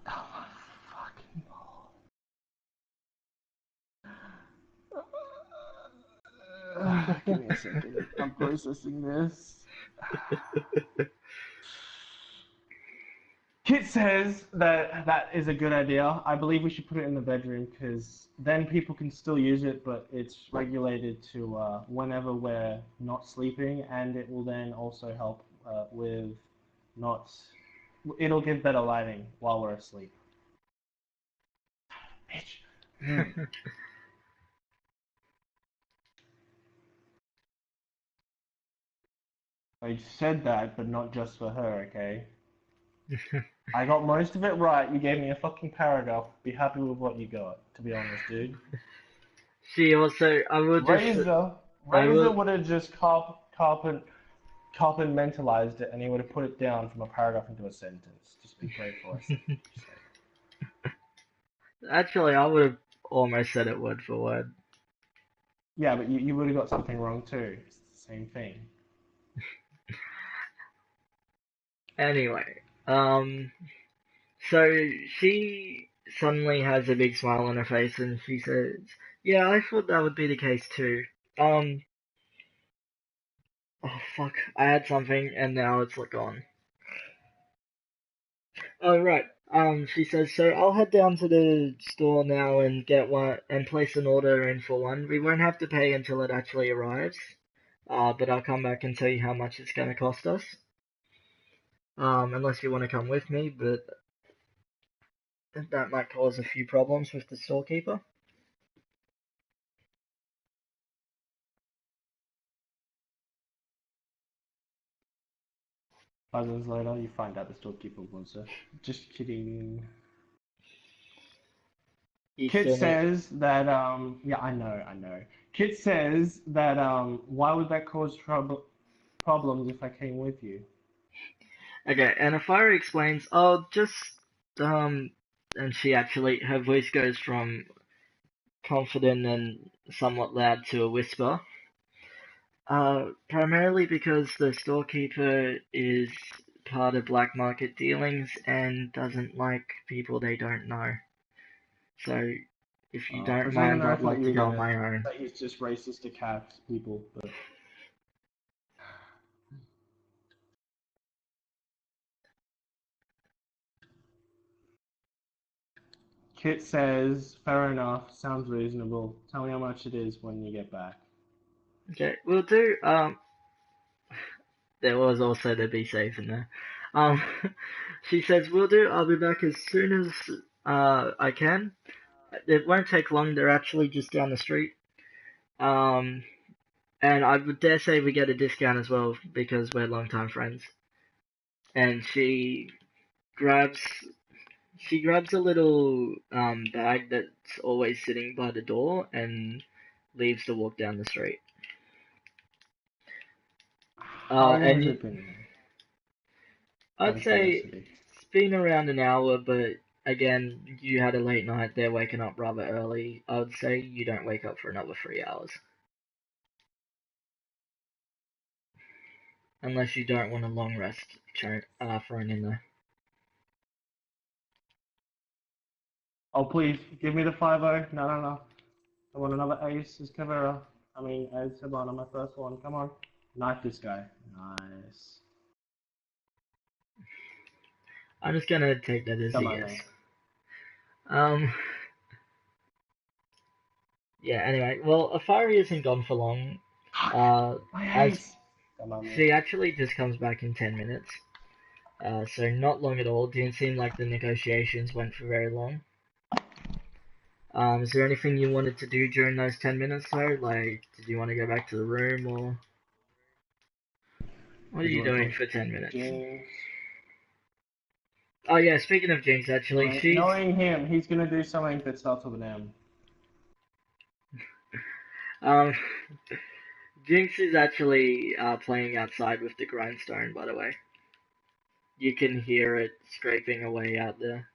Oh my fucking lord. Give me a second. I'm processing this. Kit says that that is a good idea. I believe we should put it in the bedroom because then people can still use it, but it's regulated to whenever we're not sleeping, and it will then also help with not. It'll give better lighting while we're asleep. Bitch. I said that, but not just for her, okay? I got most of it right. You gave me a fucking paragraph. Be happy with what you got, to be honest, dude. She also, I Razor will, would have just compartmentalized it, and he would have put it down from a paragraph into a sentence. Just be grateful I said what you said. actually, I would have almost said it word for word. Yeah, but you would have got something wrong too. It's the same thing. Anyway, so she suddenly has a big smile on her face and she says, "Yeah, I thought that would be the case too. Um, oh fuck, I had something and now it's like gone. Oh right. She says, so I'll head down to the store now and get one and place an order in for one. We won't have to pay until it actually arrives. But I'll come back and tell you how much it's gonna cost us. Unless you want to come with me, but that might cause a few problems with the storekeeper. Buzzers later, you find out the storekeeper was a. Just kidding. You Kit still need. says that yeah, I know. Kit says that why would that cause problems if I came with you? Okay, and Afari explains, oh, just, um, and her voice goes from confident and somewhat loud to a whisper. Primarily because the storekeeper is part of black market dealings and doesn't like people they don't know. So, if you For don't a second mind, there, I I'd thought like you to were go on gonna my own. say he's just racist to cats people, but Kit says, fair enough, sounds reasonable. Tell me how much it is when you get back. Okay, we'll do, there was also the be safe in there. Um, she says, we'll do, I'll be back as soon as, I can. It won't take long, they're actually just down the street. Um, and I would dare say we get a discount as well because we're longtime friends. And grabs she grabs a little bag that's always sitting by the door and leaves to walk down the street. How long has And it been there? Out I'd of say curiosity. it's been around an hour, but again, you had a late night, they're waking up rather early. I would say you don't wake up for another 3 hours. Unless you don't want a long rest thrown in there. Oh, please, give me the 5-0. No, no, no. I want another ace as Caveira. Ace Hibana, my first one. Come on. Knife this guy. Nice. I'm just gonna take that as a Come on, yes. mate. Um, yeah, anyway, well, Afari isn't gone for long. My As ace! Come on, mate. she actually just comes back in 10 minutes. So not long at all. Didn't seem like the negotiations went for very long. Is there anything you wanted to do during those 10 minutes though? Like, did you want to go back to the room or what are Did you you want to doing talk for 10 minutes? Jinx? Oh yeah, speaking of Jinx, actually, Knowing him, he's gonna do something that starts with an M. um, Jinx is actually playing outside with the grindstone. By the way, you can hear it scraping away out there.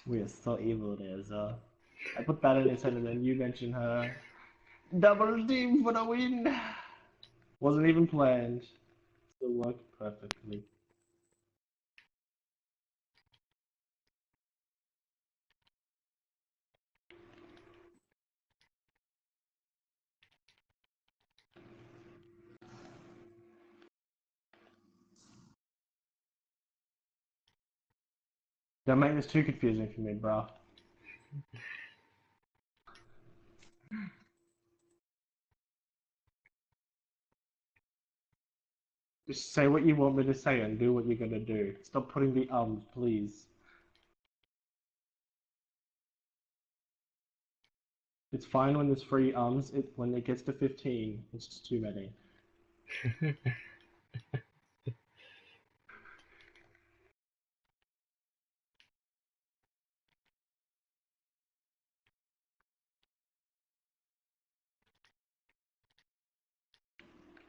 We are so evil, Razor. I put that in his head and then you mention her. Double team for the win! Wasn't even planned. Still worked perfectly. Don't make this too confusing for me, bro. Just say what you want me to say and do what you're gonna do. Stop putting the ums, please. It's fine when there's 3 ums. When it gets to 15, it's just too many.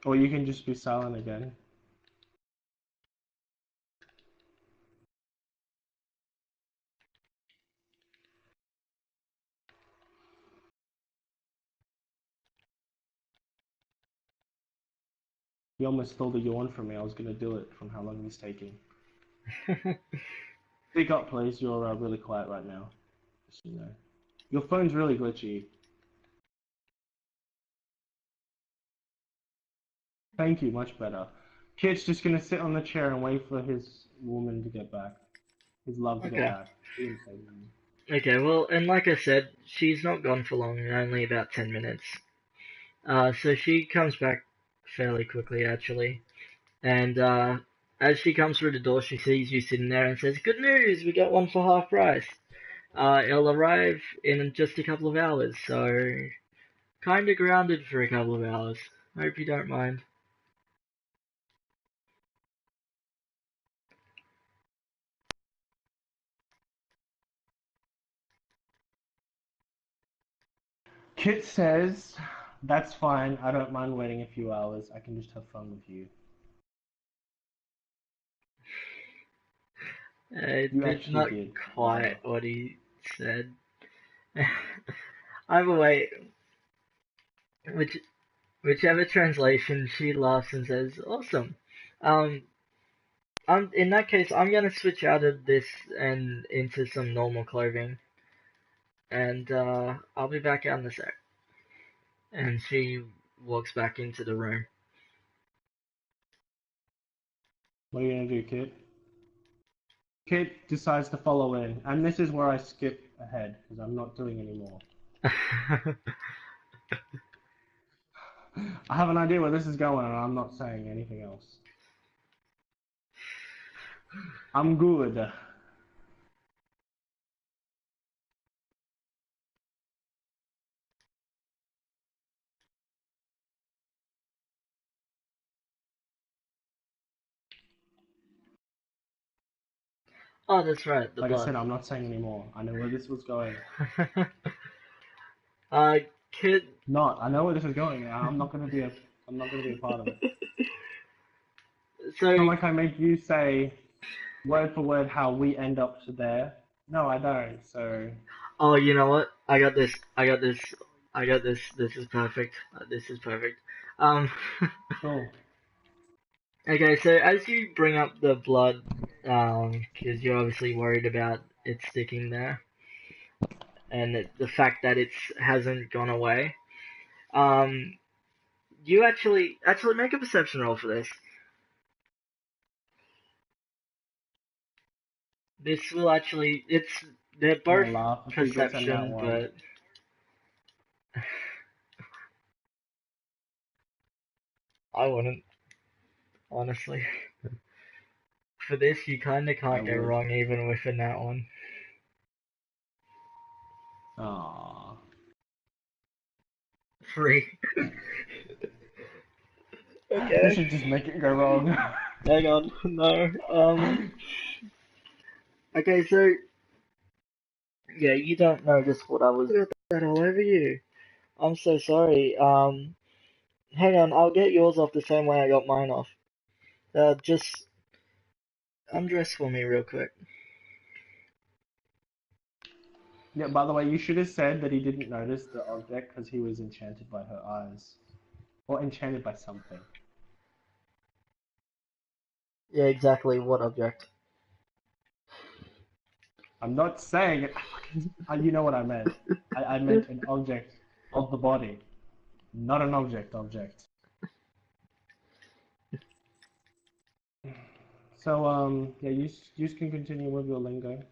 Or you can just be silent again. He almost stole the yawn from me. I was gonna do it from how long he's taking. Speak up, please. You're really quiet right now. Just so you know. Your phone's really glitchy. Thank you, much better. Kid's just gonna sit on the chair and wait for his woman to get back. His love to get Okay. back. He didn't say woman. Okay, well, and like I said, she's not gone for long, only about 10 minutes. So she comes back fairly quickly, actually. And as she comes through the door, she sees you sitting there and says, "Good news, we got one for half price. It'll arrive in just a couple of hours, so kinda grounded for a couple of hours. Hope you don't mind." Kit says, that's fine. I don't mind waiting a few hours. I can just have fun with you. You It's actually not did. quite what he said. Either way, which, whichever translation, she laughs and says, "Awesome." Um, in that case, I'm gonna switch out of this and into some normal clothing, and I'll be back out in a sec. And she walks back into the room. What are you gonna do, Kit? Kit decides to follow in, and this is where I skip ahead because I'm not doing anymore. I have an idea where this is going, and I'm not saying anything else. I'm good. Oh, that's right, the Like I blood. said, I'm not saying anymore. I know where this was going. Kid. Not. I know where this is going. I'm not gonna be a. I'm not gonna be a part of it. So. It's not like I made you say word for word how we end up to there. No, I don't. So. Oh, you know what? I got this. I got this. I got this. This is perfect. This is perfect. Um. Cool. Okay, so as you bring up the blood, because you're obviously worried about it sticking there, and the fact that it hasn't gone away, um, you actually make a perception roll for this. This will actually, they're I'm both gonna laugh if he gets in that perception, one. but I wouldn't, honestly. For this, you kinda I can't go would. wrong even within that one. Aww. 3. You Okay. should just make it go wrong. Hang on, no. Okay, so yeah, you don't notice what I was got that all over you. I'm so sorry. Hang on, I'll get yours off the same way I got mine off. Just undress for me real quick. Yeah, by the way, you should have said that he didn't notice the object because he was enchanted by her eyes. Or enchanted by something. Yeah, exactly. What object? I'm not saying it. You know what I meant. I meant an object of the body. Not an object. So, yeah, you can continue with your lingo.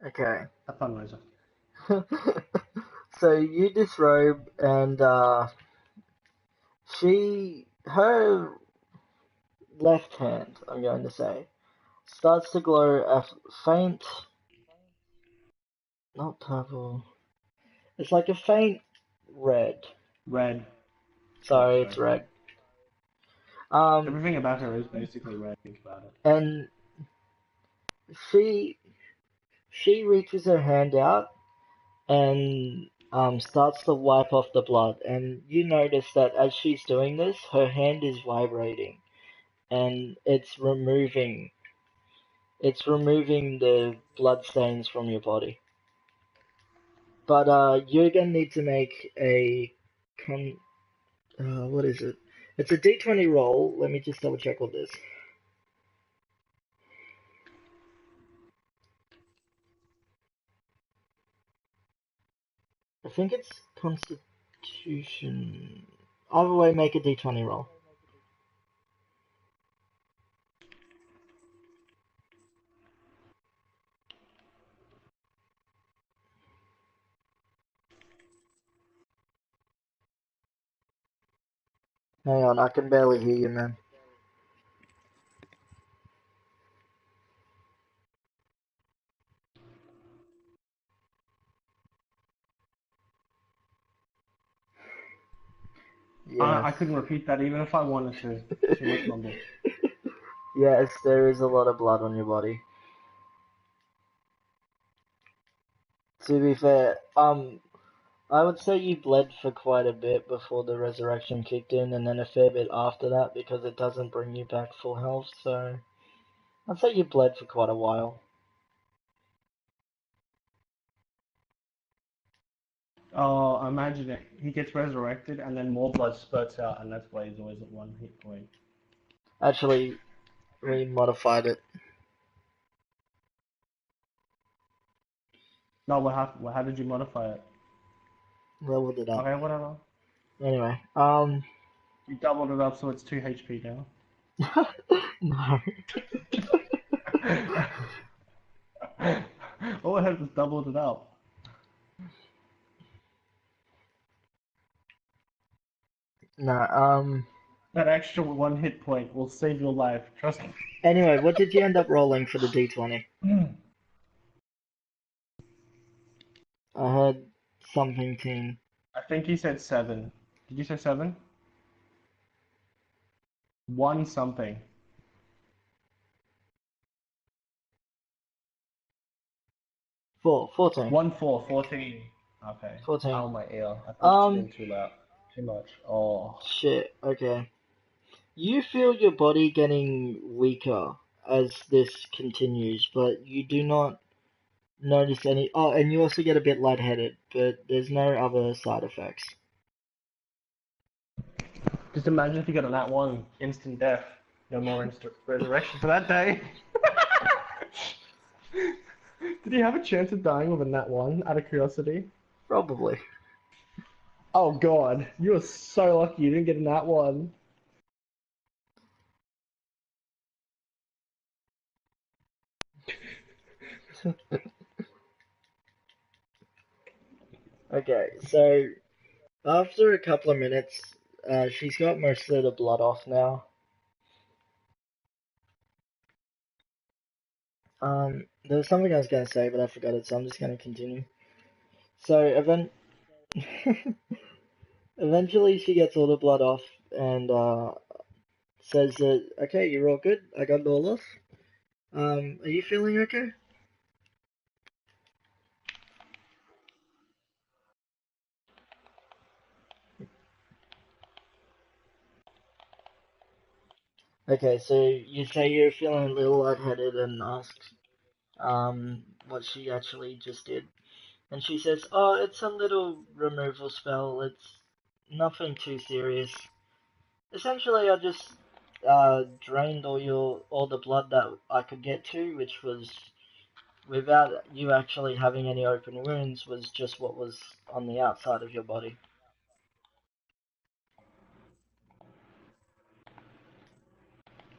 Okay. A fundraiser. So you disrobe and her left hand, I'm going to say, starts to glow a faint, not purple. It's like a faint red. Red. Yep, Sorry, it's sure. red. Um, Everything about her is basically red. Think about it. and she she reaches her hand out and starts to wipe off the blood. And you notice that as she's doing this, her hand is vibrating, and it's removing the blood stains from your body. But you're gonna need to make a what is it? It's a D20 roll. Let me just double check what this. I think it's Constitution. Either way, make a D20 roll. Hang on, I can barely hear you, man. Yes. I couldn't repeat that even if I wanted to. Too much mumble. Yes, there is a lot of blood on your body. To be fair, I would say you bled for quite a bit before the resurrection kicked in, and then a fair bit after that because it doesn't bring you back full health, so I'd say you bled for quite a while. Oh, imagine it. He gets resurrected and then more blood spurts out, and that's why he's always at 1 hit point. Actually, we modified it. No, what happened? How did you modify it? Leveled it up. Okay, whatever. Anyway, You doubled it up so it's 2 HP now. no. All I had was doubled it up. No, That extra 1 hit point will save your life. Trust me. anyway, what did you end up rolling for the D20? I heard something teen. I think he said 7. Did you say 7? 1 something. 14. 1 4, 14. Okay. 14. Ow, my ear. I think it's been too loud. Too much. Oh. Shit, okay. You feel your body getting weaker as this continues, but you do not notice any. Oh, and you also get a bit lightheaded, but there's no other side effects. Just imagine if you got a nat 1, instant death. No more instant resurrection for that day. Did he have a chance of dying with a nat 1 out of curiosity? Probably. Oh god, you were so lucky you didn't get a nat 1. Okay, so after a couple of minutes, she's got most of the blood off now. There was something I was gonna say, but I forgot it, so I'm just gonna continue. So eventually she gets all the blood off and says that, okay, you're all good. I got it all off. Are you feeling okay? Okay, so you say you're feeling a little lightheaded and ask what she actually just did. And she says, oh, it's a little removal spell. It's nothing too serious. Essentially, I just drained all the blood that I could get to, which was without you actually having any open wounds, was just what was on the outside of your body.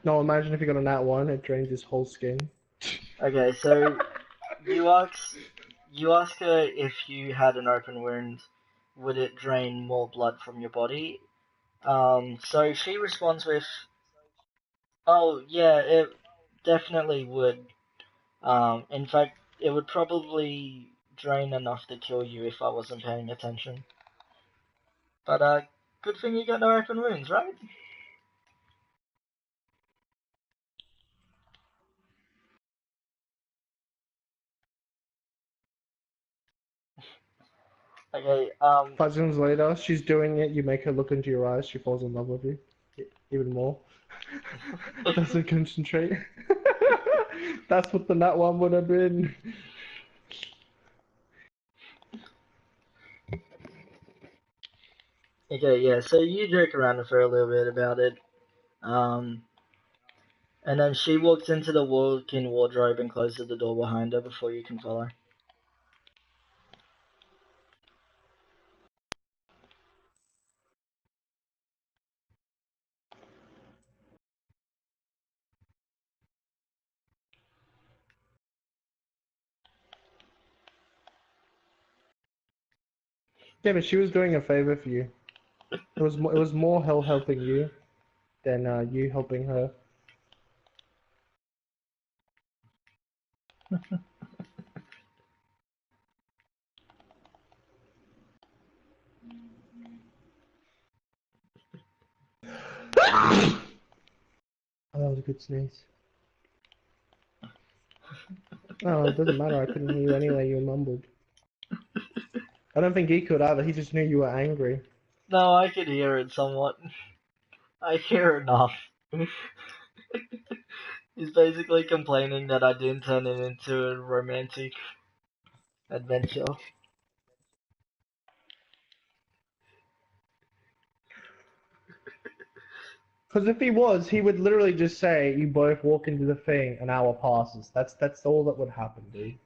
No, imagine if you got a nat 1, it drains his whole skin. Okay, so you ask her if you had an open wound, would it drain more blood from your body? So she responds with, oh yeah, it definitely would. In fact, it would probably drain enough to kill you if I wasn't paying attention. But good thing you got no open wounds, right? Okay, 5 seconds later, she's doing it, you make her look into your eyes, she falls in love with you. Even more. Doesn't concentrate. That's what the nat 1 would have been. okay, yeah, so you joke around with her a little bit about it. Um, and then she walks into the walk-in wardrobe and closes the door behind her before you can follow. Yeah, but she was doing a favor for you. It was more her helping you than you helping her. Oh, that was good sneeze. Oh, it doesn't matter. I couldn't hear you anyway. You mumbled. I don't think he could either. He just knew you were angry. No, I could hear it somewhat. I hear enough. He's basically complaining that I didn't turn it into a romantic adventure. Because if he was, he would literally just say, "You both walk into the thing, an hour passes." That's all that would happen, dude.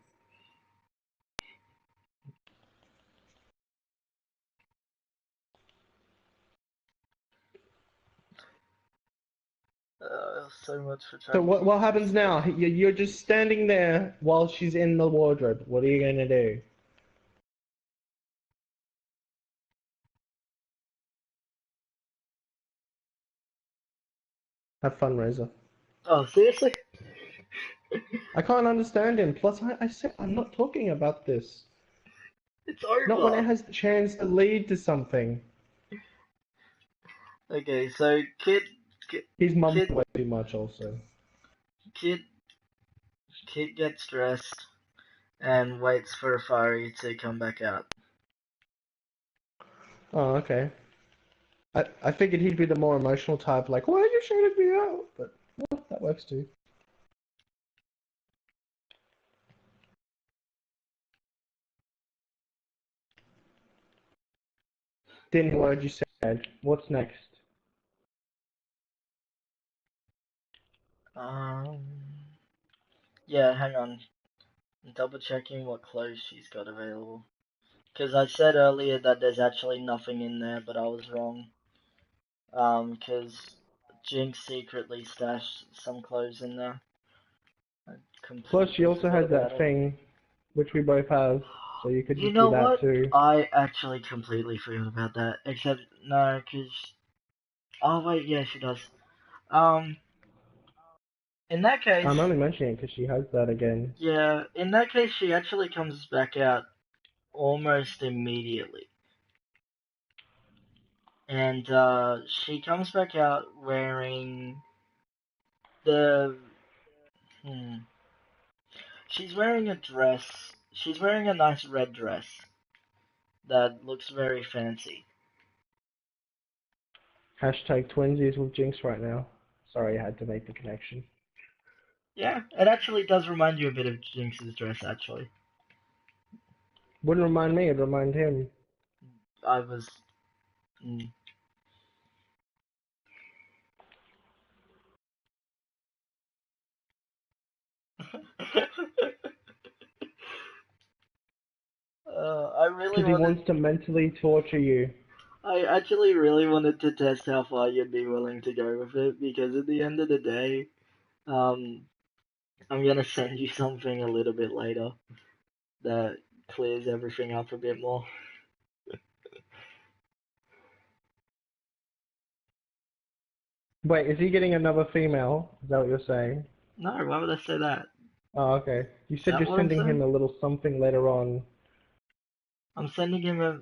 So much for So trying to what keep happens things now? safe. You're just standing there while she's in the wardrobe. What are you gonna do? Have fun, Razor. Oh, seriously? I can't understand him. Plus, I said I'm not talking about this. It's Not when it over! has the chance to lead to something. Okay, so He's mumbling Kid, way too much also. Kid, Kid gets dressed and waits for Afari to come back out. Oh, okay. I figured he'd be the more emotional type, like, why are you shouting me out? But well, that works too. Didn't hear what you said. What's next? Um, yeah, hang on. I'm double checking what clothes she's got available. Because I said earlier that there's actually nothing in there, but I was wrong. Because Jinx secretly stashed some clothes in there. I Plus, she completely also forgot has about that it. thing, which we both have, so you could You just do know that what? too. I actually completely forgot about that. Except, no, because... Oh, wait, yeah, she does. Um, in that case, I'm only mentioning it because she has that again. yeah, in that case, she actually comes back out almost immediately. And, she comes back out wearing the... She's wearing a dress. She's wearing a nice red dress that looks very fancy. Hashtag twinsies with Jinx right now. Sorry, I had to make the connection. Yeah, it actually does remind you a bit of Jinx's dress, actually. Wouldn't remind me, it'd remind him. I was... Mm. I really Because he wanted... wants to mentally torture you. I actually really wanted to test how far you'd be willing to go with it, because at the end of the day, um, I'm gonna send you something a little bit later that clears everything up a bit more. Wait, is he getting another female? Is that what you're saying? No, why would I say that? Oh, okay. You Is said that you're what I'm sending him saying? a little something later on. I'm sending him a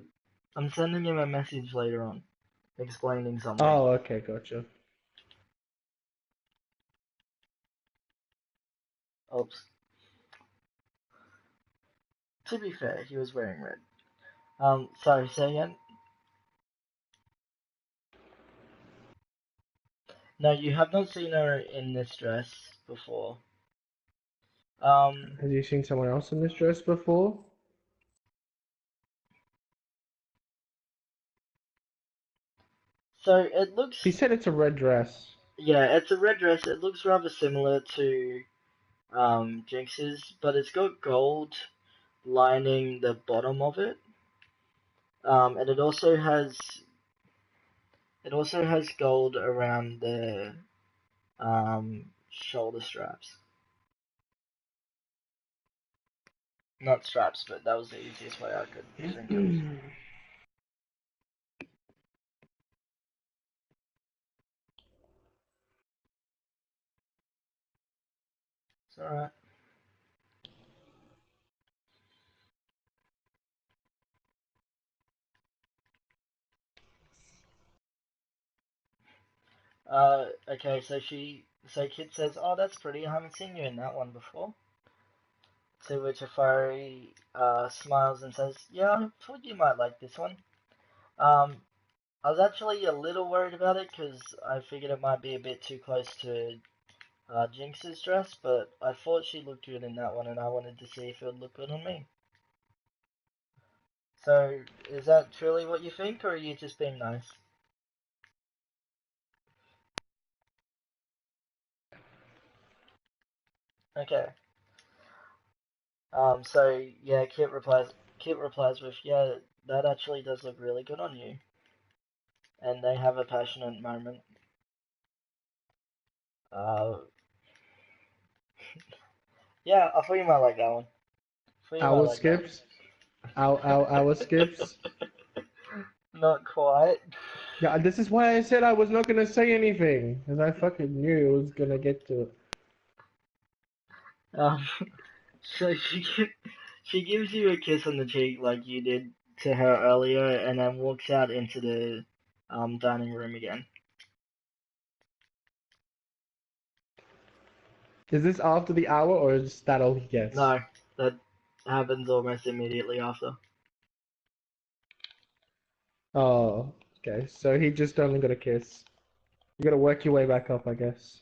I'm sending him a message later on, explaining something. Oh, okay, gotcha. Oops. To be fair, he was wearing red. Sorry, say again? No, you have not seen her in this dress before. Um, Has you seen someone else in this dress before? so it He looks, said it's a red dress. yeah, it's a red dress. It looks rather similar to Jinx's, but it's got gold lining the bottom of it. And it also has gold around the shoulder straps. Not straps, but that was the easiest way I could think of. It's alright. Okay, so So Kit says, "Oh, that's pretty. I haven't seen you in that one before." To which Afari smiles and says, "Yeah, I thought you might like this one. Um, I was actually a little worried about it because I figured it might be a bit too close to Jinx's dress, but I thought she looked good in that one, and I wanted to see if it would look good on me." So, is that truly what you think, or are you just being nice? Okay. So yeah, Kit replies with, "Yeah, that actually does look really good on you." And they have a passionate moment. Uh, yeah, I thought you might like that one. I thought you might Hour like that. skips. Hour skips. Not quite. Yeah, this is why I said I was not gonna say anything, because I fucking knew it was gonna get to it. Um, so she gives you a kiss on the cheek like you did to her earlier, and then walks out into the dining room again. Is this after the hour, or is that all he gets? No, that happens almost immediately after. Oh, okay. So he just only got a kiss. You gotta work your way back up, I guess.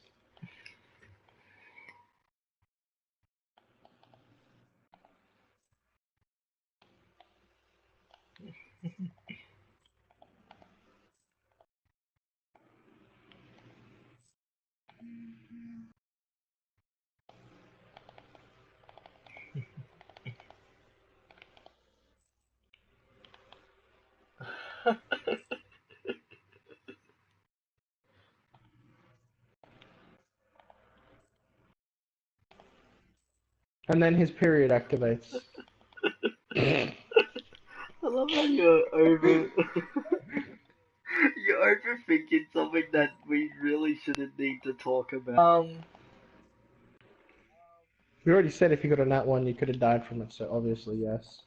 And then his period activates. I love how you're over. You're overthinking something that we really shouldn't need to talk about. We already said if you got a nat one, you could have died from it, so obviously yes.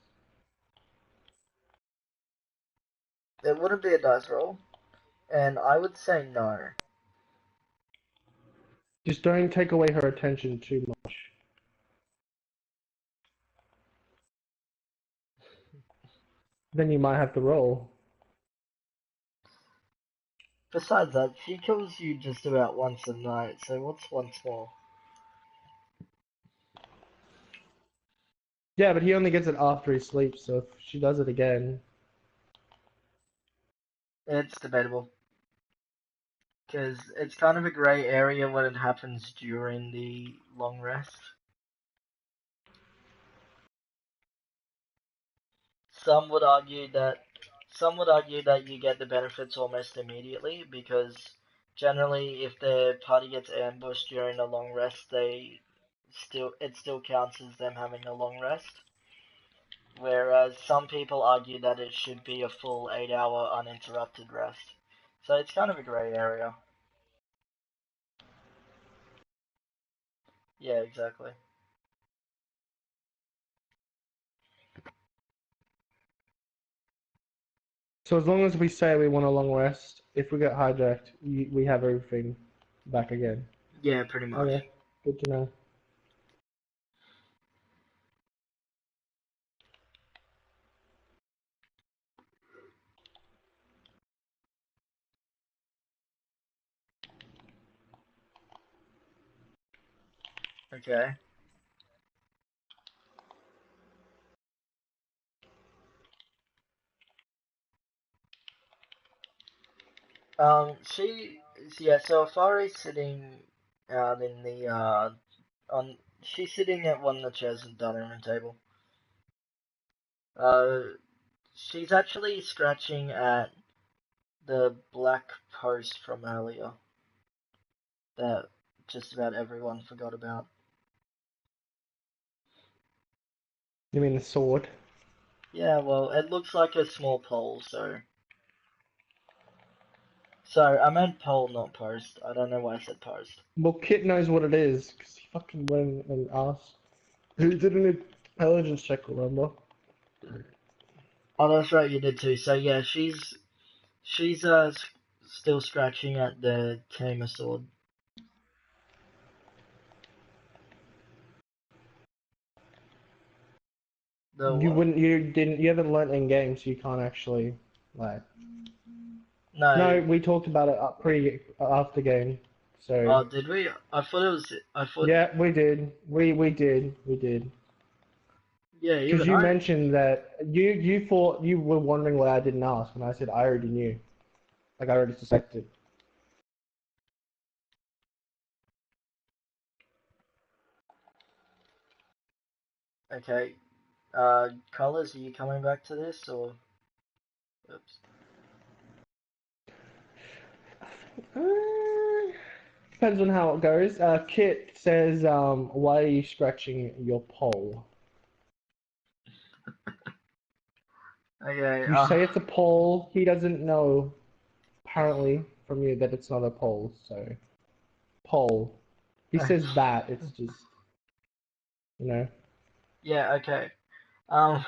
It wouldn't be a dice roll, and I would say no. Just don't take away her attention too much. Then you might have to roll. Besides that, she kills you just about once a night, so what's once more? Yeah, but he only gets it after he sleeps, so if she does it again. It's debatable, because it's kind of a grey area when it happens during the long rest. Some would argue that some would argue that you get the benefits almost immediately because generally if the party gets ambushed during a long rest, it still counts as them having a long rest. Whereas some people argue that it should be a full 8 hour uninterrupted rest. So it's kind of a grey area. Yeah, exactly. So as long as we say we want a long rest, if we get hijacked, we have everything back again. Yeah, pretty much. Okay, good to know. Okay. Yeah, so Afari's sitting out in the, she's sitting at one of the chairs at the dining room table. Uh, she's actually scratching at the black post from earlier that just about everyone forgot about. You mean the sword? Yeah, well, it looks like a small pole, so. So, I meant pole, not post. I don't know why I said post. Well, Kit knows what it is, because he fucking went and asked. He did an intelligence check, remember? Oh, that's right, you did too. So, yeah, she's still scratching at the Tamer sword. The You what? wouldn't. You haven't learnt in game, so you can't actually like. No, No. we talked about it after game. So Oh, did we? I thought it was. I thought. yeah, we did. We did. Yeah, Because even you I. mentioned that you thought you were wondering why I didn't ask, and I said I already knew. Like I already suspected. Okay. Colors, are you coming back to this or? Oops. Depends on how it goes. Kit says, why are you scratching your pole? Okay. You say it's a pole. He doesn't know, apparently, from you that it's not a pole. So, pole. He says that. It's just, you know. Yeah. Okay. Um.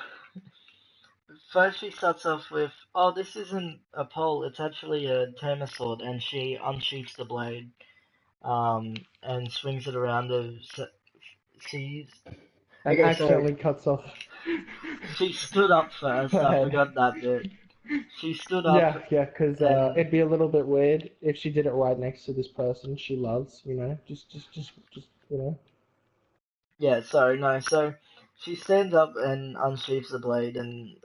First, she starts off with, "Oh, this isn't a pole. It's actually a tamer sword," and she unsheaths the blade. And swings it around the. She's And okay. So accidentally cuts off. she stood up Go first. I ahead. forgot that bit. She stood up Yeah, because and it'd be a little bit weird if she did it right next to this person she loves, you know? Just, you know? yeah. Sorry, no. So she stands up and unsheaths the blade and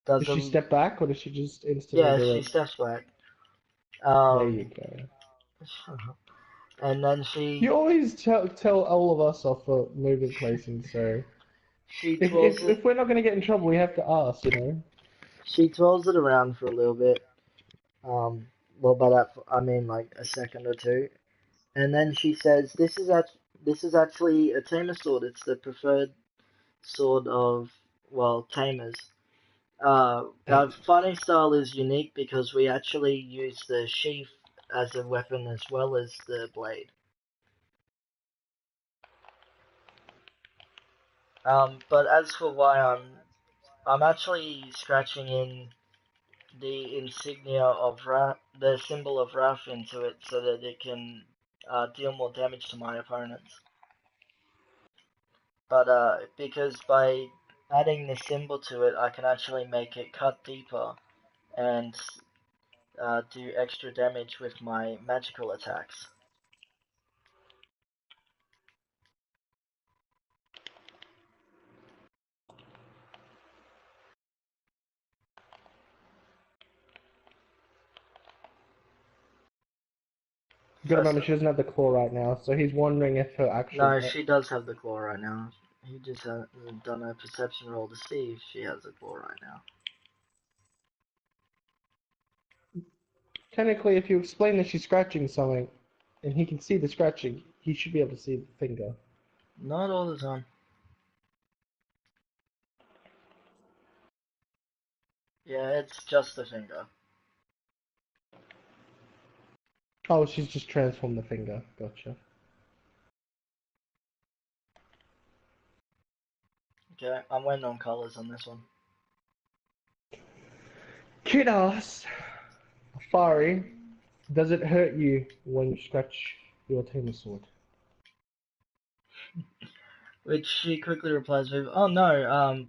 does Does she a step back or does she just instantly yeah. do She it? steps back. There you Um, go. and then You she always tell all of us off for moving places, so she if twirls if it. if we're not gonna get in trouble, we have to ask, you know. She twirls it around for a little bit. Well, by that I mean like a second or two, and then she says, this is actually a tamer sword. It's the preferred sword of well tamers. Our fighting style is unique because we actually use the sheath as a weapon as well as the blade. But as for why I'm actually scratching in the insignia of the symbol of Wrath into it so that it can deal more damage to my opponents. But because by adding the symbol to it, I can actually make it cut deeper and do extra damage with my magical attacks. You gotta First, remember she doesn't have the claw right now, so he's wondering if her actual. no, she does have the claw right now. He just hasn't done a perception roll to see if she has a claw right now. Technically, if you explain that she's scratching something, and he can see the scratching, he should be able to see the finger. Not all the time. Yeah, it's just the finger. Oh, she's just transformed the finger. Gotcha. Okay, I'm waiting on colors on this one. Kid asks, Fari, does it hurt you when you scratch your tamer sword? Which she quickly replies with, "Oh no,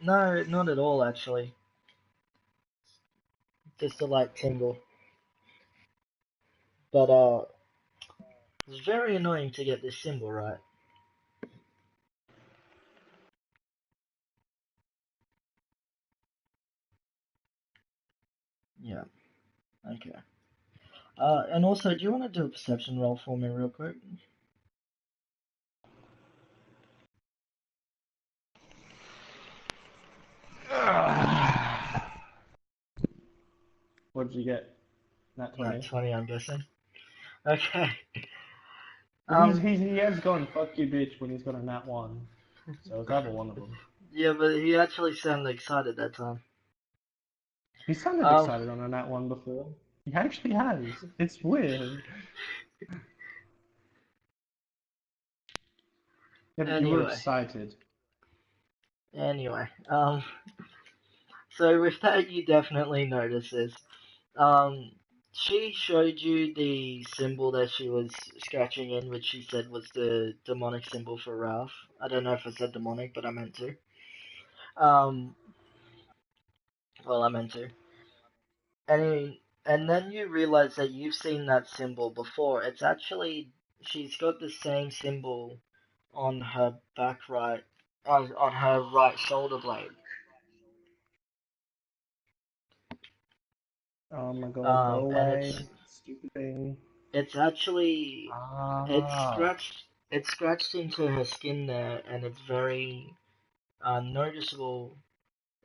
no, not at all actually. Just a light tingle. But it's very annoying to get this symbol right." Yeah. Okay. And also, do you want to do a perception roll for me real quick? What did you get? Nat Not 20. 20, I'm guessing. Okay. Well, Um. he has gone fuck you bitch when he's got a nat 1. So it's either one of them. Yeah, but he actually sounded excited that time. He sounded Um. excited on a nat 1 before. He actually has. It's weird. Yeah, but you were Anyway. excited. Anyway. So with that, you definitely notice this. Um. She showed you the symbol that she was scratching in, which she said was the demonic symbol for Ralph. I don't know if I said demonic, but I meant to. Um, well, I meant to. And then you realize that you've seen that symbol before. It's actually, she's got the same symbol on her back right, on her right shoulder blade. Oh my god, go And away, stupid thing. it's actually, Ah. it's scratched into her skin there, and it's very noticeable.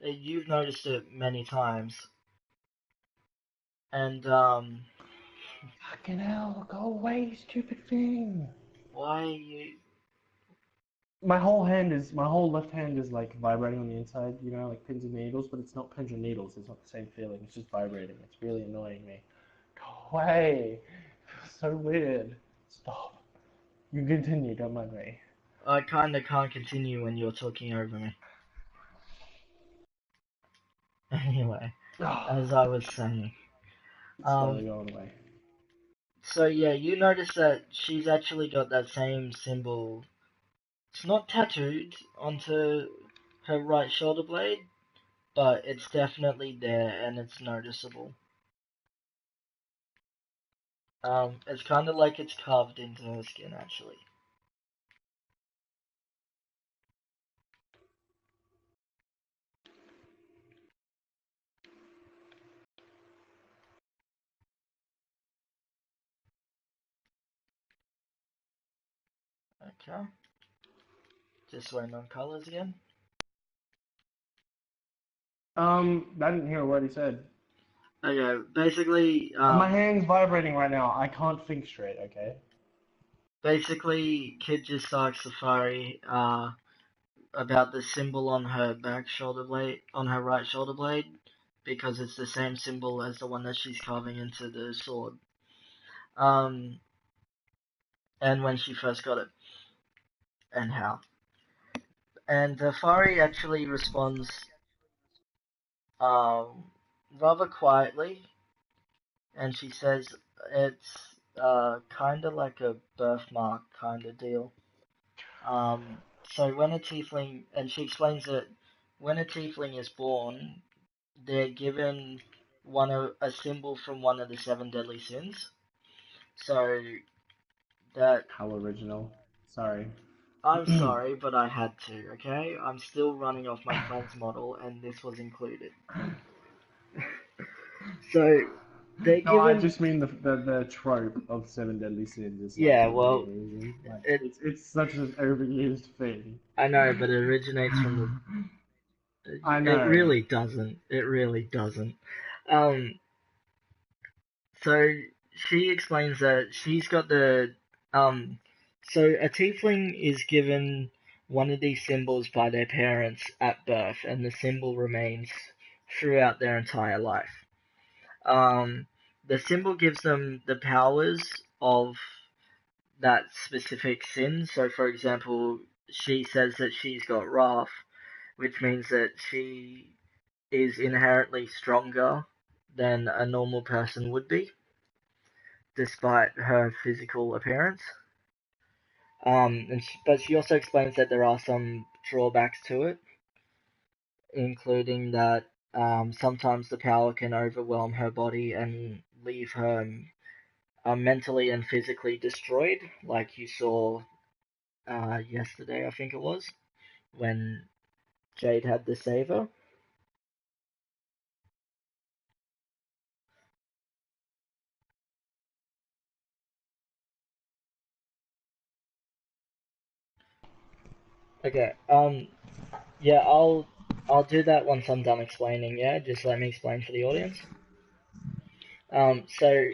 You've noticed it many times, and Fucking hell, go away, stupid thing. why you? My whole left hand is like vibrating on the inside, you know, like pins and needles, but it's not pins and needles, it's not the same feeling, it's just vibrating. It's really annoying me. Go away. So weird. Stop. You continue, don't mind me. I kind of can't continue when you're talking over me. Anyway, as I was saying, It's slowly um, going away. so yeah, you notice that she's actually got that same symbol. It's not tattooed onto her right shoulder blade, but it's definitely there and it's noticeable. It's kind of like it's carved into her skin, actually. Okay. Just waiting on colors again. I didn't hear a word he said. Okay, basically, My hand's vibrating right now. I can't think straight, okay? Kid just asked Safari, about the symbol on her back shoulder blade, on her right shoulder blade, because it's the same symbol as the one that she's carving into the sword. Um, and when she first got it, and how. And Safari actually responds, um, rather quietly, and she says it's kind of like a birthmark kind of deal. So when a tiefling, and she explains that when a tiefling is born, they're given a symbol from one of the seven deadly sins. So that How original. Sorry. I'm sorry, but I had to. Okay, I'm still running off my friend's model, and this was included. So they're No, I given, just mean the trope of seven deadly sins is like yeah. the main Well, reason. Like it it's such an overused thing. I know, but it originates from the. I It know. really doesn't. It really doesn't. Um, So she explains that she's got the so a tiefling is given one of these symbols by their parents at birth, and the symbol remains throughout their entire life. The symbol gives them the powers of that specific sin. So, for example, she says that she's got wrath, which means that she is inherently stronger than a normal person would be, despite her physical appearance. But she also explains that there are some drawbacks to it, including that sometimes the power can overwhelm her body and leave her mentally and physically destroyed, like you saw yesterday, I think it was, when Jade had the saver. Okay. Yeah, I'll do that once I'm done explaining. Yeah, just let me explain for the audience. So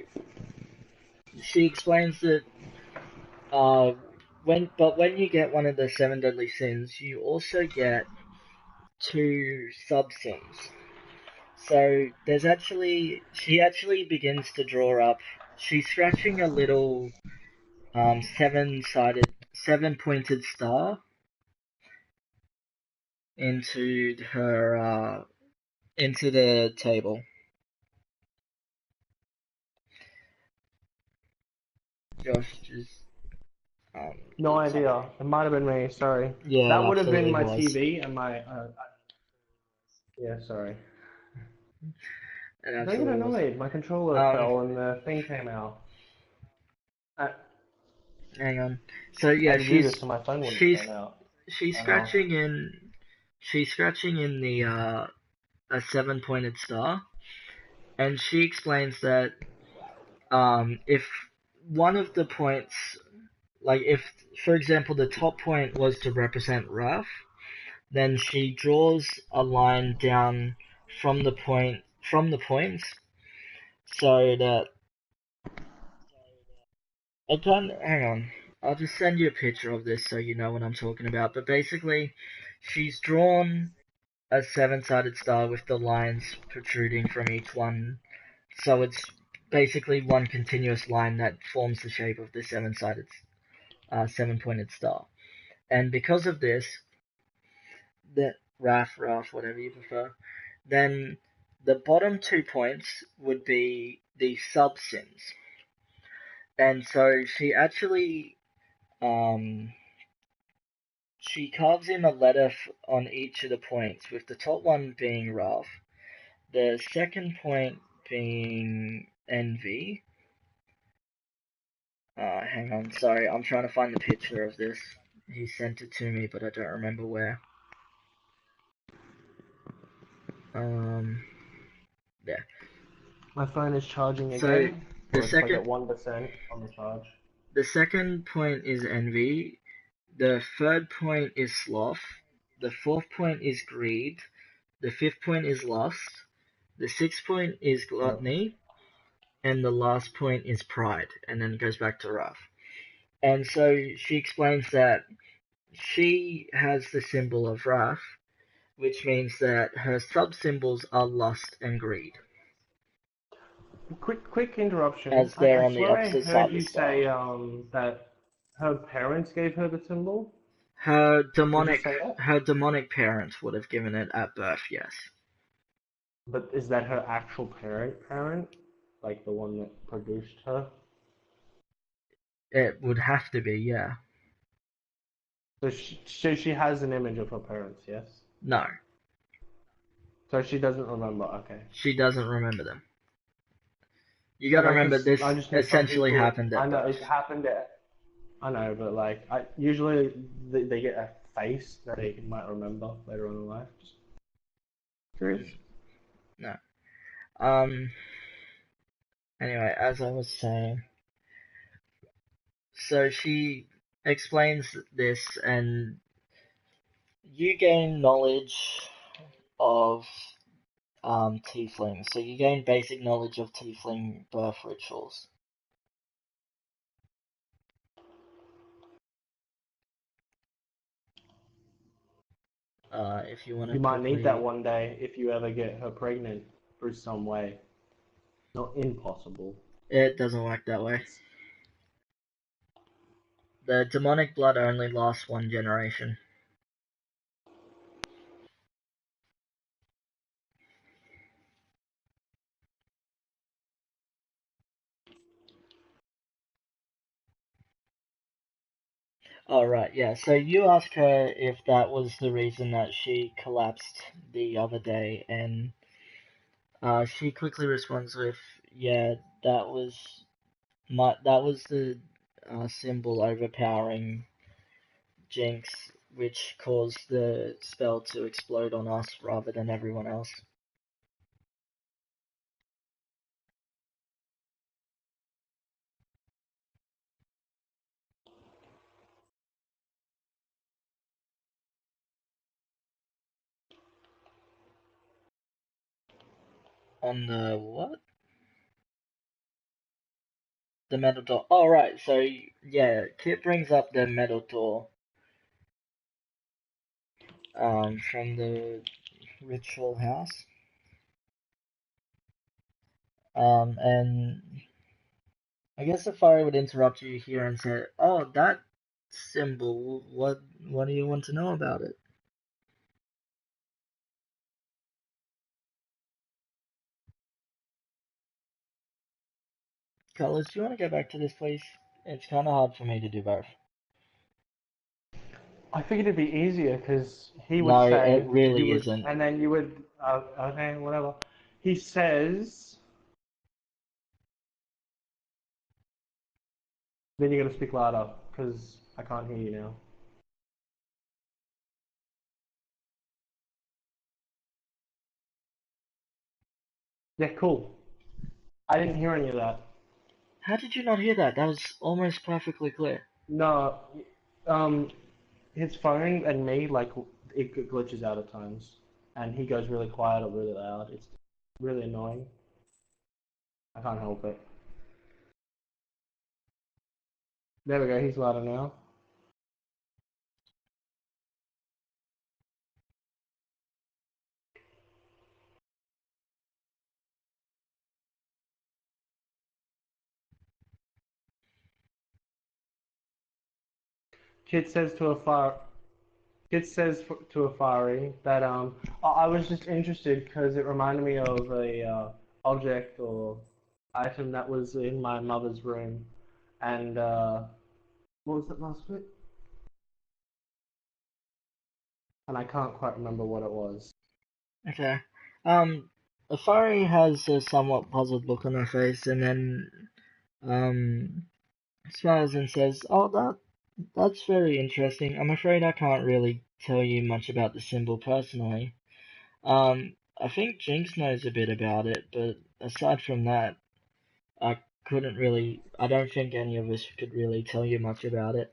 she explains that Uh, when you get one of the seven deadly sins, you also get two sub sins. So she actually begins to draw up. She's scratching a little seven pointed star into her into the table. Josh just No did idea. something. It might have been me. Sorry. Yeah, That it would have been absolutely my was. TV and my. Yeah, sorry. It Don't get absolutely was. annoyed. My controller Um, fell and the thing came out. I, hang on. So I yeah, had to do this so my phone wouldn't she's turn out. she's I know. scratching in she's scratching in the a 7-pointed star, and she explains that if one of the points, like if for example the top point was to represent Raf, then she draws a line down from the points so that I can't. Hang on. I'll just send you a picture of this so you know what I'm talking about. But basically, she's drawn a seven-sided star with the lines protruding from each one. So it's basically one continuous line that forms the shape of the seven-pointed star. And because of this, the Raf, whatever you prefer, then the bottom 2 points would be the sub-sins. And so she carves in a letter on each of the points, with the top one being Ralph, the second point being Envy. Hang on, sorry, I'm trying to find the picture of this. He sent it to me, but I don't remember where. Yeah. My phone is charging So again. the Or it's like at second 1% on the charge. the second point is Envy. The third point is Sloth. The fourth point is Greed. The fifth point is Lust. The sixth point is Yep. Gluttony. And the last point is Pride. And then it goes back to Wrath. And so she explains that she has the symbol of Wrath, which means that her sub-symbols are Lust and Greed, Quick interruption. as they're I on the swear I opposite side heard of the you star. say that her parents gave her the symbol. Her Did you demonic, say that? her demonic parents would have given it at birth, yes. But is that her actual parent? Like the one that produced her? It would have to be, yeah. So she has an image of her parents, yes? No, So she doesn't remember, okay. she doesn't remember them. You gotta Okay, remember because this I just know some essentially people, happened I at know birth. it happened at, I know, but like, usually they get a face that they might remember later on in life. Just curious. No. Um, anyway, as I was saying, so she explains this, and you gain knowledge of tieflings. So you gain basic knowledge of tiefling birth rituals. If you want to You might need that quickly, one day if you ever get her pregnant through some way. Not impossible. it doesn't work that way. The demonic blood only lasts one generation. Oh, right, yeah. So you ask her if that was the reason that she collapsed the other day, and she quickly responds with, "Yeah, that was the symbol overpowering Jinx, which caused the spell to explode on us rather than everyone else." On the what? The metal door. Oh, right. So yeah, Kit brings up the metal door from the ritual house. And I guess Safari would interrupt you here and say, "Oh, that symbol. What do you want to know about it?" Carlos, do you want to go back to this, please? It's kind of hard for me to do both. I figured it'd be easier because he would No, say, it really you would, isn't. and then you would, okay, whatever. He says, then you're gonna speak louder because I can't hear you now. Yeah, cool. I didn't hear any of that. How did you not hear that? That was almost perfectly clear. No, um, his phone and me, like, it glitches out at times, and he goes really quiet or really loud. It's really annoying. I can't help it. There we go. He's louder now. Kid says to a far. Kid says to Afari that I was just interested because it reminded me of a object or item that was in my mother's room, and what was that last bit? And I can't quite remember what it was. Okay. Afari has a somewhat puzzled look on her face, and then smiles and says, "Oh, that's very interesting. I'm afraid I can't really tell you much about the symbol personally. I think Jinx knows a bit about it, but aside from that, I couldn't really. I don't think any of us could really tell you much about it.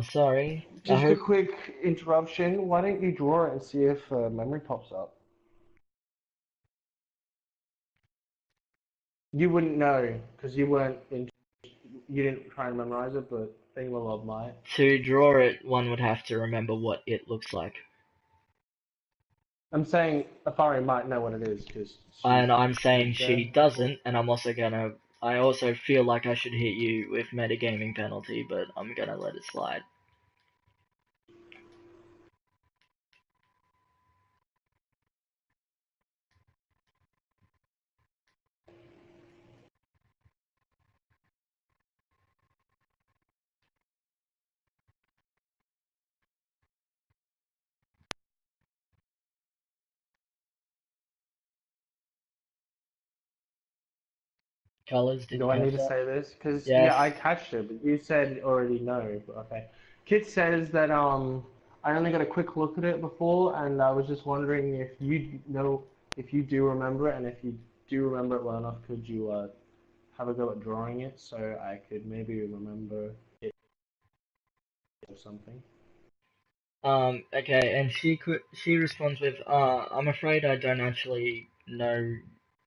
Sorry. I Just a hope quick interruption. Why don't you draw it and see if memory pops up? You wouldn't know because you weren't in. You didn't try and memorize it, but Thingamabob might. to draw it, one would have to remember what it looks like. I'm saying Afari might know what it is because And I'm she saying lives there. she doesn't, and I'm also gonna. I also feel like I should hit you with metagaming penalty, but I'm gonna let it slide. Colors, did Do you I catch need to that? say this? Because Yes. yeah, I catched it, but you said already no. But okay. Kit says that I only got a quick look at it before, and I was just wondering if you know if you do remember it, and if you do remember it well enough, could you have a go at drawing it so I could maybe remember it or something? Okay, and she responds with, I'm afraid I don't actually know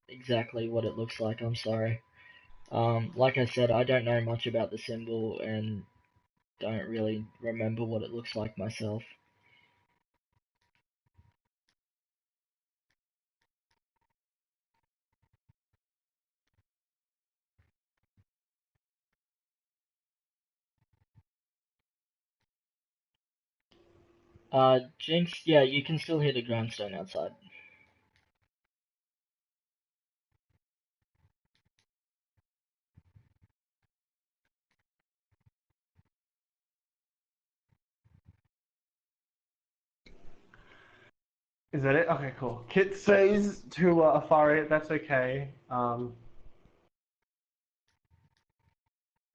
exactly what it looks like, I'm sorry. Like I said, I don't know much about the symbol and don't really remember what it looks like myself. Jinx, yeah, you can still hear the grindstone outside. Is that it? Okay, cool. Kit says to Afari, that's okay.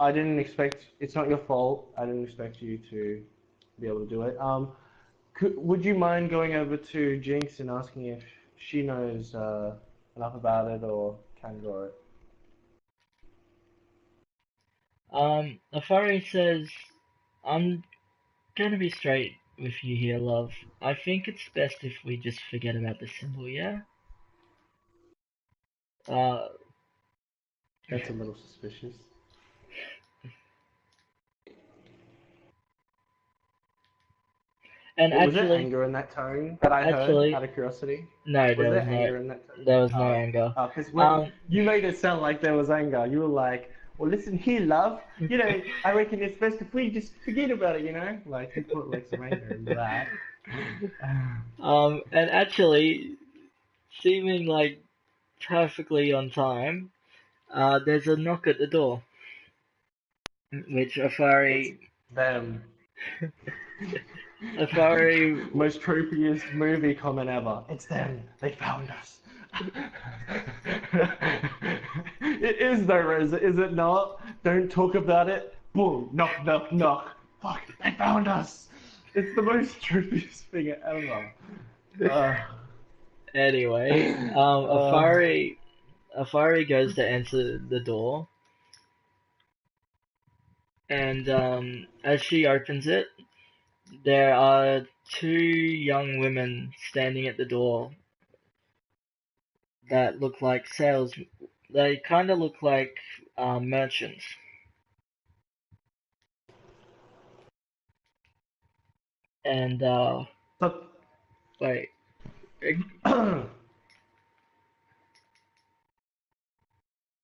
I didn't expect. It's not your fault. I didn't expect you to be able to do it. Would you mind going over to Jinx and asking if she knows enough about it or can draw it? Afari says, I'm gonna be straight with you here, love. I think it's best if we just forget about the symbol, yeah? Uh, That's a little suspicious. and Was there actually, anger in that tone that I heard out of curiosity? no, Was there anger in that tone? there was no anger. Because when Um, you made it sound like there was anger, you were like, "Well, listen here, love. You know, I reckon it's best if we just forget about it. You know, like you put like some anger in that." and actually, seeming like perfectly on time, there's a knock at the door. which It's them. Afari, Most troopiest movie comment ever. It's them. They found us. It is though, Razor, is it not? Don't talk about it. Boom. Knock, knock, knock. Fuck. They found us. It's the most troopiest thing ever. anyway, Uh, Afari goes to answer the door, and as she opens it, there are two young women standing at the door that look like sales. They kind of look like merchants. And so, wait,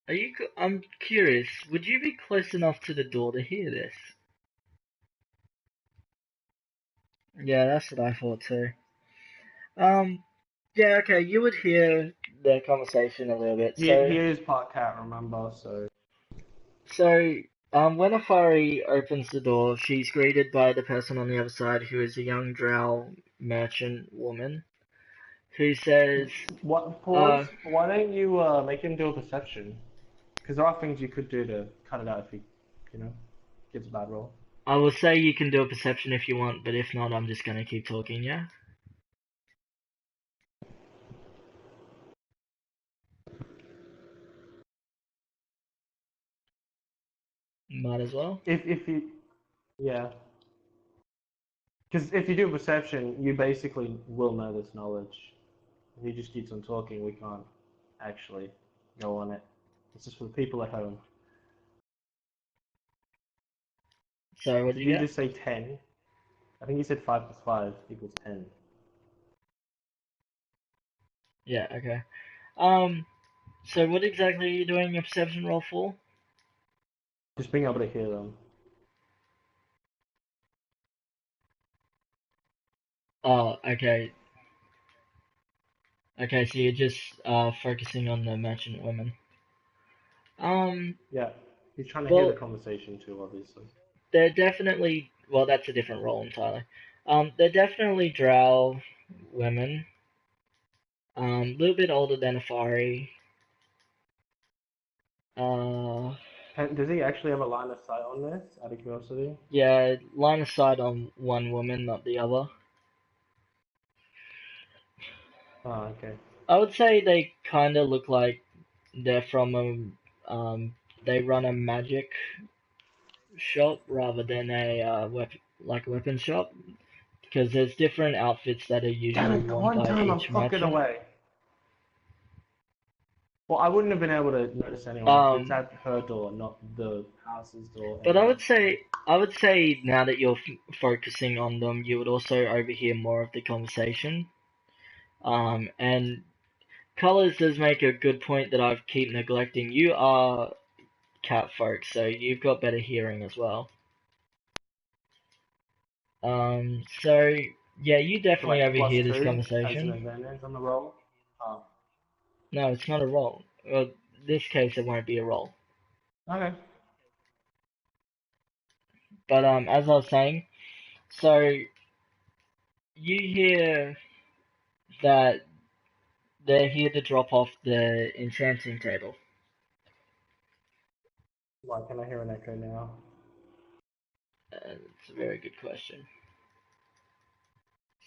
are you? I'm curious. Would you be close enough to the door to hear this? Yeah, that's what I thought too. Um, yeah, okay, you would hear their conversation a little bit. he is part cat, remember? So, when Afari opens the door, she's greeted by the person on the other side, who is a young drow merchant woman, who says, What? uh, Pause. Why don't you make him do a perception? Because there are things you could do to cut it out if he, you know, gives a bad roll. I will say you can do a perception if you want, but if not, I'm just gonna keep talking, yeah? Might as well. If you, yeah. Because if you do a perception, you basically will know this knowledge. If he just keeps on talking, we can't actually go on it. It's just for the people at home. So, what Did did you you get? just say 10? I think you said 5 plus 5 equals 10. Yeah, okay. Um, so what exactly are you doing a perception roll for? Just being able to hear them. Oh, okay. Okay, so you're just focusing on the merchant women. Um, Yeah. He's trying to hear the well, conversation too, obviously. they're definitely, well, that's a different role entirely. They're definitely drow women. A little bit older than Afari. Uh, Does he actually have a line of sight on this, out of curiosity? yeah, line of sight on one woman, not the other. Oh, okay. I would say they kind of look like they're from they run a magic shop rather than a weapon shop, because there's different outfits that are Damn usually it, worn one by time I'm each fucking merchant. away. Well, I wouldn't have been able to notice anyone because it's Um, at her door, not the house's door but anyway. I would say now that you're focusing on them, you would also overhear more of the conversation. And Colors does make a good point that I keep neglecting. You are cat folk, so you've got better hearing as well. So yeah, you So definitely like plus overhear this 2 as an conversation. advantage on the roll. Oh, No, it's not a roll. Well, this case it won't be a roll. okay. But as I was saying, so you hear that they're here to drop off the enchanting table. Why can I hear an echo now? It's a very good question.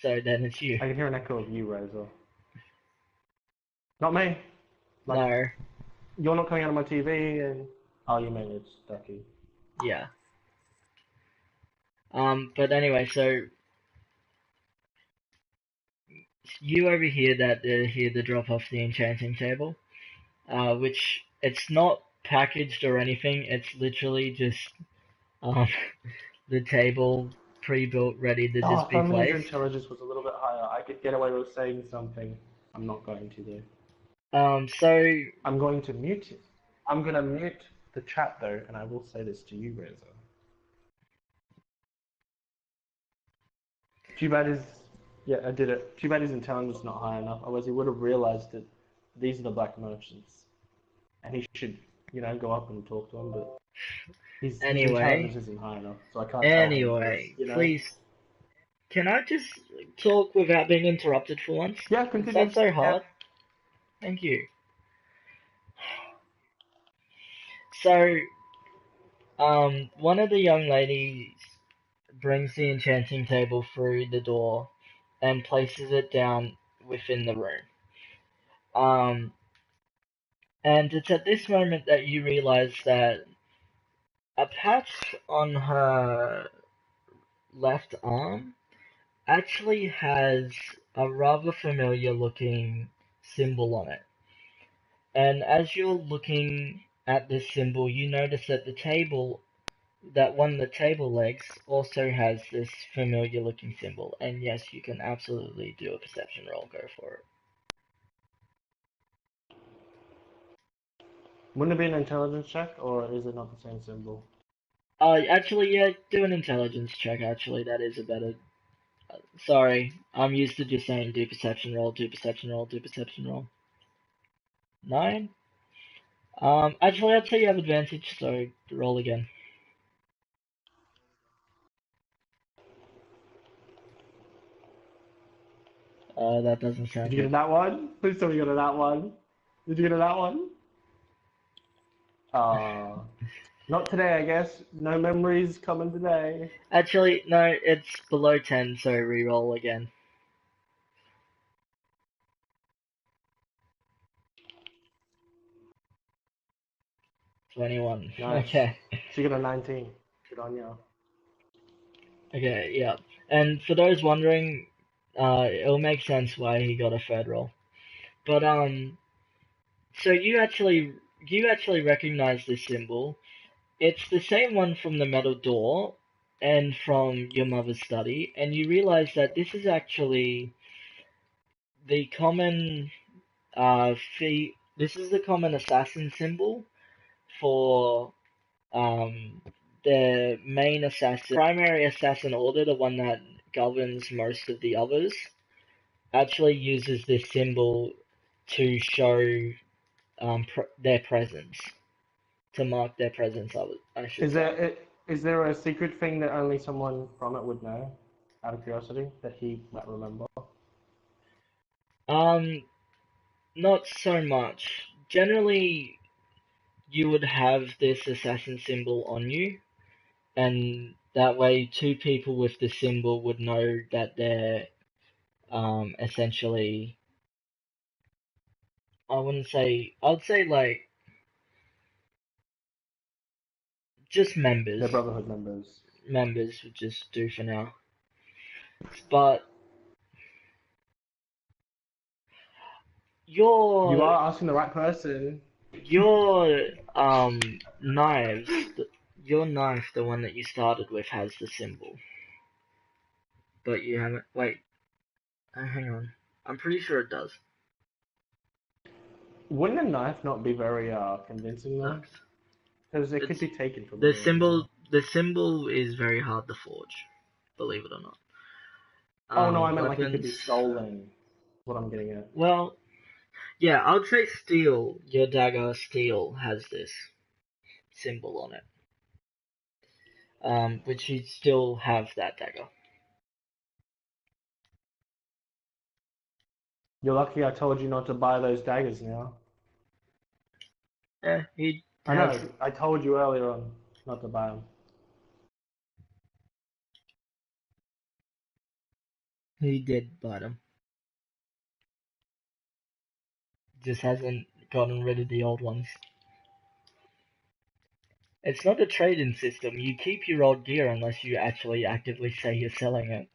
So then it's you. I can hear an echo of you, Razor. Not me. Like No, you're not coming out of my TV, and oh, you mean it's Ducky. yeah. But anyway, so you overhear that they're here to drop off the enchanting table, which it's not packaged or anything. It's literally just um, the table pre-built, ready to Oh, just if be only his placed. intelligence was a little bit higher, I could get away with saying something. I'm not going to though. So I'm going to mute it. I'm going to mute the chat though, and I will say this to you, Razor. Too bad his, yeah, I did it. Too bad his intelligence was not high enough. Otherwise, he would have realized that these are the black merchants, and he should go up and talk to him, but his Anyway, intelligence isn't high enough, so I can't tell him this. please, can I just talk without being interrupted for once? Yeah, Is continue. that so Yeah. hard? Thank you. So, one of the young ladies brings the enchanting table through the door and places it down within the room. And it's at this moment that you realize that a patch on her left arm actually has a rather familiar looking symbol on it. And as you're looking at this symbol, you notice that one of the table legs also has this familiar looking symbol. And yes, you can absolutely do a perception roll, go for it. Wouldn't it be an intelligence check, or is it not the same symbol? Actually, yeah, do an intelligence check, actually, that is a better... Sorry, I'm used to just saying do perception roll, do perception roll, do perception roll. 9? Actually, I'd say you have advantage, so roll again. That doesn't sound Did you good. get that one? Please tell me you got that one. Did you get that one? Not today, I guess. No memories coming today. Actually, no, it's below 10, so re-roll again. 21. Nice. Okay. So you got a 19. Good on you. Okay, yeah. And for those wondering, it'll make sense why he got a third roll. But, so you actually recognize this symbol. It's the same one from the metal door and from your mother's study, and you realize that this is actually the common this is the common assassin symbol for the main assassin, primary assassin order, the one that governs most of the others, actually uses this symbol to show their presence, to mark their presence. I should say. Is there a secret thing that only someone from it would know? Out of curiosity, that he might remember. Not so much. Generally, you would have this assassin symbol on you, and that way two people with the symbol would know that they're essentially, I'd say like just They're members. Brotherhood members. Members would just do for now. But You your are asking the right person. your knives, your knife, the one that you started with, has the symbol, but you haven't. Wait, hang on. I'm pretty sure it does. Wouldn't a knife not be very convincing though? Sucks. Because it could be taken from The you. symbol. The symbol is very hard to forge, believe it or not. Oh no, I meant like it could Weapons. be stolen. What I'm getting at. Well, yeah, I would say steel. Your dagger steel has this symbol on it. Which you still have that dagger. You're lucky I told you not to buy those daggers now. Yeah, he I has. know, I told you earlier on not to buy them. He did buy them. Just hasn't gotten rid of the old ones. It's not a trade-in system. You keep your old gear unless you actually actively say you're selling it.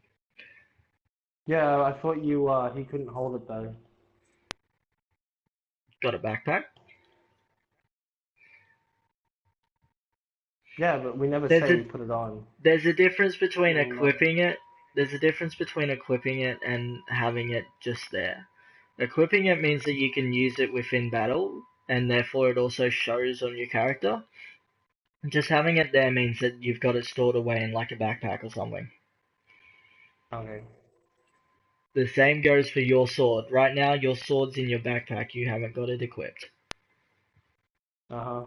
Yeah, I thought he couldn't hold it though. Got a backpack? Yeah, but we never There's say a we put it on. there's a difference between Remember? equipping it. There's a difference between equipping it and having it just there. Equipping it means that you can use it within battle, and therefore it also shows on your character. Just having it there means that you've got it stored away in like a backpack or something. Okay. The same goes for your sword. Right now, your sword's in your backpack. You haven't got it equipped. Uh-huh.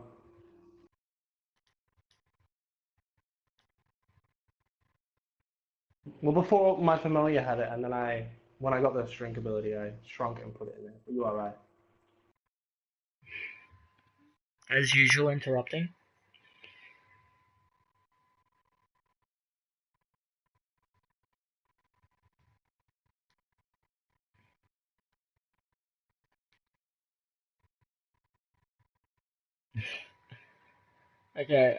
Well, before my familiar had it, and then when I got the shrink ability, I shrunk it and put it in there. But you are right. As usual, interrupting. Okay,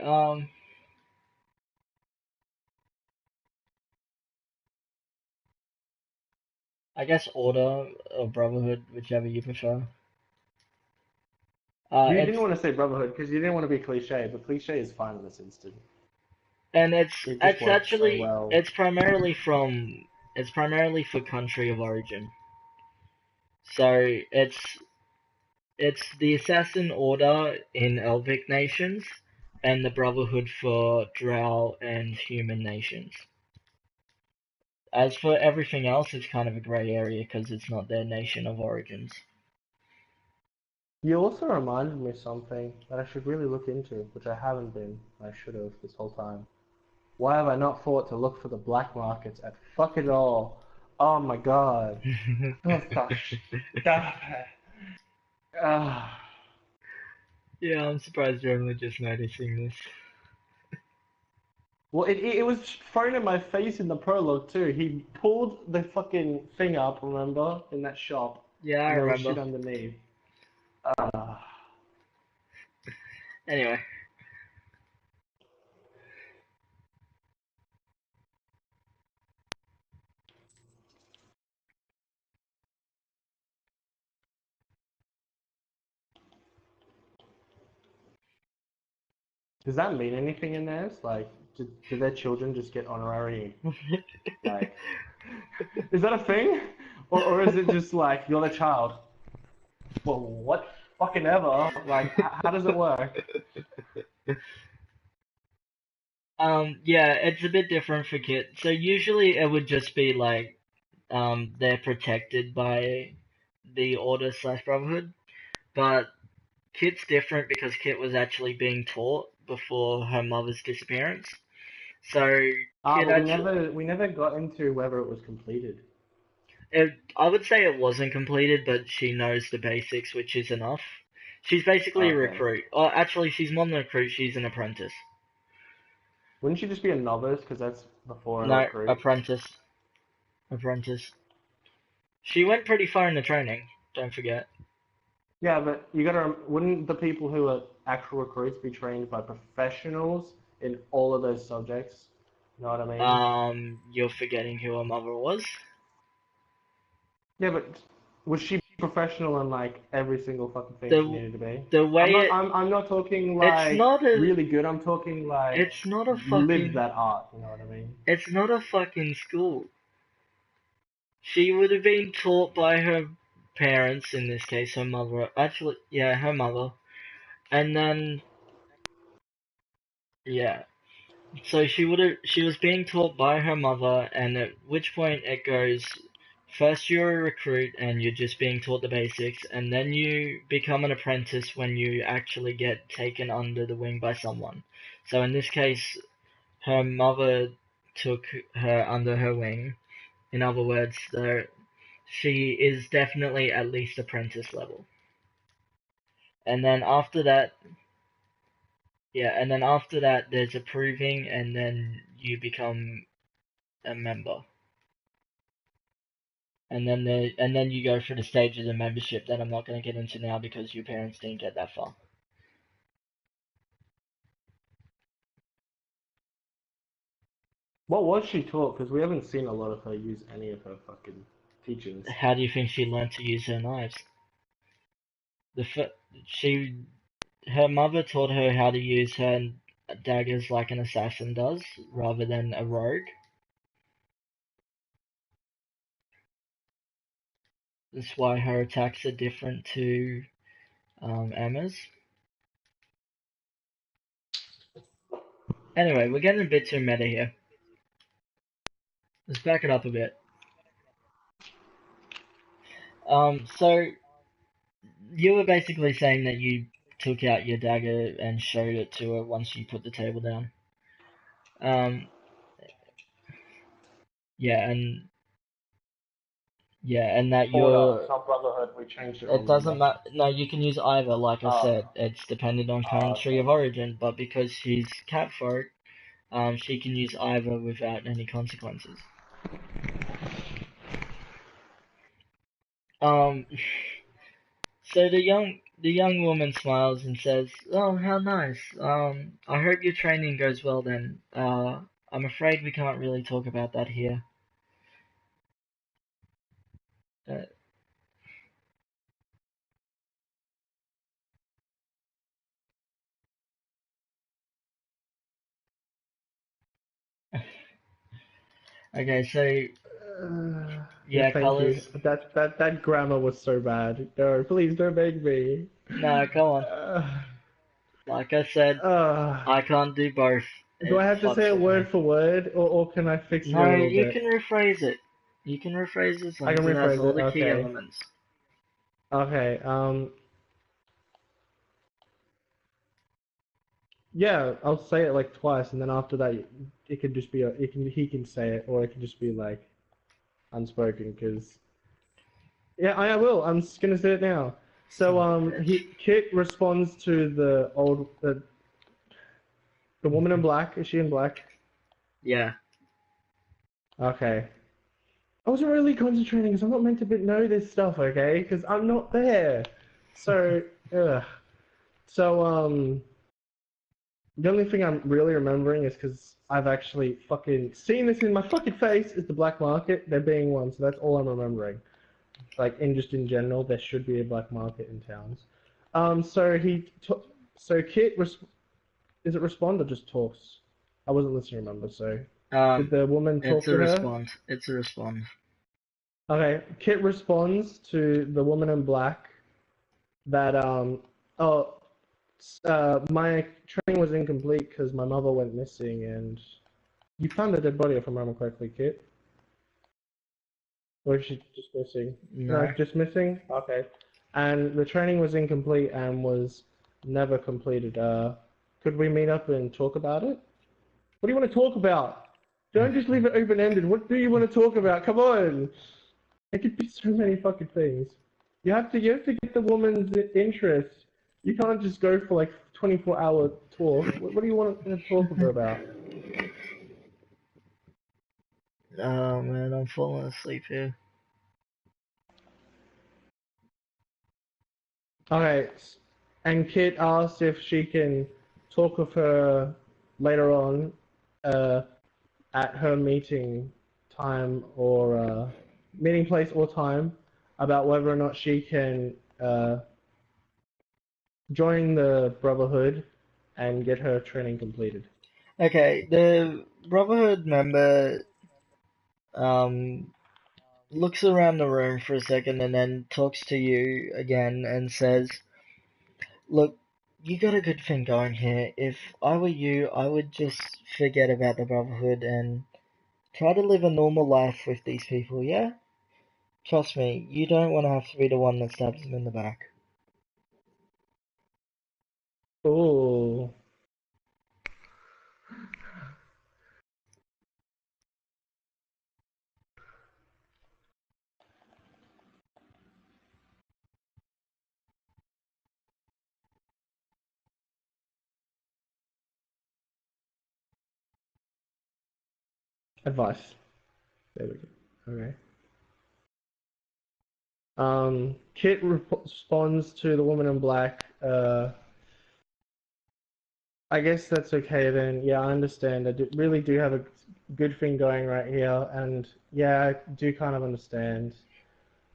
I guess Order or Brotherhood, whichever you prefer. You It's didn't want to say Brotherhood because you didn't want to be cliche, but cliche is fine in this instance. and It just it's works so actually well. it's primarily for country of origin. So it's the Assassin Order in Elvic nations, and the Brotherhood for Drow and human nations. As for everything else, it's kind of a grey area because it's not their nation of origins. You also reminded me of something that I should really look into, which I haven't been. I should have this whole time. Why have I not thought to look for the black markets at fuck it all? Oh my god. Oh, gosh. Stop it. Ah. Yeah, I'm surprised you're only just noticing this. Well, it was thrown in my face in the prologue too. He pulled the fucking thing up, remember, in that shop, Yeah, I and there was remember. shit underneath. Ah. Anyway. Does that mean anything in theirs? Like, do their children just get honorary? Like, is that a thing, or is it just like you're the child? Well, what fucking ever? Like, how does it work? Yeah, it's a bit different for kids. So usually it would just be like, they're protected by the Order slash Brotherhood, but Kit's different because Kit was actually being taught before her mother's disappearance. So Kit But actually, we never got into whether it was completed. I would say it wasn't completed, but she knows the basics, which is enough. She's basically a Okay. recruit. Or actually, she's more than a recruit. She's an apprentice. Wouldn't she just be a novice? Because that's before a No, recruit. apprentice. Apprentice. She went pretty far in the training. Don't forget. Yeah, but you gotta. Wouldn't the people who are actual recruits be trained by professionals in all of those subjects? You know what I mean? You're forgetting who her mother was. Yeah, but was she professional in like every single fucking thing she The needed to be? the way it I'm not talking it's like not a really good. I'm talking like it's not a live fucking that art. You know what I mean? it's not a fucking school. She would have been taught by her parents, in this case her mother. Actually, yeah, her mother. And then yeah. So she was being taught by her mother, and at which point it goes, first you're a recruit and you're just being taught the basics, and then you become an apprentice when you actually get taken under the wing by someone. So in this case, her mother took her under her wing. In other words, she is definitely at least apprentice level. And then after that, yeah, and then after that, there's approving, and then you become a member. And then you go through the stages of membership that I'm not going to get into now because your parents didn't get that far. What was she taught? Because we haven't seen a lot of her use any of her fucking teachings. How do you think she learned to use her knives? She her mother taught her how to use her daggers like an assassin does, rather than a rogue. That's why her attacks are different to Emma's. Anyway, we're getting a bit too meta here. Let's back it up a bit. So you were basically saying that you took out your dagger and showed it to her once you put the table down. Um, Yeah, and that Order. you're. It's not Brotherhood. We changed it. It doesn't Remember? matter. No, you can use either. Like I Oh. said, it's dependent on country Okay. of origin. But because she's catfolk, she can use either without any consequences. Um, so the young woman smiles and says, "Oh, how nice. I hope your training goes well then. I'm afraid we can't really talk about that here." Uh, okay, so Yeah, yeah, thank you. colors. That grammar was so bad. No, please don't make me. No, come on. Uh, Like I said, uh, I can't do both. do It I have to say fucks it with me. word for word, or can I fix it a No, little you bit? can rephrase it. You can rephrase it as I long can as it has rephrase all it. the key Okay. elements. Okay. Yeah, I'll say it like twice, and then after that, it can just be he can say it, or it can just be like unspoken. Because yeah, I will. I'm just gonna say it now. So Son of a bitch. Kit responds to the woman in black. Is she in black? Yeah. Okay. I wasn't really concentrating because I'm not meant to know this stuff, okay? Because I'm not there. So, ugh. So, the only thing I'm really remembering is because I've actually fucking seen this in my fucking face is the black market. There being one, so that's all I'm remembering. Like, just in general, there should be a black market in towns. So so Kit, is it respond or just talks? I wasn't listening, remember, so. Did Um, the woman it's talk a to her? response. It's a response. Okay, Kit responds to the woman in black that oh my training was incomplete because my mother went missing and you found a dead body if I remember correctly, Kit. Or is she just missing? No, No. just missing. Okay, and the training was incomplete and was never completed. Could we meet up and talk about it? What do you want to talk about? Don't just leave it open ended. What do you want to talk about? Come on. It could be so many fucking things. You have to get the woman's interest. You can't just go for like 24-hour talk. What do you want to talk with her about? Oh man, I'm falling asleep here. Okay, and Kit asked if she can talk with her later on, uh, at her meeting time or meeting place or time about whether or not she can join the Brotherhood and get her training completed. Okay, the Brotherhood member um looks around the room for a second and then talks to you again and says, "Look, you got a good thing going here. If I were you, I would just forget about the Brotherhood and try to live a normal life with these people, yeah? Trust me, you don't want to have to be the one that stabs them in the back." Oh, advice. There we go. Okay. Kit responds to the woman in black. I guess that's okay then. Yeah, I understand. Really do have a good thing going right here, and yeah, I do kind of understand.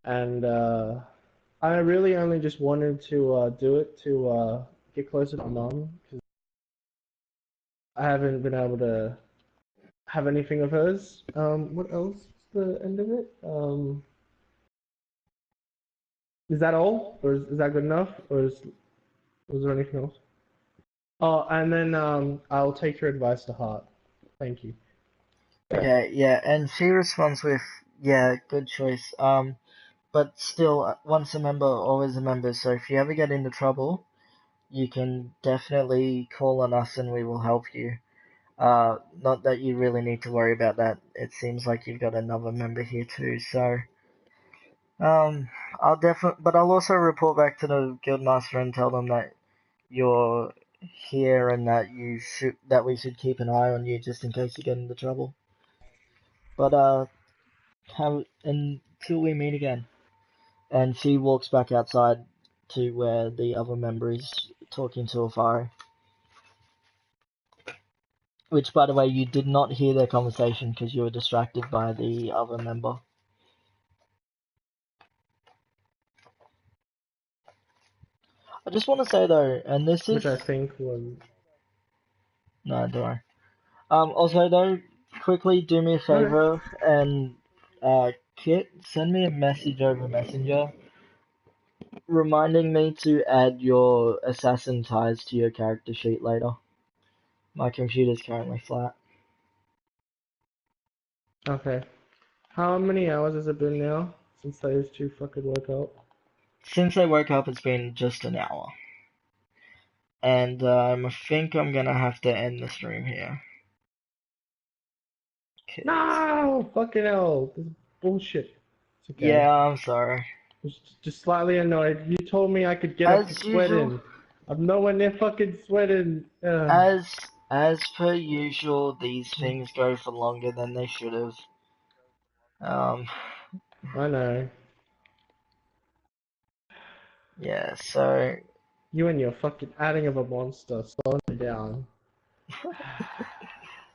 And I really only just wanted to do it to get closer to mum because I haven't been able to have anything of hers. What else is the end of it? Is that all, or is that good enough, or was there anything else? Oh, and then I'll take your advice to heart. Thank you. Okay, yeah, and she responds with, "Yeah, good choice. But still, once a member, always a member. So if you ever get into trouble, you can definitely call on us and we will help you. Not that you really need to worry about that. It seems like you've got another member here too, so um, but I'll also report back to the guildmaster and tell them that you're here and that we should keep an eye on you just in case you get into trouble. But until we meet again. And she walks back outside to where the other member is talking to Alfaro. Which, by the way, you did not hear their conversation because you were distracted by the other member. I just want to say though, and this is... Which I think was... No, don't worry. Also though, quickly do me a favor and, Kit, send me a message over Messenger reminding me to add your assassin ties to your character sheet later. My computer's currently flat. Okay. How many hours has it been now since those two fucking woke up? Since I woke up, it's been just an hour. And I think I'm gonna have to end the stream here. No! Fucking hell! This is bullshit. It's okay. Yeah, I'm sorry. Just slightly annoyed. You told me I could get up to As usual, sweating. I'm nowhere near fucking sweating. Ugh. as per usual, these things go for longer than they should have. I know. Yeah, so You and your fucking adding of a monster. Slow me down.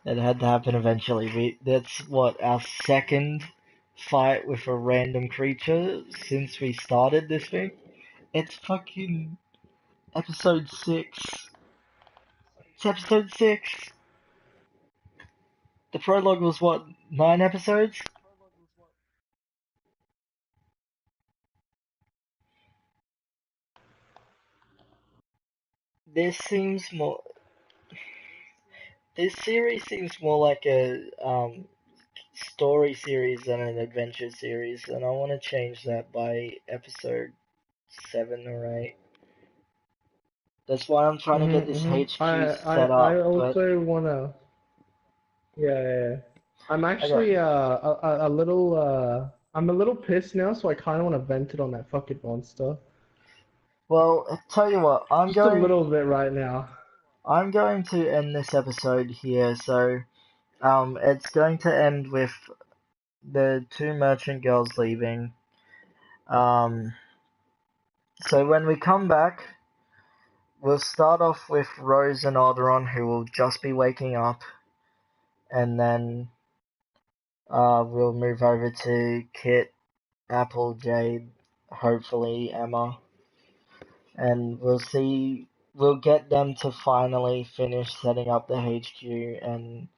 it had to happen eventually. That's what, our second fight with a random creature since we started this thing? It's fucking episode 6. It's episode 6. The prologue was what, 9 episodes? This seems more. This series seems more like a story series than an adventure series, and I want to change that by episode 7 or 8. That's why I'm trying to get this HQ set I up, but also wanna. Yeah. I'm okay. actually a little I'm a little pissed now, so I kind of want to vent it on that fucking monster. Well, I tell you what, Just a little bit right now. I'm going to end this episode here. So, it's going to end with the 2 merchant girls leaving. So when we come back, we'll start off with Rose and Alderon, who will just be waking up, and then we'll move over to Kit, Apple, Jade, hopefully Emma, and we'll get them to finally finish setting up the HQ, and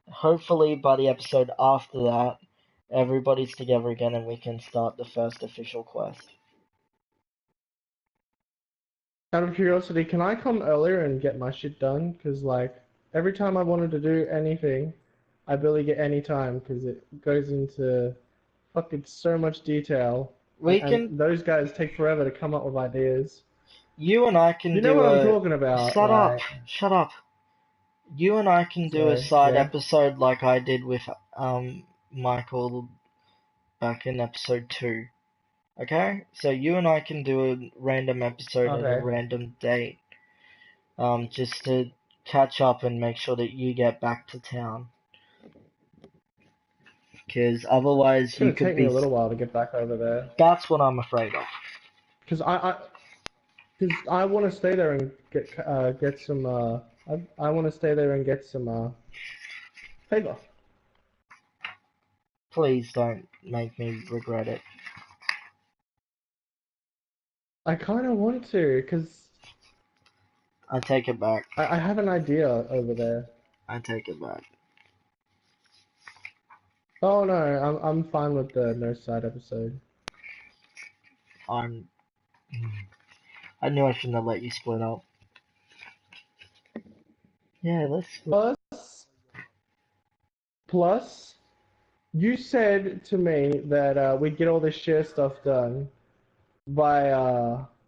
hopefully by the episode after that, everybody's together again and we can start the first official quest. Out of curiosity, can I come earlier and get my shit done? Because, like, every time I wanted to do anything, I barely get any time because it goes into fucking so much detail. And those guys take forever to come up with ideas. You and I can You know what I'm talking about, right? Shut up. You and I can do a side episode like I did with Michael back in episode 2. Okay? So you and I can do a random episode at a random date. Just to catch up and make sure that you get back to town. Because otherwise you could be... It's gonna take me a little while to get back over there. That's what I'm afraid of. Because I want to stay there and get some I want to stay there and get some favor. Please don't make me regret it. I kind of want to, because I take it back. I have an idea over there. I take it back. Oh no, I'm fine with the no side episode. I knew I shouldn't have let you split up. Yeah, let's split. Plus, you said to me that we'd get all this share stuff done by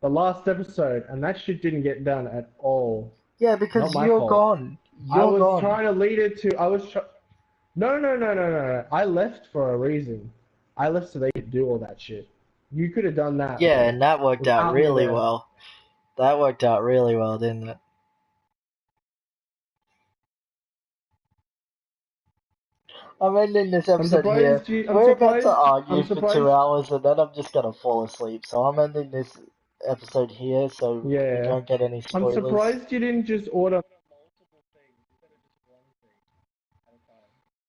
the last episode, and that shit didn't get done at all. Yeah, because you're gone. I You're was gone. trying to lead it to. No. I left for a reason. I left so they could do all that shit. You could have done that. Yeah, and that worked out Without me really there. well. That worked out really well, didn't it? I'm ending this episode here. We're about to argue I'm for 2 surprised. hours and then I'm just gonna fall asleep. So I'm ending this episode here so we Yeah. don't get any I'm spoilers. surprised you didn't just order